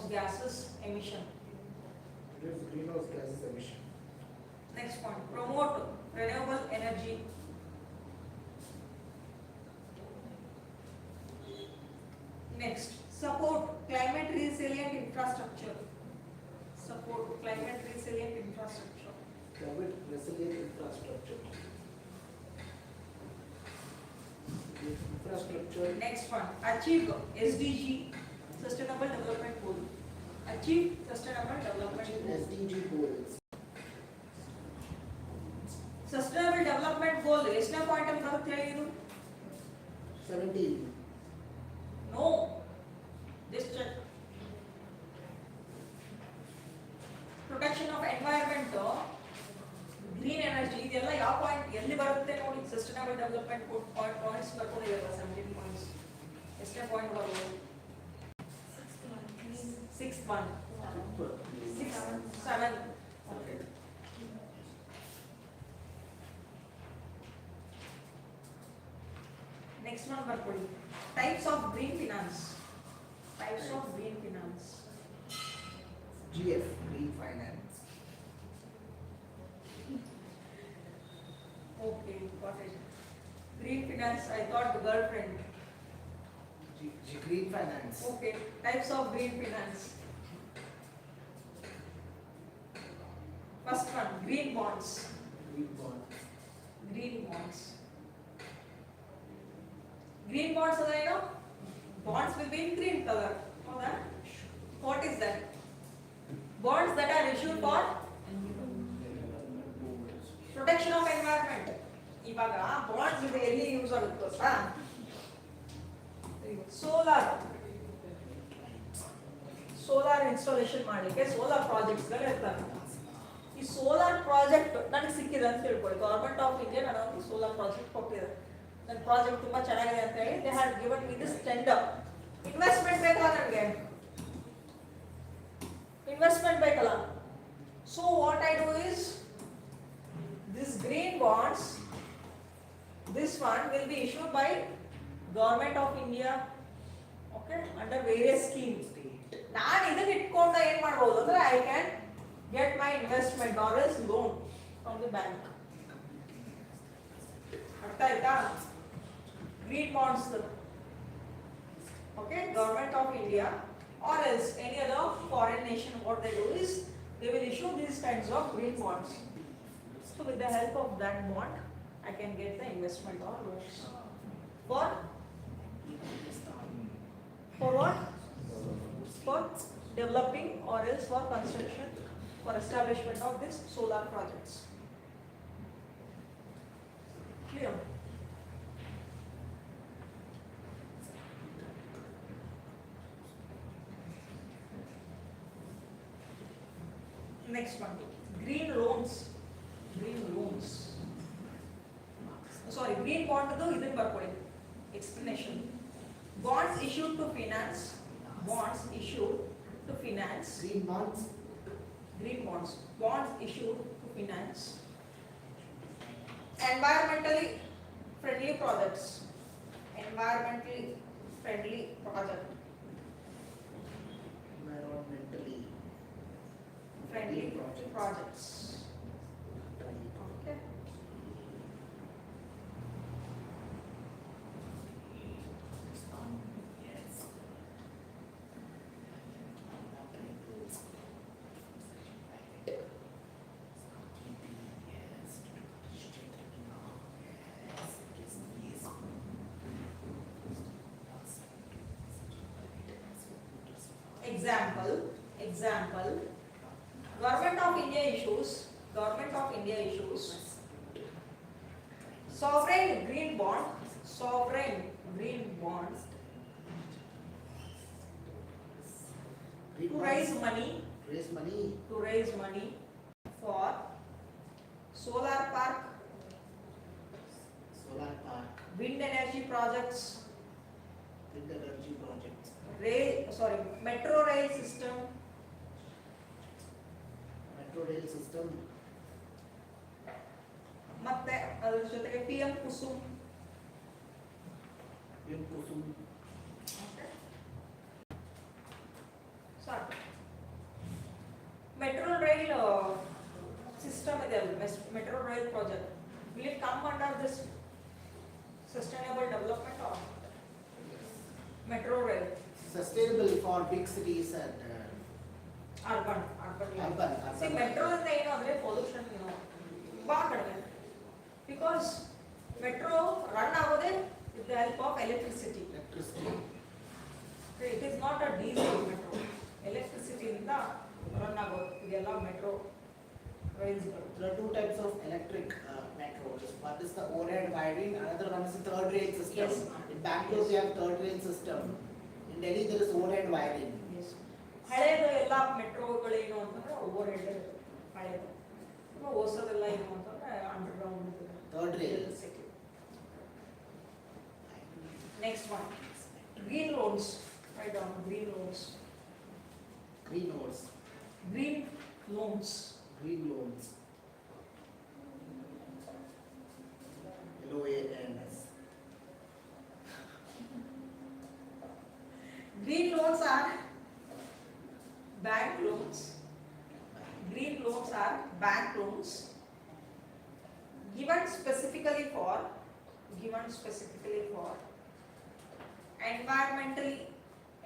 S2: gases emission.
S1: Reduce greenhouse gases emission.
S2: Next point, promote renewable energy. Next, support climate resilient infrastructure.
S1: Climate resilient infrastructure. Infrastructure.
S2: Next one, achieve SDG, Sustainable Development Goal. Achieve Sustainable Development Goal.
S1: SDG goals.
S2: Sustainable Development Goal ಎಷ್ಟನೇ point ಅಂತ ಬರುತ್ತೆ ಹೇಳಿ ಇದು?
S1: 17.
S2: No, just check. Protection of environment, green energy, ಇದೆಲ್ಲ ಯಾವ point ಎಲ್ಲಿ ಬರುತ್ತೆ ನೋಡಿ. ಸಸ್ಟೈನಬಲ್ ಡೆವಲಪ್ಮೆಂಟ್ ಪಾಯಿಂಟ್ಸ್ ಬರ್ಕೊಂಡಿದ್ದಾರೆ 17 ಪಾಯಿಂಟ್ಸ್. ಎಷ್ಟನೇ ಪಾಯಿಂಟ್ ಬರೋದು? 6th one. 6, 7. Okay. Next one ಬರ್ಕೊಳ್ಳಿ. Types of green finance.
S1: GF, green finance.
S2: Okay, got it. Green finance, I thought girlfriend.
S1: Green finance.
S2: Okay, types of green finance. First one, green bonds. Green bonds are you know? Bonds will be in green color. Okay? What is that? Bonds that are issued for protection of environment. ಇವಾಗ bonds ಇದೆ ಎಲ್ಲಿ use ಆಗುತ್ತೆ ಗೊತ್ತಾ? Solar installation ಮಾಡಲಿಕ್ಕೆ solar ಪ್ರಾಜೆಕ್ಟ್ಸ್ಗಳು ಇರ್ತವೆ. ಈ solar project ನನಗೆ ಸಿಕ್ಕಿದೆ ಅಂತ ತಿಳ್ಕೊಳ್ಳಿ. ಗೌರ್ಮೆಂಟ್ ಆಫ್ ಇಂಡಿಯಾ ನನಗೆ ಸೋಲಾರ್ ಪ್ರಾಜೆಕ್ಟ್ ಕೊಟ್ಟಿದೆ. ನನ್ನ ಪ್ರಾಜೆಕ್ಟ್ ತುಂಬ ಚೆನ್ನಾಗಿದೆ ಅಂತ ಹೇಳಿ they have given me this tender. Investment ಬೇಕಲ್ಲ ನನಗೆ, ಇನ್ವೆಸ್ಟ್ಮೆಂಟ್ ಬೇಕಲ್ಲ. So what I do is this green bonds, this one will be issued by government of India, okay, under various schemes. ನಾನು ಇದನ್ನ ಇಟ್ಕೊಂಡು ಏನು ಮಾಡಬಹುದು ಅಂದ್ರೆ I can get my investment or else loan from the bank. ಅರ್ಥ ಆಯ್ತಾ? Green bonds, okay, government of India or else any other foreign nation, what they do is they will issue these kinds of green bonds. So with the help of that bond, I can get the investment or loans for what? For developing or else for construction, for establishment of these solar projects. Clear? Next one, green loans. Green loans. Sorry, green bond to idin barkodi. Explanation. Bonds issued to finance. Bonds issued to finance.
S1: Green bonds.
S2: Green bonds. Bonds issued to finance environmentally friendly projects. Environmentally friendly project.
S1: Environmentally
S2: friendly projects. Okay. Example, Government of India issues sovereign green bond to raise money for solar park, wind energy projects, metro rail system, ಮತ್ತೆ ಅದರ ಜೊತೆಗೆ PM Kusum. ಸಾಕು. Metro rail system ಇದೆ ಅಲ್ಲ, metro rail project will it come under this sustainable development or metro rail?
S1: Sustainable for big cities and
S2: urban. See, metro ಇಂದ ಏನು ಅಂದ್ರೆ pollution ತುಂಬಾ ಕಡಿಮೆ, because metro run ಆಗೋದೇ with the help of electricity. It is not a diesel metro. Electricity ಇಂದ run ಆಗೋದು ಇದೆಲ್ಲ metro rails.
S1: There are two types of electric metros. One is the overhead wiring, another one is the third rail system.
S2: Yes.
S1: In Bangalore we have third rail system. In Delhi there is overhead wiring.
S2: Yes. ಹಳೆಯದು ಎಲ್ಲ ಮೆಟ್ರೋಗಳು ಏನು ಅಂತಂದ್ರೆ over head ಹಳೆಯದು. ಹೊಸದೆಲ್ಲ ಏನು ಅಂತಂದ್ರೆ under ground
S1: Third rail.
S2: Next one, green loans. Write down green loans.
S1: Green loans.
S2: Green loans.
S1: Green loans. LOANS.
S2: Green loans are bank loans. Green loans are bank loans given specifically for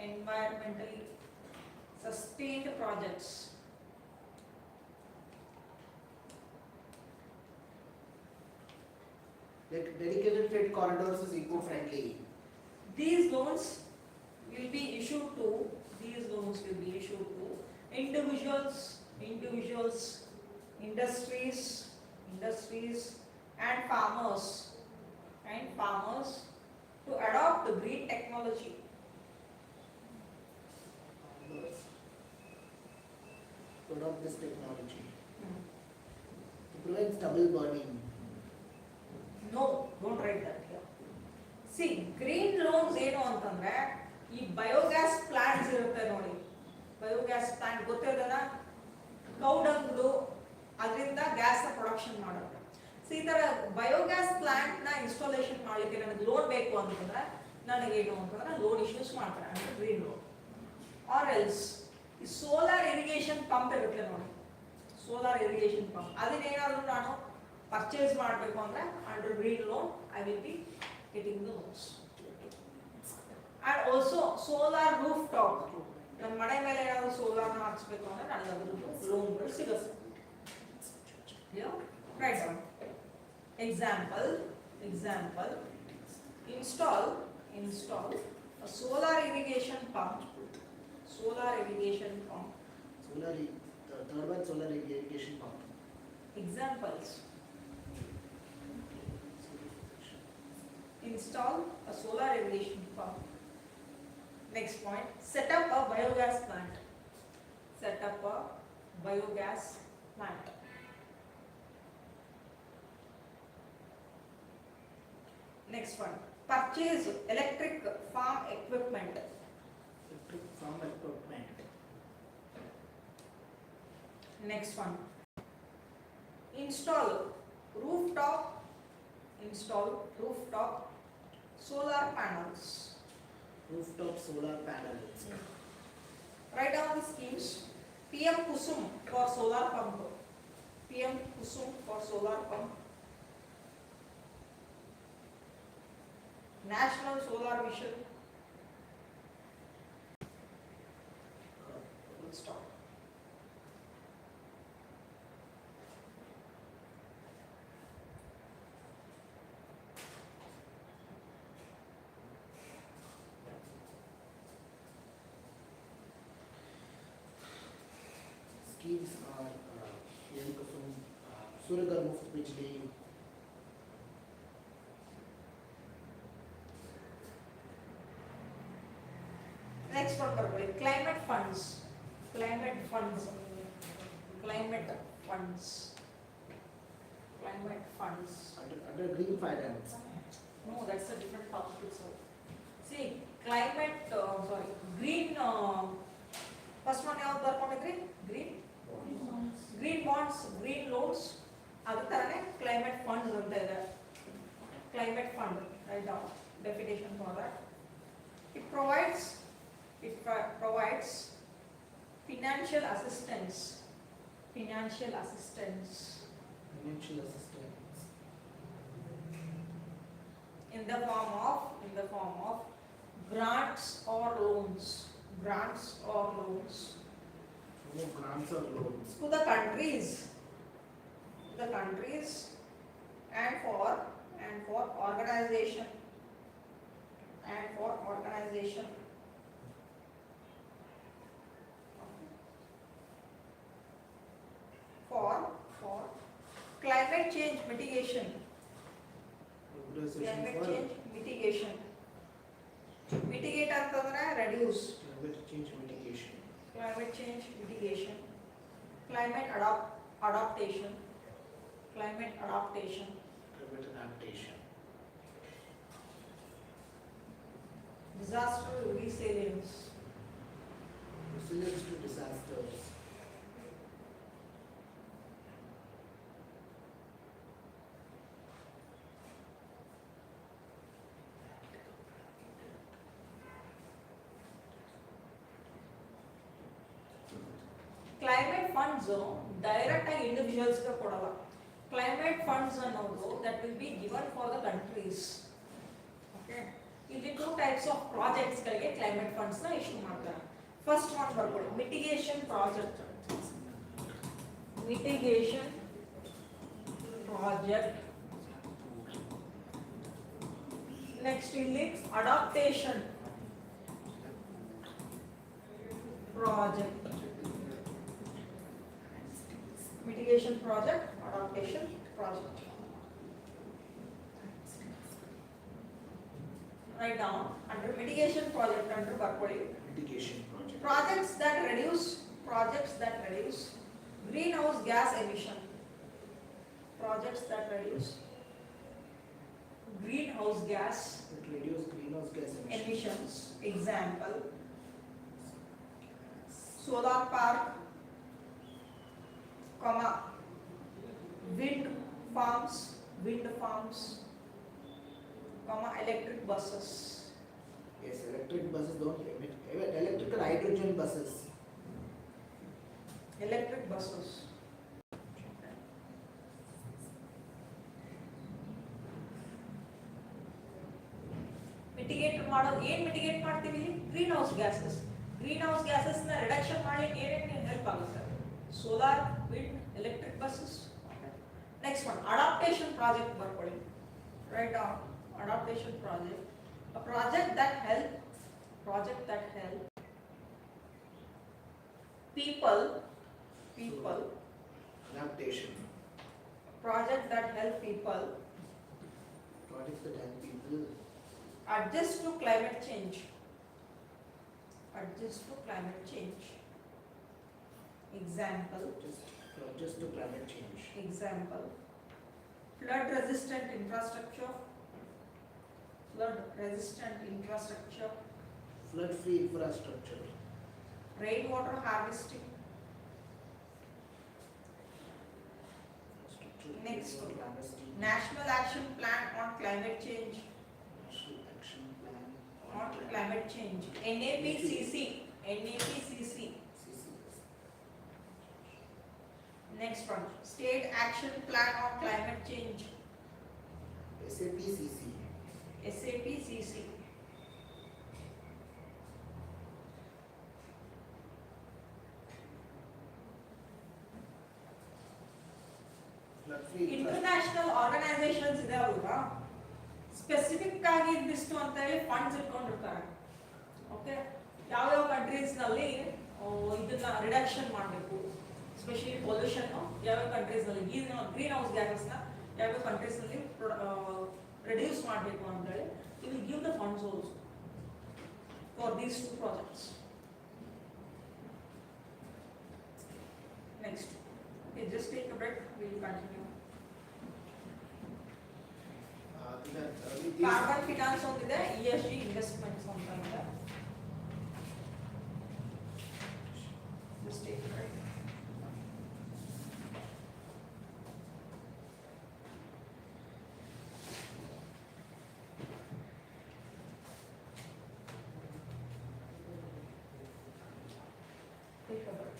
S2: environmentally sustained projects.
S1: Dedicated freight corridors is eco-friendly.
S2: These loans will be issued to individuals, industries and farmers to adopt the green technology.
S1: of this technology. It prevents double burning.
S2: No, don't write that here. See, green loans ಏನು ಅಂತಂದ್ರೆ ಈ biogas plants ಇರುತ್ತೆ ನೋಡಿ, biogas plant ಗೊತ್ತಿರೋದನ್ನ, ಕೌಡಂಗ್ದು ಅದರಿಂದ gas ನ production ಮಾಡುತ್ತೆ. So ಈ ತರ ಬಯೋಗ್ಯಾಸ್ ಪ್ಲಾಂಟ್ ನ ಇನ್ಸ್ಟಾಲೇಷನ್ ಮಾಡ್ಲಿಕ್ಕೆ ನನಗೆ ಲೋನ್ ಬೇಕು ಅಂತಂದ್ರೆ ನನಗೇನು ಅಂತಂದ್ರೆ ಲೋನ್ ಇಶ್ಯೂಸ್ ಮಾಡ್ತಾರೆ ಅಂದ್ರೆ ಗ್ರೀನ್ ಲೋನ್. ಆರ್ ಎಲ್ಸ್ ಈ ಸೋಲಾರ್ ಇರಿಗೇಷನ್ ಪಂಪ್ ಇರುತ್ತೆ ನೋಡಿ, ಸೋಲಾರ್ ಇರಿಗೇಷನ್ ಪಂಪ್ ಅದನ್ನೇನಾದ್ರೂ ನಾನು ಪರ್ಚೇಸ್ ಮಾಡಬೇಕು ಅಂದ್ರೆ under green loan I will be getting the loans. And also solar roof top, ನನ್ನ ಮನೆ ಮೇಲೆ ಏನಾದ್ರು ಸೋಲಾರ್ನ ಹಾಕ್ಸ್ಬೇಕು ಅಂದ್ರೆ ನನಗೆ ಅದ್ರ ಲೋನ್ಗಳು ಸಿಗುತ್ತೆ. Right down. Example, install a solar irrigation pump. Solar irrigation pump.
S1: The third one, solar irrigation pump.
S2: Examples. Install a solar irrigation pump. Next point, set up a biogas plant. Set up a biogas plant. Next one, purchase electric farm equipment.
S1: Electric farm equipment.
S2: Next one, install rooftop solar panels.
S1: Rooftop solar panels.
S2: Write down the schemes. PM Kusum for solar pump. PM Kusum for solar pump. National Solar Mission. Full stop.
S1: Schemes are PM Kusum, Surya Muft Bijli.
S2: Next one, climate funds. Climate funds.
S1: Under green finance.
S2: No, that's a different topic itself. See, climate, green, first one ಯಾವ್ದು ಬರ್ಕೊಂಡಿದ್ರಿ? Green bonds, green loans, ಅದ ತರನೇ climate funds ಅಂತ ಇದೆ. Climate fund, write down definition for that. It provides financial assistance in the form of grants or loans
S1: No grants or loans.
S2: to the countries and for organization for climate change mitigation. Mitigate ಅಂತಂದ್ರೆ reduce. Climate change mitigation. Climate adaptation. Disaster resilience.
S1: Resilience to disasters.
S2: Climate funds direct ಆಗಿ individuals ಗೆ ಕೊಡಲ್ಲ. Climate funds ಅನ್ನೋದು that will be given for the countries. Okay. ಇಲ್ಲಿ two types of projects ಗಳಿಗೆ climate funds ನ issue ಮಾಡ್ತಾರೆ. First one ಬರ್ಕೊಳ್ಳಿ, mitigation project. Next ಇಲ್ಲಿ adaptation project. Mitigation project, adaptation project. Write down under mitigation project under ಬರ್ಕೊಳ್ಳಿ.
S1: Mitigation project.
S2: Projects that reduce Greenhouse gas emission. Projects that reduce greenhouse gas
S1: It reduce greenhouse gas
S2: emissions. Example, solar park, comma, wind farms, comma, electric buses.
S1: Yes, electric buses don't emit. Even electrical hydrogen buses.
S2: Electric buses. Mitigate ಮಾಡೋದು ಏನು mitigate ಮಾಡ್ತೀವಿ ಇಲ್ಲಿ green house gases ನ reduction ಮಾಡಲಿಕ್ಕೆ ಏನೇನು help ಆಗುತ್ತೆ solar wind electric buses next one adaptation project ಬರ್ಕೊಳ್ಳಿ write down adaptation project a project that help people
S1: Adaptation.
S2: project that help people
S1: Projects that help people
S2: adjust to climate change. Example,
S1: just to climate change.
S2: example, flood resistant infrastructure,
S1: Flood-free infrastructure.
S2: rainwater harvesting. Next, National Action Plan on Climate Change.
S1: National Action Plan
S2: On climate change. NAPCC. Next one. State Action Plan on Climate Change.
S1: SAPCC. Flood-free
S2: international organisations ಇದಾವಲ್ವಾ specific ಆಗಿ ಇದಿಷ್ಟು ಅಂತ ಹೇಳಿ funds ಇಟ್ಕೊಂಡಿರ್ತಾರೆ okay ಯಾವ್ಯಾವ countries ನಲ್ಲಿ ಇದನ್ನ reduction ಮಾಡಬೇಕು ಸ್ಪೆಷಲಿ ಪೊಲ್ಯೂಷನ್ ಯಾವ್ಯಾವ ಕಂಟ್ರೀಸ್ ನಲ್ಲಿ ಗ್ರೀನ್ ಹೌಸ್ ಗ್ಯಾಸಸ್ ನ ಯಾವ್ಯಾವ ಕಂಟ್ರೀಸ್ ನಲ್ಲಿ ರಿಡ್ಯೂಸ್ ಮಾಡಬೇಕು ಅಂತ ಹೇಳಿ you will give the funds also for these two projects next okay, just take a break, we will continue. Carbon finance ondiದೆ ESG investments ಅಂತ ಇದೆ just take a break. Take a break.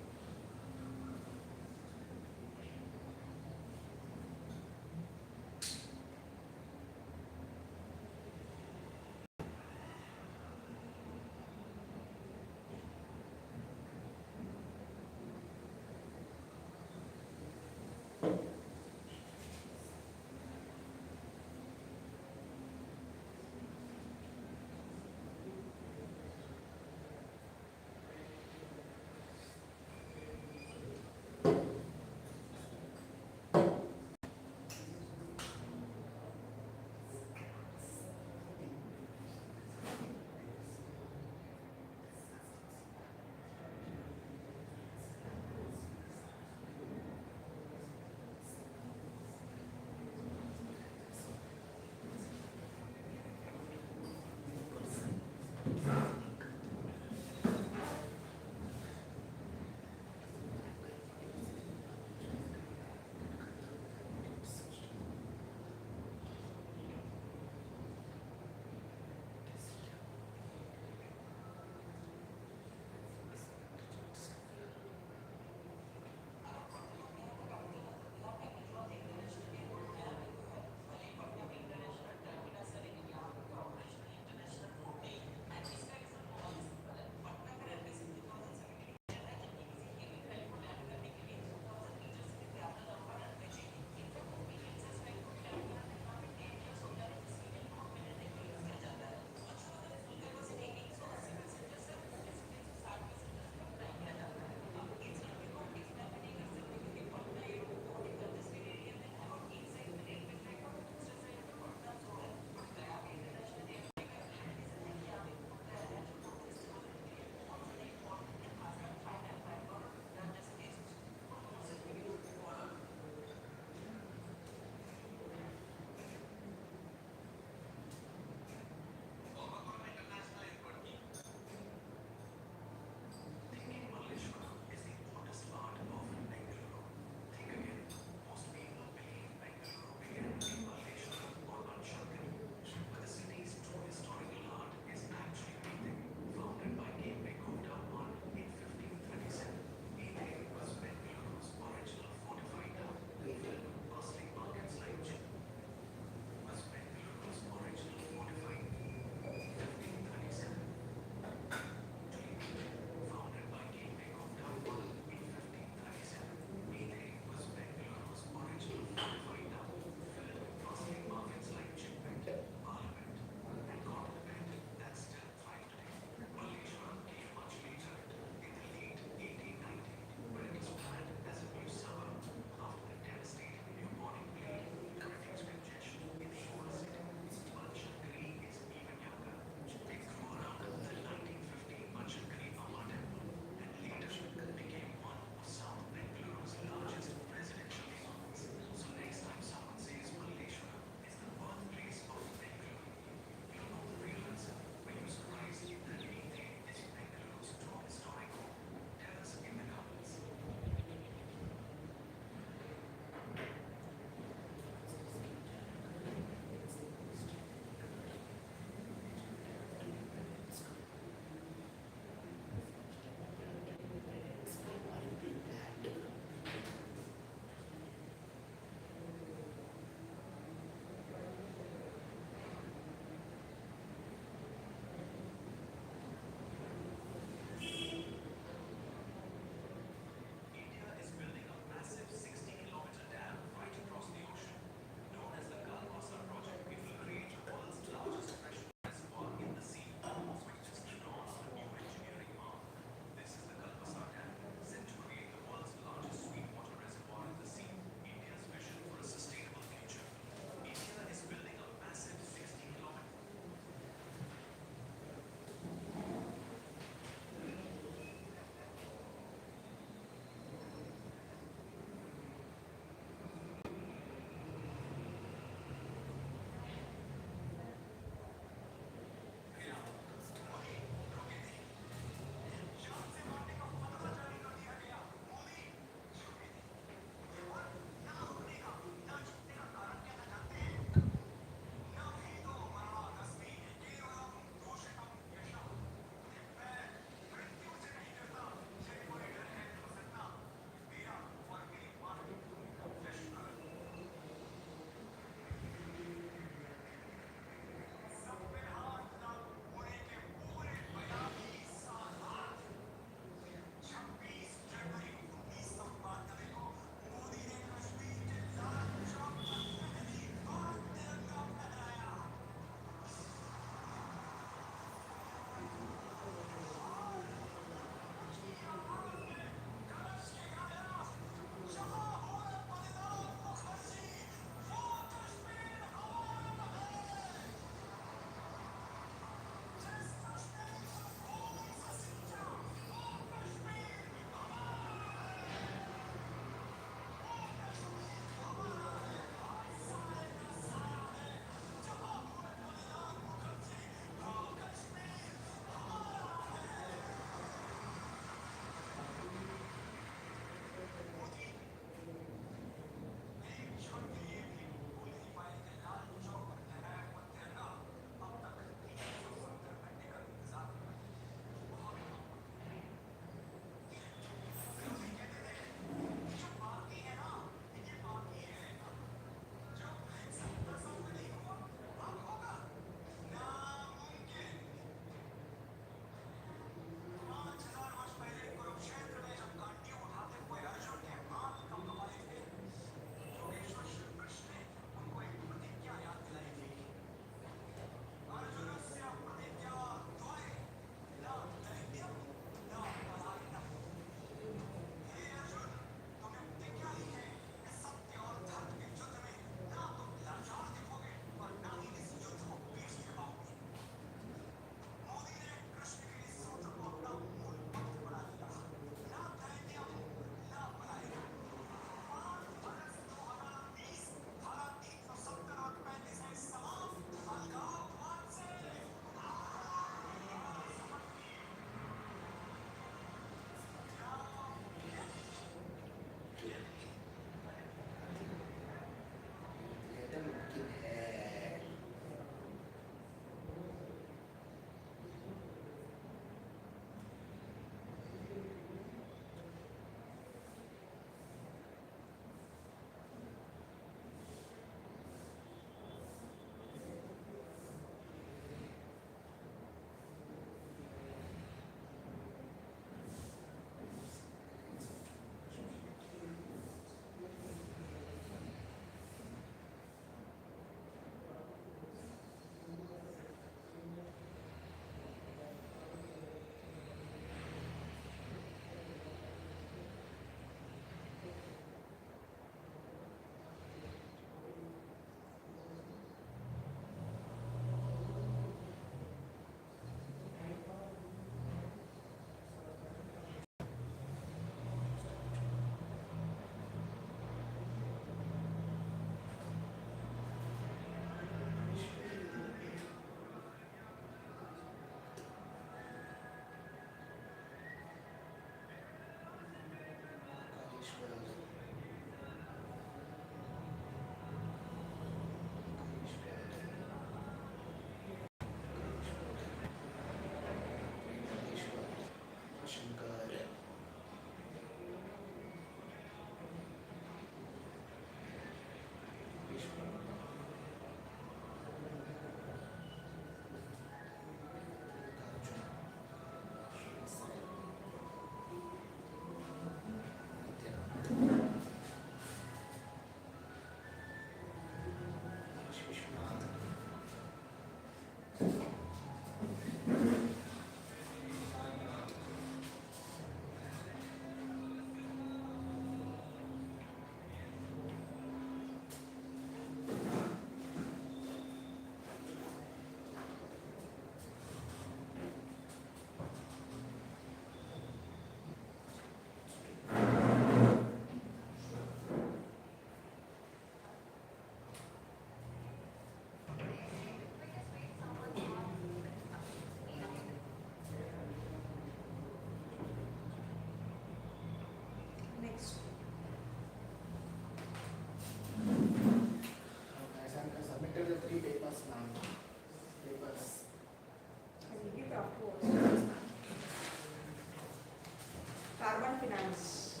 S2: finance.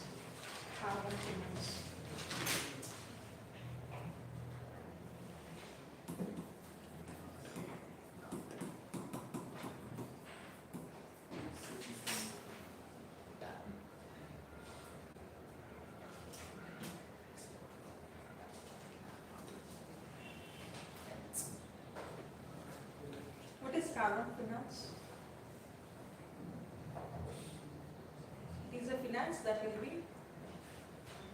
S2: Carbon finance. What is carbon finance? It is a finance that will be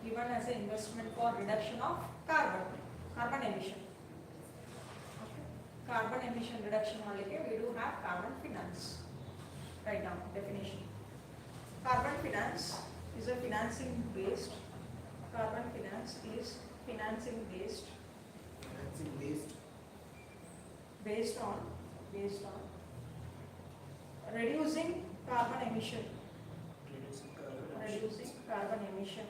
S2: given as an investment for reduction of carbon emission. Okay. Carbon emission reduction malike we do have carbon finance. Right now, definition. Carbon finance is a financing based. Carbon finance is financing based. Based on reducing carbon emission. Reducing carbon emission.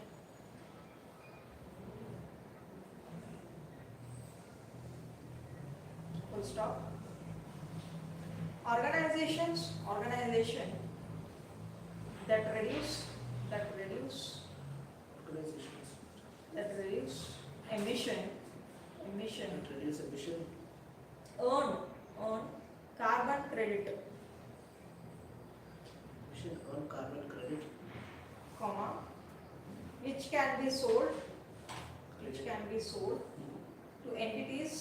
S2: Full stop. Organization that reduce emission earn carbon credit, comma, which can be sold to entities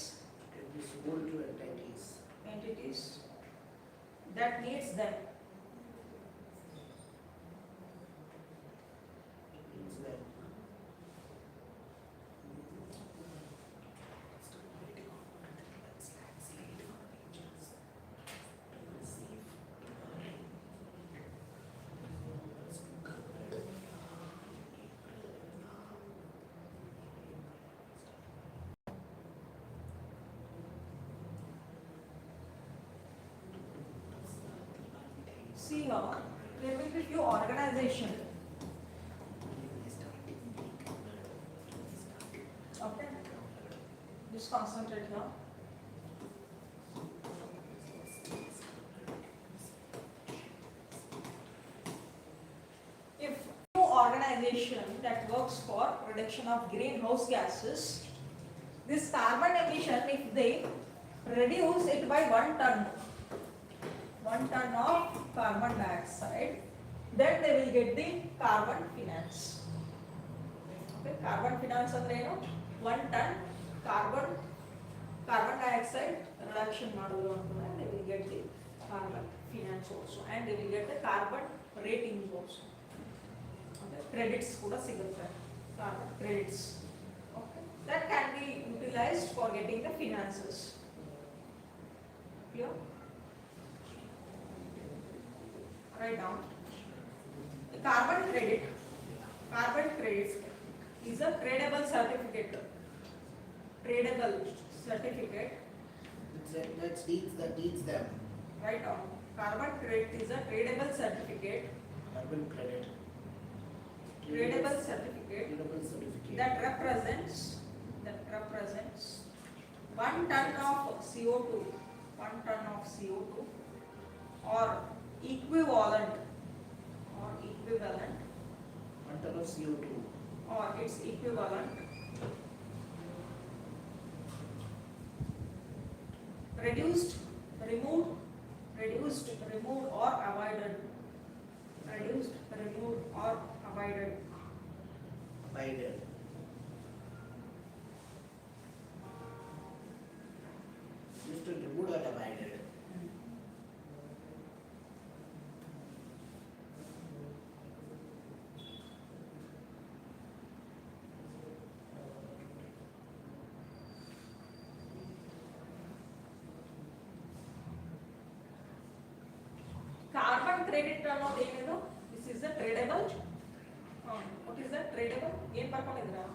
S2: that needs them. See here, there will be few organizations. Okay, just concentrate here. If few organization that works for reduction of greenhouse gases, this carbon emission, if they reduce it by 1 ton of carbon dioxide, then they will get the carbon finance. Okay, carbon finance andre ಏನು 1 ton carbon dioxide reduction ಮಾಡಲು ಅಂತಂದ್ರೆ they will get the carbon finance also, and they will get the carbon ratings also. Okay, credits ಕೂಡ ಸಿಗುತ್ತೆ, carbon credits. Okay, that can be utilized for getting the finances. Clear? Write down. The carbon credit is a tradable certificate.
S1: That needs them.
S2: Write down. Carbon credit is a tradable certificate. Tradable certificate that represents 1 ton of CO2, or equivalent
S1: 1 ton of CO2
S2: or its equivalent, reduced, removed or avoided.
S1: Used to remove or avoided.
S2: Carbon credit ಅನ್ನೋದು ಏನಿದು? This is a tradable. What is that tradable? ಏನು ಬರ್ಕೊಂಡಿದ್ದೀರಾ?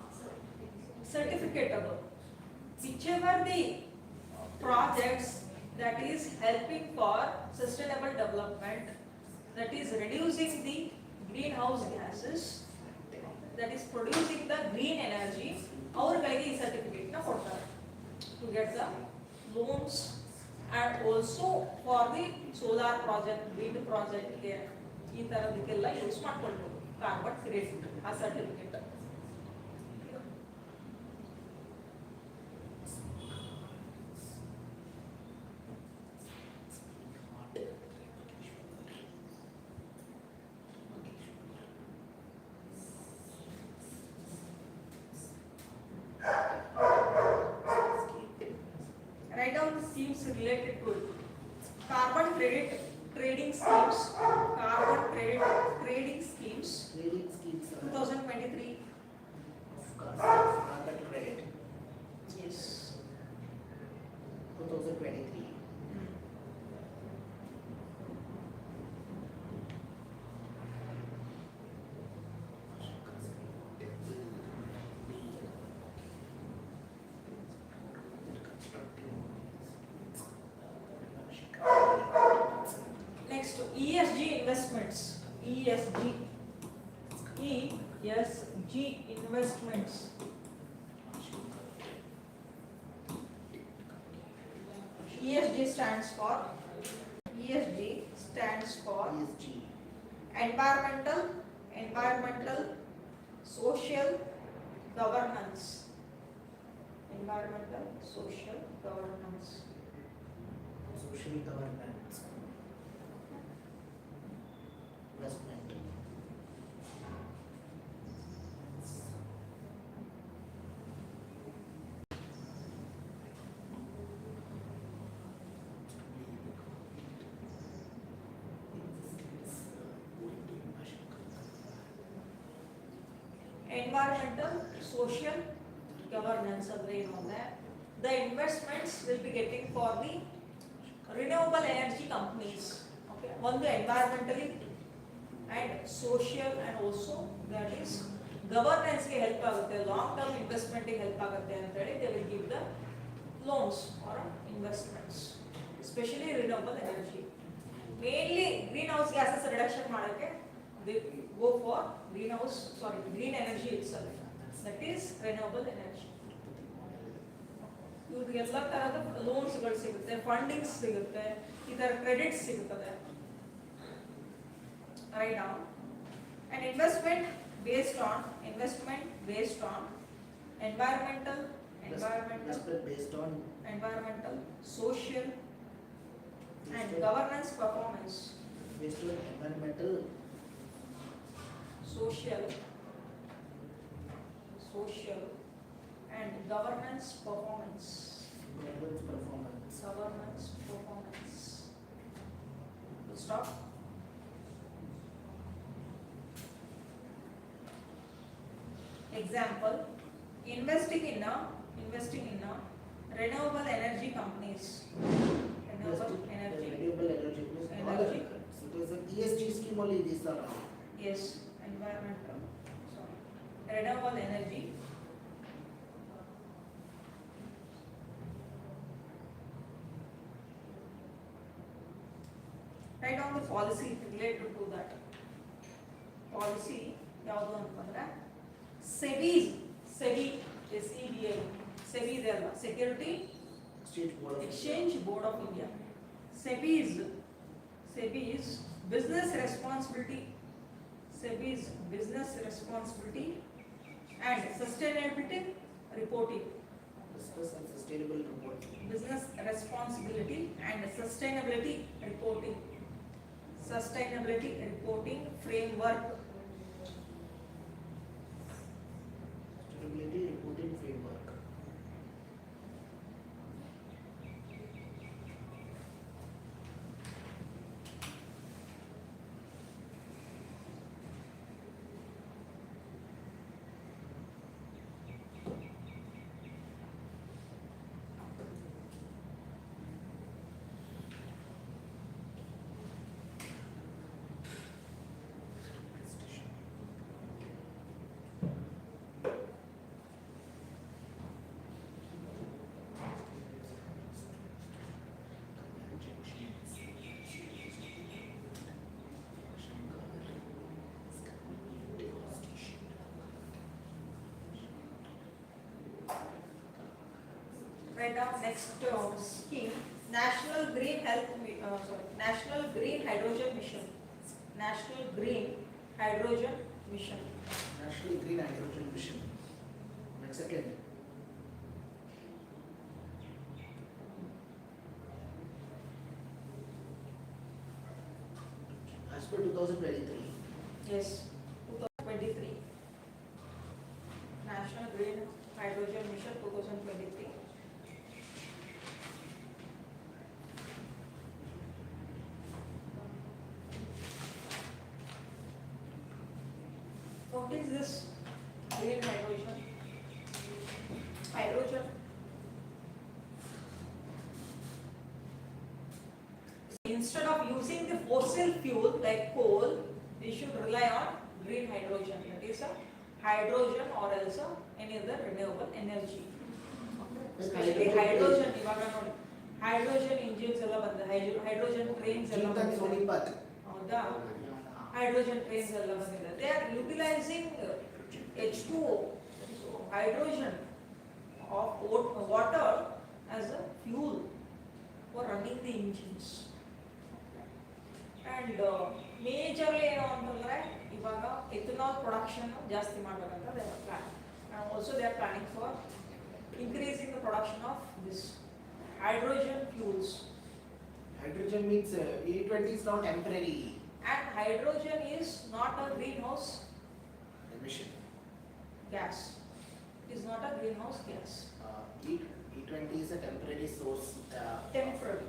S2: Certificate ಅದು. Whichever the projects that is helping for sustainable development, that is reducing the greenhouse gases, that is producing the green energy, ಅವರುಗಳಿಗೆ ಈ certificate ನ ಕೊಡ್ತಾರೆ to get the loans, and also for the solar project, wind project ಗೆ ಈ ತರದಕ್ಕೆಲ್ಲ use ಮಾಡ್ಕೊಳ್ಬಹುದು. Carbon credit ఆ certificate. Write down the schemes related to it. Carbon credit trading schemes. Carbon credit trading schemes.
S1: Trading schemes.
S2: 2023.
S1: Of course, carbon credit.
S2: Yes.
S1: 2023.
S2: Next, ESG investments. ESG. ESG investments. ESG stands for
S1: ESG.
S2: environmental, social governance. Environmental, social governance.
S1: Social governance. Investment.
S2: Environmental, social governance ಅಂದ್ರೆ ಏನು ಅಂದ್ರೆ the investments will be getting for the renewable energy companies. Okay, ಒಂದು environmentally and social and also that is governance ಗೆ help ಆಗುತ್ತೆ, long term investment ಗೆ help ಆಗುತ್ತೆ ಅಂತ ಹೇಳಿ they will give the loans or investments, especially renewable energy. Mainly greenhouse gases reduction ಮಾಡಕ್ಕೆ they go for green energy itself, that is renewable energy. ಇವ್ರಿಗೆ ಎಲ್ಲ ತರಹದ ಲೋನ್ಸ್ಗಳು ಸಿಗುತ್ತೆ, ಫಂಡಿಂಗ್ಸ್ ಸಿಗುತ್ತೆ, ಈ ತರ ಕ್ರೆಡಿಟ್ಸ್ ಸಿಗುತ್ತದೆ. Write down an investment based on environmental, social and governance performance.
S1: Based on environmental,
S2: social and governance performance. Full stop. Example: investing in a renewable energy companies. Renewable energy.
S1: So there's an ESG scheme only these are.
S2: Yes, environmental. Sorry. Renewable energy. Write down the policy related to that. Policy ಯಾವುದು ಅಂತಂದ್ರೆ SEBI, SEBI ಇದೆ ಅಲ್ವಾ, security exchange board of India. SEBI's business responsibility and sustainability reporting.
S1: Business and sustainable reporting.
S2: Business responsibility and sustainability reporting. Sustainability reporting framework.
S1: Sustainability reporting framework.
S2: Write down next scheme: National Green Hydrogen Mission. National Green Hydrogen mission.
S1: National Green Hydrogen Mission. Next second. As per 2023.
S2: Yes, 2023. National Green Hydrogen Mission 2023. What is this green hydrogen? Hydrogen. Instead of using the fossil fuel like coal, we should rely on green hydrogen. That is a hydrogen or else any other renewable energy. Especially hydrogen. ಇವಾಗ ನೋಡಿ hydrogen engines ಎಲ್ಲ ಬಂದ hydrogen trains ಎಲ್ಲ ಬಂದಿದೆ. ಹೌದಾ? Hydrogen trains ಎಲ್ಲ ಬಂದಿದೆ. They are utilizing H2O, so hydrogen of water as a fuel for running the engines. And majorly ಏನು ಅಂತಂದ್ರೆ ಇವಾಗ ethanol production ಜಾಸ್ತಿ ಮಾಡಬೇಕಂತ they are planning. And also they are planning for increasing the production of this hydrogen fuels.
S1: Hydrogen means E20 is not temporary
S2: And hydrogen is not a greenhouse
S1: emission.
S2: gas. It is not a greenhouse gas.
S1: E20 is a temporary source.
S2: Temporary.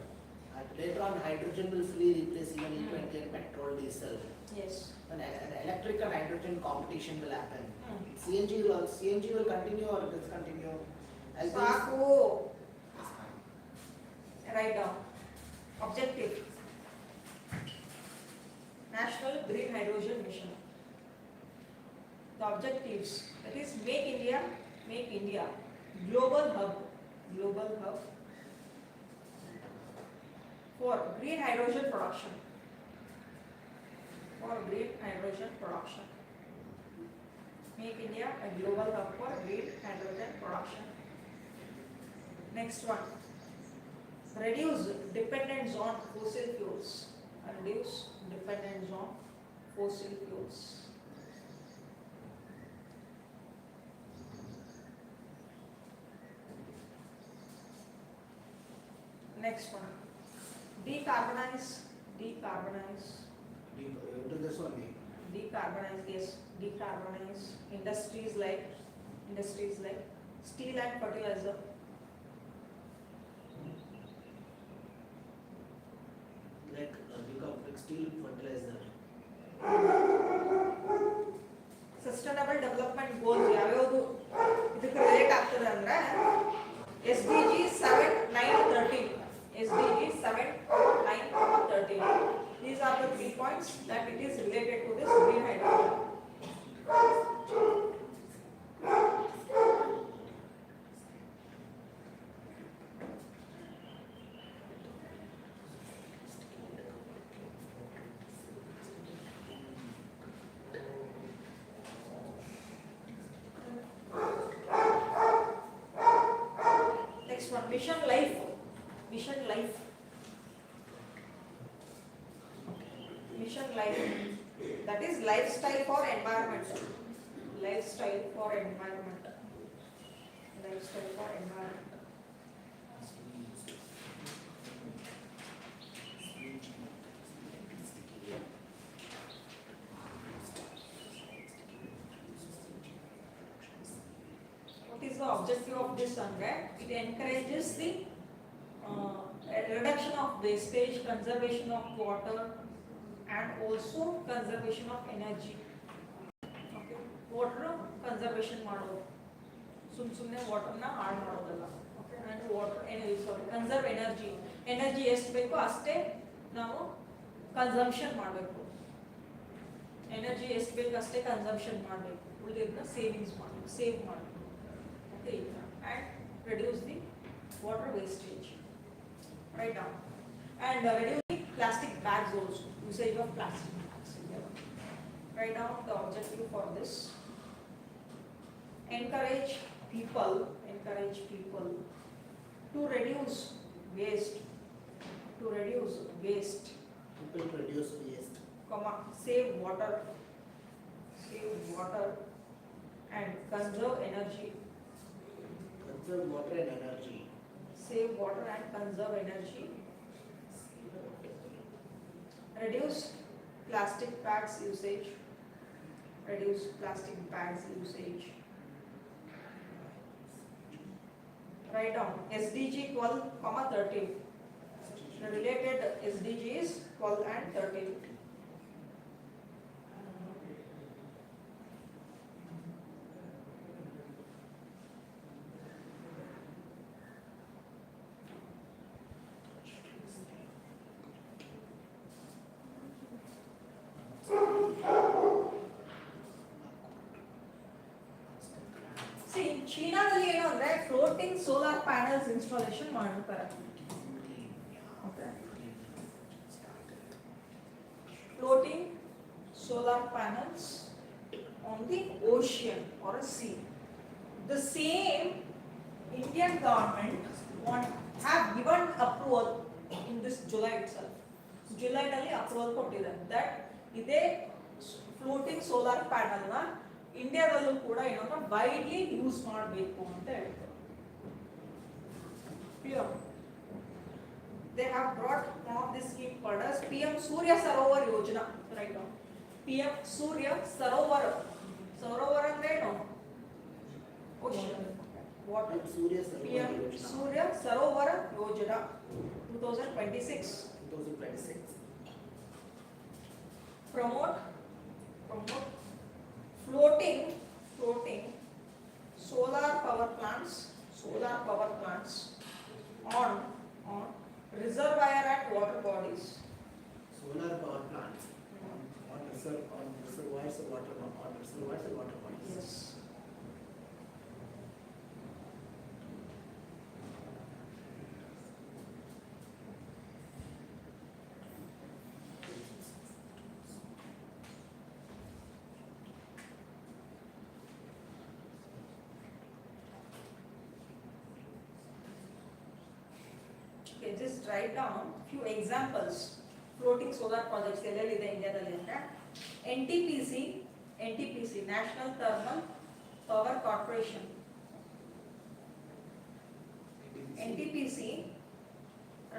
S1: Later on, hydrogen will fully replace even E20 and petrol, diesel.
S2: Yes.
S1: An electric and hydrogen competition will happen.
S2: Hmm.
S1: CNG will continue or discontinue.
S2: Saku. Write down. Objective. National Green Hydrogen Mission. The objectives, that is make India global hub for green hydrogen production. Make India a global hub for green hydrogen production. Next one, reduce dependence on fossil fuels. Next one, decarbonize.
S1: To this one.
S2: Yes, decarbonize industries like steel and fertilizer.
S1: Like steel fertilizer.
S2: Sustainable development goals ಯಾವ್ಯಾವುದು ಇದಕ್ಕೆ relate ಆಗ್ತದೆ ಅಂದ್ರೆ SDG 7, 9, 13. SDG 7, 9, 13. These are the 3 points that it is related to this green hydrogen. Next one, mission life. That is lifestyle for environment. What is the objective of this ಅಂದ್ರೆ it encourages the reduction of wastage, conservation of water and also conservation of energy. Okay, water conservation ಮಾಡೋದು ಸುಮ್ಮನೆ water ನ ಹಾಳು ಮಾಡೋದಲ್ಲ. Okay, and water conserve energy ಎಷ್ಟು ಬೇಕೋ ಅಷ್ಟೇ ನಾವು ಕನ್ಸಂಪ್ಷನ್ ಮಾಡಬೇಕು. ಎನರ್ಜಿ ಎಷ್ಟು ಬೇಕು ಅಷ್ಟೇ ಕನ್ಸಂಪ್ಷನ್ ಮಾಡಬೇಕು, ಉಳಿದಿದ್ದನ್ನ ಸೇವ್ ಮಾಡಬೇಕು. Okay, and reduce the water wastage. Write down. And reduce the plastic bags also, usage of plastic bags. Write down the objective for this. Encourage people to reduce waste. People reduce waste. Save water. Save water and conserve energy.
S1: Conserve water and energy.
S2: Save water and conserve energy. Reduce plastic bags usage. Reduce plastic bags usage. Write down SDG 12, 13. The related SDGs 12 and 13. See, ಚೀನಾದಲ್ಲಿ ಏನು ಅಂದ್ರೆ floating solar panels installation ಮಾಡ್ತಾರೆ. Okay. Floating solar panels on the ocean or a sea. The same Indian government have given approval in this July itself. July ನಲ್ಲಿ approval ಕೊಟ್ಟಿದ್ದಾರೆ that ಇದೇ floating solar panel ನ ಇಂಡಿಯಾದಲ್ಲೂ ಕೂಡ ಏನಂದ್ರೆ widely use ಮಾಡಬೇಕು ಅಂತ ಹೇಳ್ತಾರೆ. They have brought one of this scheme called as PM Surya Sarovar Yojana. Right now, PM Surya Sarovar. Sarovar ಅಂದ್ರೆ ಏನು? Ocean. Water. PM Surya Sarovar Yojana 2026. Promote floating solar power plants on reservoir and water bodies.
S1: Solar power plants on reservoirs and water bodies.
S2: Yes. Okay, just write down few examples. Floating solar projects ಎಲ್ಲೆಲ್ಲಿದೆ ಇಂಡಿಯಾದಲ್ಲಿ ಅಂದ್ರೆ NTPC National Thermal Power Corporation. NTPC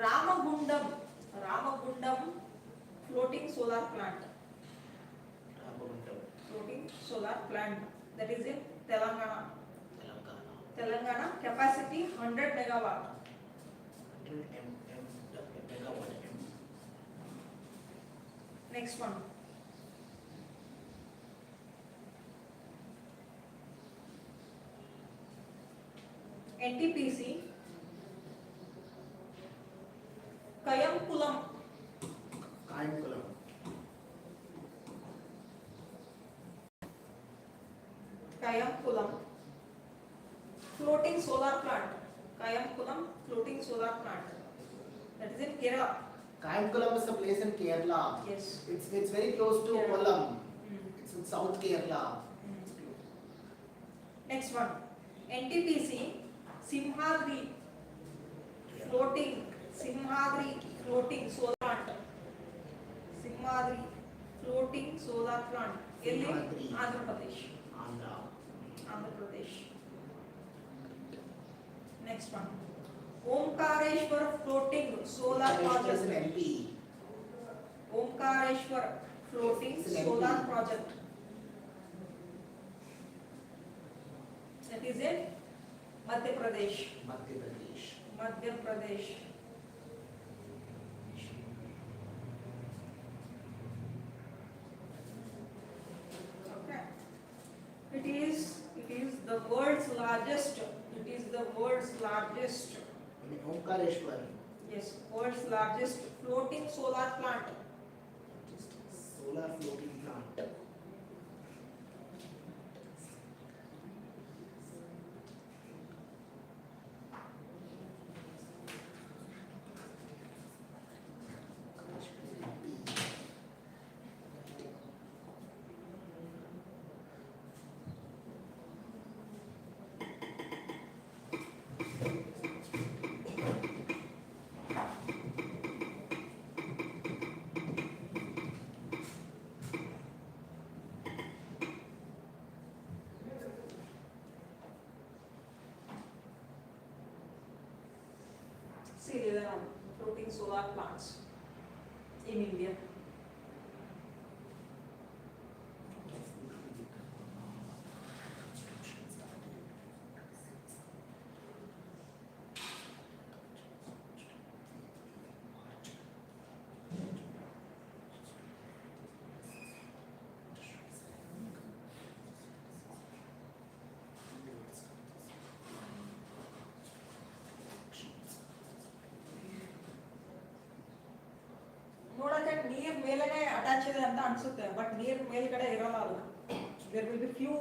S2: Ramagundam floating solar plant. Floating solar plant that is in Telangana. Capacity 100 megawatt. Next one. NTPC Kayamkulam floating solar plant. Kayamkulam floating solar plant. That is in Kerala.
S1: Kayamkulam is a place in Kerala.
S2: Yes.
S1: It's very close to
S2: Kerala.
S1: Kollam. It's in South Kerala.
S2: Next one. NTPC Simhadri floating solar plant. Simhadri floating solar plant.
S1: Simhadri.
S2: Andhra Pradesh.
S1: Andhra
S2: Pradesh. Next one. Omkareshwar floating solar project.
S1: is in MP.
S2: Omkareshwar floating
S1: It's an
S2: solar
S1: MP.
S2: project. That is in Madhya Pradesh. Okay. It is the world's largest.
S1: In Omkareshwar.
S2: Yes, world's largest floating solar plant.
S1: Solar floating plant.
S2: See, there are floating solar plants in India. ನೋಡಕ್ಕೆ ನೀರ್ ಮೇಲೆನೆ attach ಇದೆ ಅಂತ ಅನ್ಸುತ್ತೆ, but ನೀರ್ ಮೇಲ್ಗಡೆ ಇರಲ್ಲ ಅದು. There will be few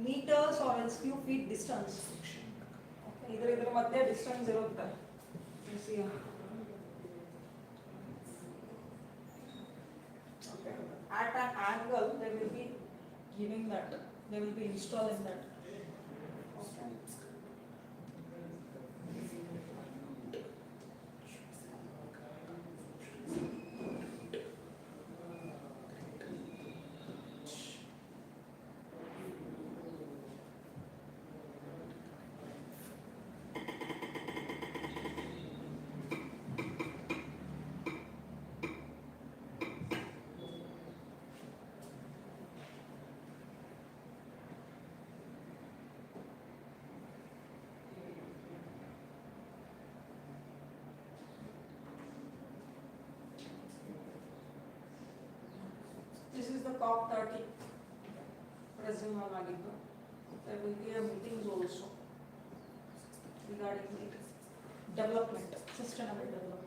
S2: meters or else few feet distance. ಇದ್ರ ಮಧ್ಯೆ ಡಿಸ್ಟೆನ್ಸ್ ಇರುತ್ತೆ. At an angle they will be giving that, they will be installing that. Okay. This is the COP30 President Magigo. There will be a meetings also regarding the development, sustainable development.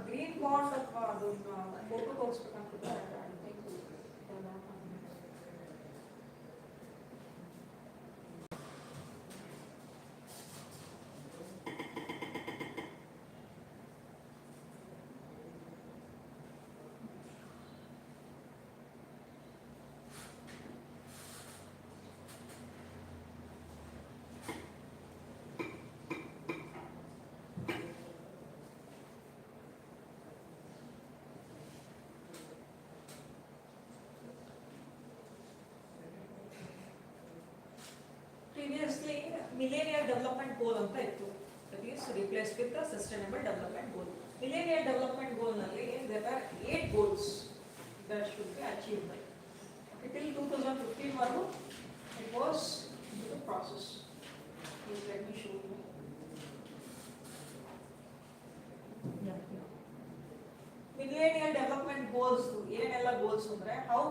S2: Green bond ಅಥವಾ ಅದನ್ನ photo ತೋರಿಸ್ಬೇಕಂತ previously millennial development goal anta ittu, that is replaced with the sustainable development goal. Millennial development goal nalli there are 8 goals that should be achieved by till 2015 varu it was into the process. Please let me show you. Millennial development goals ಏನೆಲ್ಲ goals ಅಂದ್ರೆ, how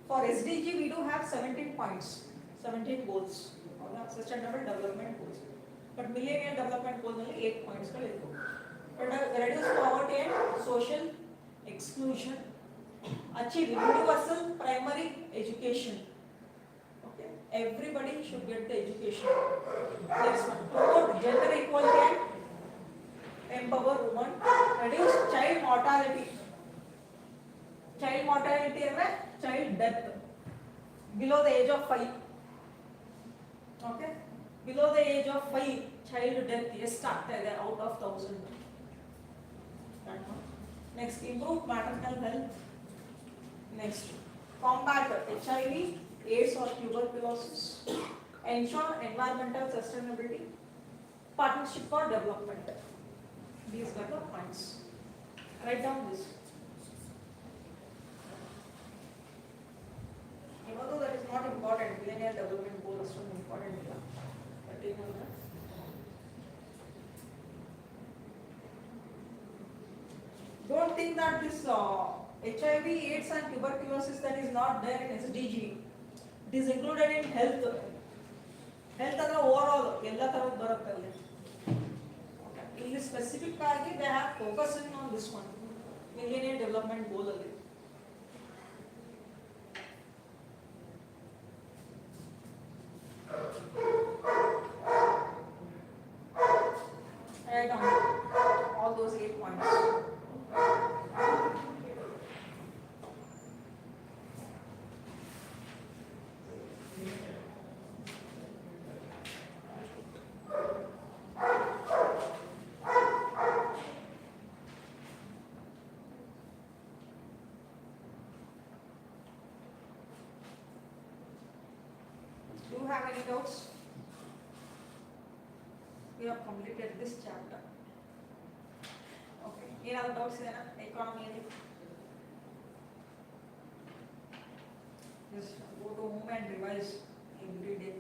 S2: for SDG we do have 17 points, 17 goals, sustainable development goals. But millennial development goal ನಲ್ಲಿ 8 points ಗಳಿವೆ. Reduce poverty and social exclusion, achieve universal primary education. Okay, everybody should get the education. Next one, promote gender equality and empower women, reduce child mortality. Child mortality ಅಂದ್ರೆ child death below the age of 5. Okay, below the age of 5 child death ಎಷ್ಟು ಆಗ್ತಾ ಇದೆ out of 1000. Next, improve maternal health. Next, combat HIV, AIDS or tuberculosis, ensure environmental sustainability, partnership for development. These are the points. Write down this. Even though that is not important, millennial development goal is so important. But take on that. Don't think that this HIV, AIDS and tuberculosis that is not there in SDG. It is included in health. Health ಅಂದ್ರೆ overall ಎಲ್ಲ ತರದ್ದು ಬರುತ್ತೆ ಅಲ್ಲಿ. ಇಲ್ಲಿ specific ಆಗಿ they have focusing on this one, millennial development goal ಅಲ್ಲಿ. have any doubts? We have completed this chapter. Okay. Any other doubts in economy? Just go to home and revise every day.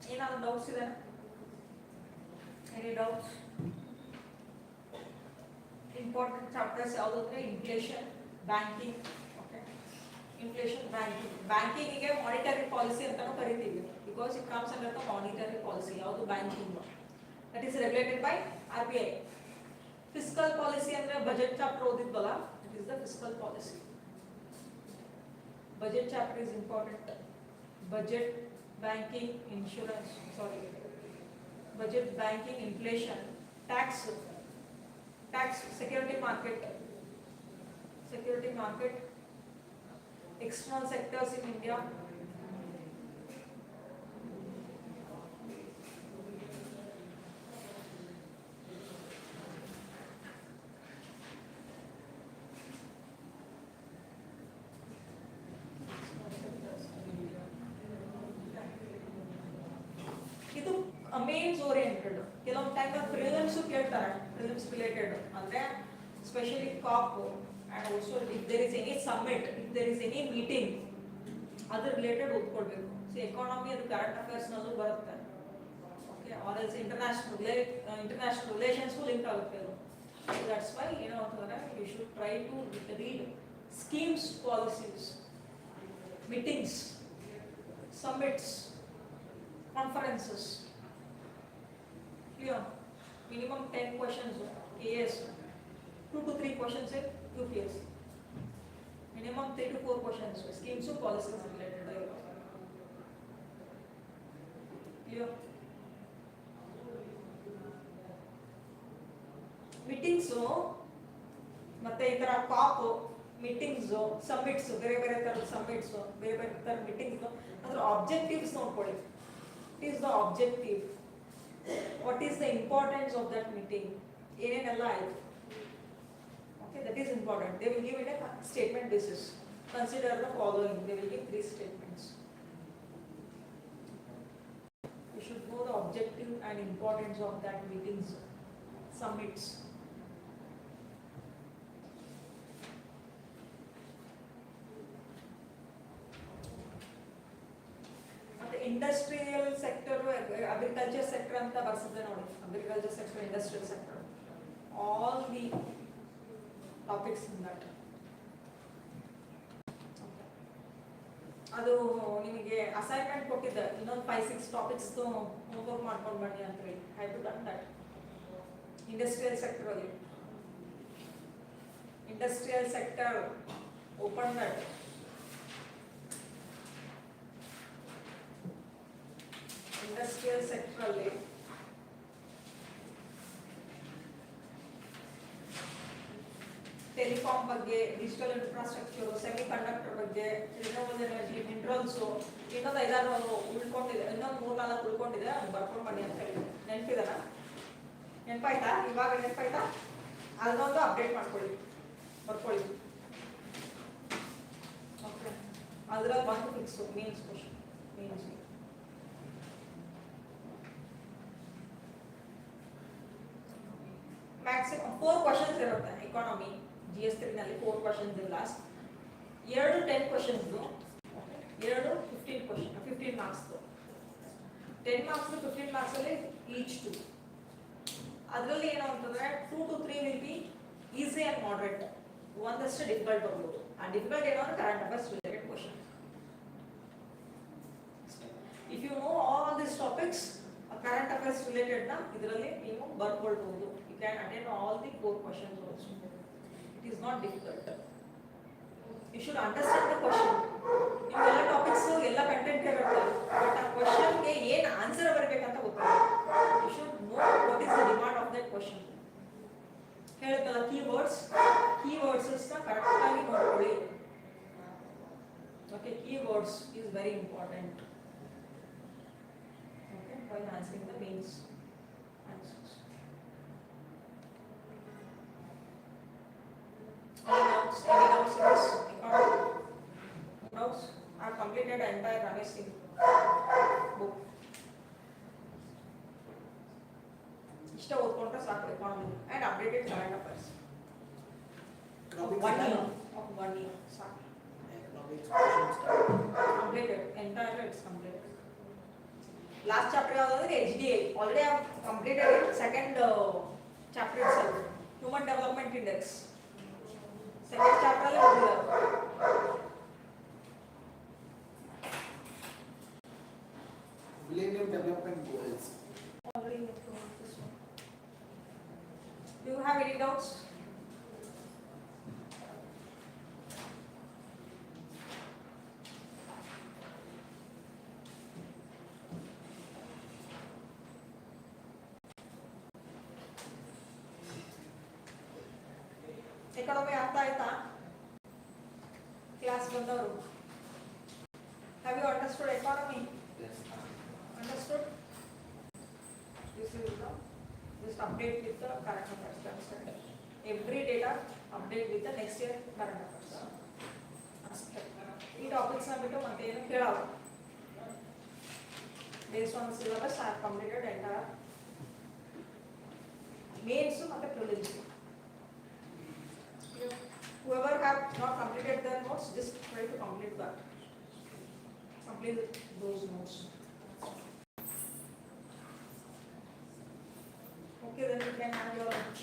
S2: Any other doubts then? Any doubts? Important chapters ಯಾವುದಂದ್ರೆ inflation, banking, okay? Inflation, banking. Banking ಗೆ monetary policy ಅಂತಾನೂ ಕರಿತೀವಿ because it comes under the monetary policy. ಯಾವುದು banking that is regulated by RBI. Fiscal policy ಅಂದ್ರೆ budget chapter ಓದಿದ್ವಲ್ಲ, it is the fiscal policy. Budget chapter is important. Budget, banking, insurance, budget, banking, inflation, tax, security market, external sectors in India, mains oriented ಕೆಲವೊಂದು time prelims ಕೇಳ್ತಾರೆ prelims related ಅಂದ್ರೆ specially COP and also if there is any summit if there is any meeting ಅದ್ರ related ಓದ್ಕೊಳ್ಬೇಕು so economy ಅದು current affairs ನಲ್ಲೂ ಬರುತ್ತೆ okay or else international relations link ಆಗುತ್ತೆ ಅದು ದಟ್ಸ್ ವೈ ಏನೋ ಅಂತಂದ್ರೆ you should try to read schemes policies meetings summits conferences. Clear? Minimum 10 questions AS, 2 to 3 questions in UPSC. Minimum 3 to 4 questions schemes or policies related. Clear? Meetings ಮತ್ತೆ ಈ ತರ ಕಾಪ್ meetings ಸಮ್ಮಿಟ್ಸ್ ಬೇರೆ ಬೇರೆ ತರ ಸಮ್ಮಿಟ್ಸ್ ಬೇರೆ ಬೇರೆ ತರ ಮೀಟಿಂಗ್ಸ್ ಅದರ ಆಬ್ಜೆಕ್ಟಿವ್ಸ್ ನೋಡ್ಕೊಳ್ಳಿ. What is the objective? What is the importance of that meeting? ಏನಲ್ಲ ಆಯ್ತು. Okay, that is important. They will give it a statement basis. Consider the following. They will give 3 statements. You should know the objective and importance of that meetings, summits. Industrial sector agriculture sector ಅಂತ ಬರ್ಸಿದೆ ನೋಡಿ agriculture sector industrial sector all the topics in that. ಅದು ನಿಮಗೆ assignment ಕೊಟ್ಟಿದ್ದೆ ಇನ್ನೊಂದು 5-6 topics homework ಮಾಡ್ಕೊಂಡು ಬನ್ನಿ ಅಂತ ಹೇಳಿ. Have to done that. Industrial sector ಅಲ್ಲಿ industrial sector open that. Industrial sector ಅಲ್ಲಿ ಟೆಲಿಕಾಂ ಬಗ್ಗೆ, ಡಿಜಿಟಲ್ ಇನ್ಫ್ರಾಸ್ಟ್ರಕ್ಚರ್, ಸೆಮಿ ಕಂಡಕ್ಟರ್ ಬಗ್ಗೆ, ರಿನ್ಯೂವಬಲ್ ಎನರ್ಜಿ, ಮಿನರಲ್ಸ್, ಇನ್ನೊಂದು 5-6 ಉಳ್ಕೊಂಡಿದೆ, ಇನ್ನೊಂದು 3-4 ಉಳ್ಕೊಂಡಿದೆ, ಅದು ಬರ್ಕೊಂಡು ಬನ್ನಿ ಅಂತ ಹೇಳಿ. ನೆನಪಿದನ? ನೆನಪಾಯ್ತಾ? ಇವಾಗ ನೆನಪಾಯ್ತಾ? ಅದನ್ನೊಂದು ಅಪ್ಡೇಟ್ ಮಾಡ್ಕೊಳ್ಳಿ, ಬರ್ಕೊಳ್ಳಿ. ಓಕೆ, ಅದ್ರಲ್ಲಿ ಬಂದು fix mains question. Mains maximum 4 questions ಇರುತ್ತೆ. ಎಕಾನಮಿ GS3 ನಲ್ಲಿ 4 ಕ್ವಶನ್ಸ್ ಇದೆ. Last 2 10 questions, 2 15 marks. 10 marks 15 marks ಅಲ್ಲಿ ಈಚ್ 2. ಅದರಲ್ಲಿ ಏನು ಅಂತಂದ್ರೆ 2 to 3 will be easy and moderate, ಒಂದಷ್ಟು ಡಿಫಿಕಲ್ಟ್ ಬರ್ಬೋದು. ಆ ಡಿಫಿಕಲ್ಟ್ ಏನೋ current affairs related question. If you know all this topics current affairs related ನ ಇದರಲ್ಲಿ ನೀವು ಬರ್ಕೊಳ್ಬಹುದು. You can attend all the 4 questions also. It is not difficult. You should understand the question. ನಿಮ್ಮೆಲ್ಲ topics ಎಲ್ಲ content ಇರುತ್ತೆ, but ಆ ಕ್ವಶನ್ಗೆ ಏನು ಆನ್ಸರ್ ಬರಬೇಕಂತ ಗೊತ್ತಾಗುತ್ತೆ. You should know what is the demand of that question. ಹೇಳ್ತಲ್ಲ ಕೀವರ್ಡ್ಸ್ ಕರೆಕ್ಟ್ ಆಗಿ ನೋಡ್ಕೊಳ್ಳಿ. Okay, keywords is very important. Okay, while answering the mains answers. Any doubts in this? Doubts? I have completed the entire Ramesh Singh book. ಇಷ್ಟ ಓದ್ಕೊಂಡ್ರೆ ಸಾಕು. Economy and updated current affairs of 1 year ಸಾಕು. Completed entire, it's completed. Last chapter ಯಾವ್ದಂದ್ರೆ HDI. Already I have completed it. Second chapter itself, Human Development Index. Second chapter ಅಲ್ಲಿ ಓದಿದ್ದಾರೆ.
S1: Millennium Development Goals.
S2: Already went through this one. Do you have any doubts? Economy ಅರ್ಥ ಆಯ್ತಾ? Class ಬಂದವರು have you understood economy? Understood? This is the just update with the current affairs. Every data update with the next year current affairs. ಈ topics ನ ಬಿಟ್ಟು ಮತ್ತೆ ಏನು ಕೇಳಲ್ಲ. Based on the syllabus I have completed entire mains ಮತ್ತೆ prelims. Whoever have not completed their notes, just try to complete that. Complete those notes. Okay, then you can have your lunch.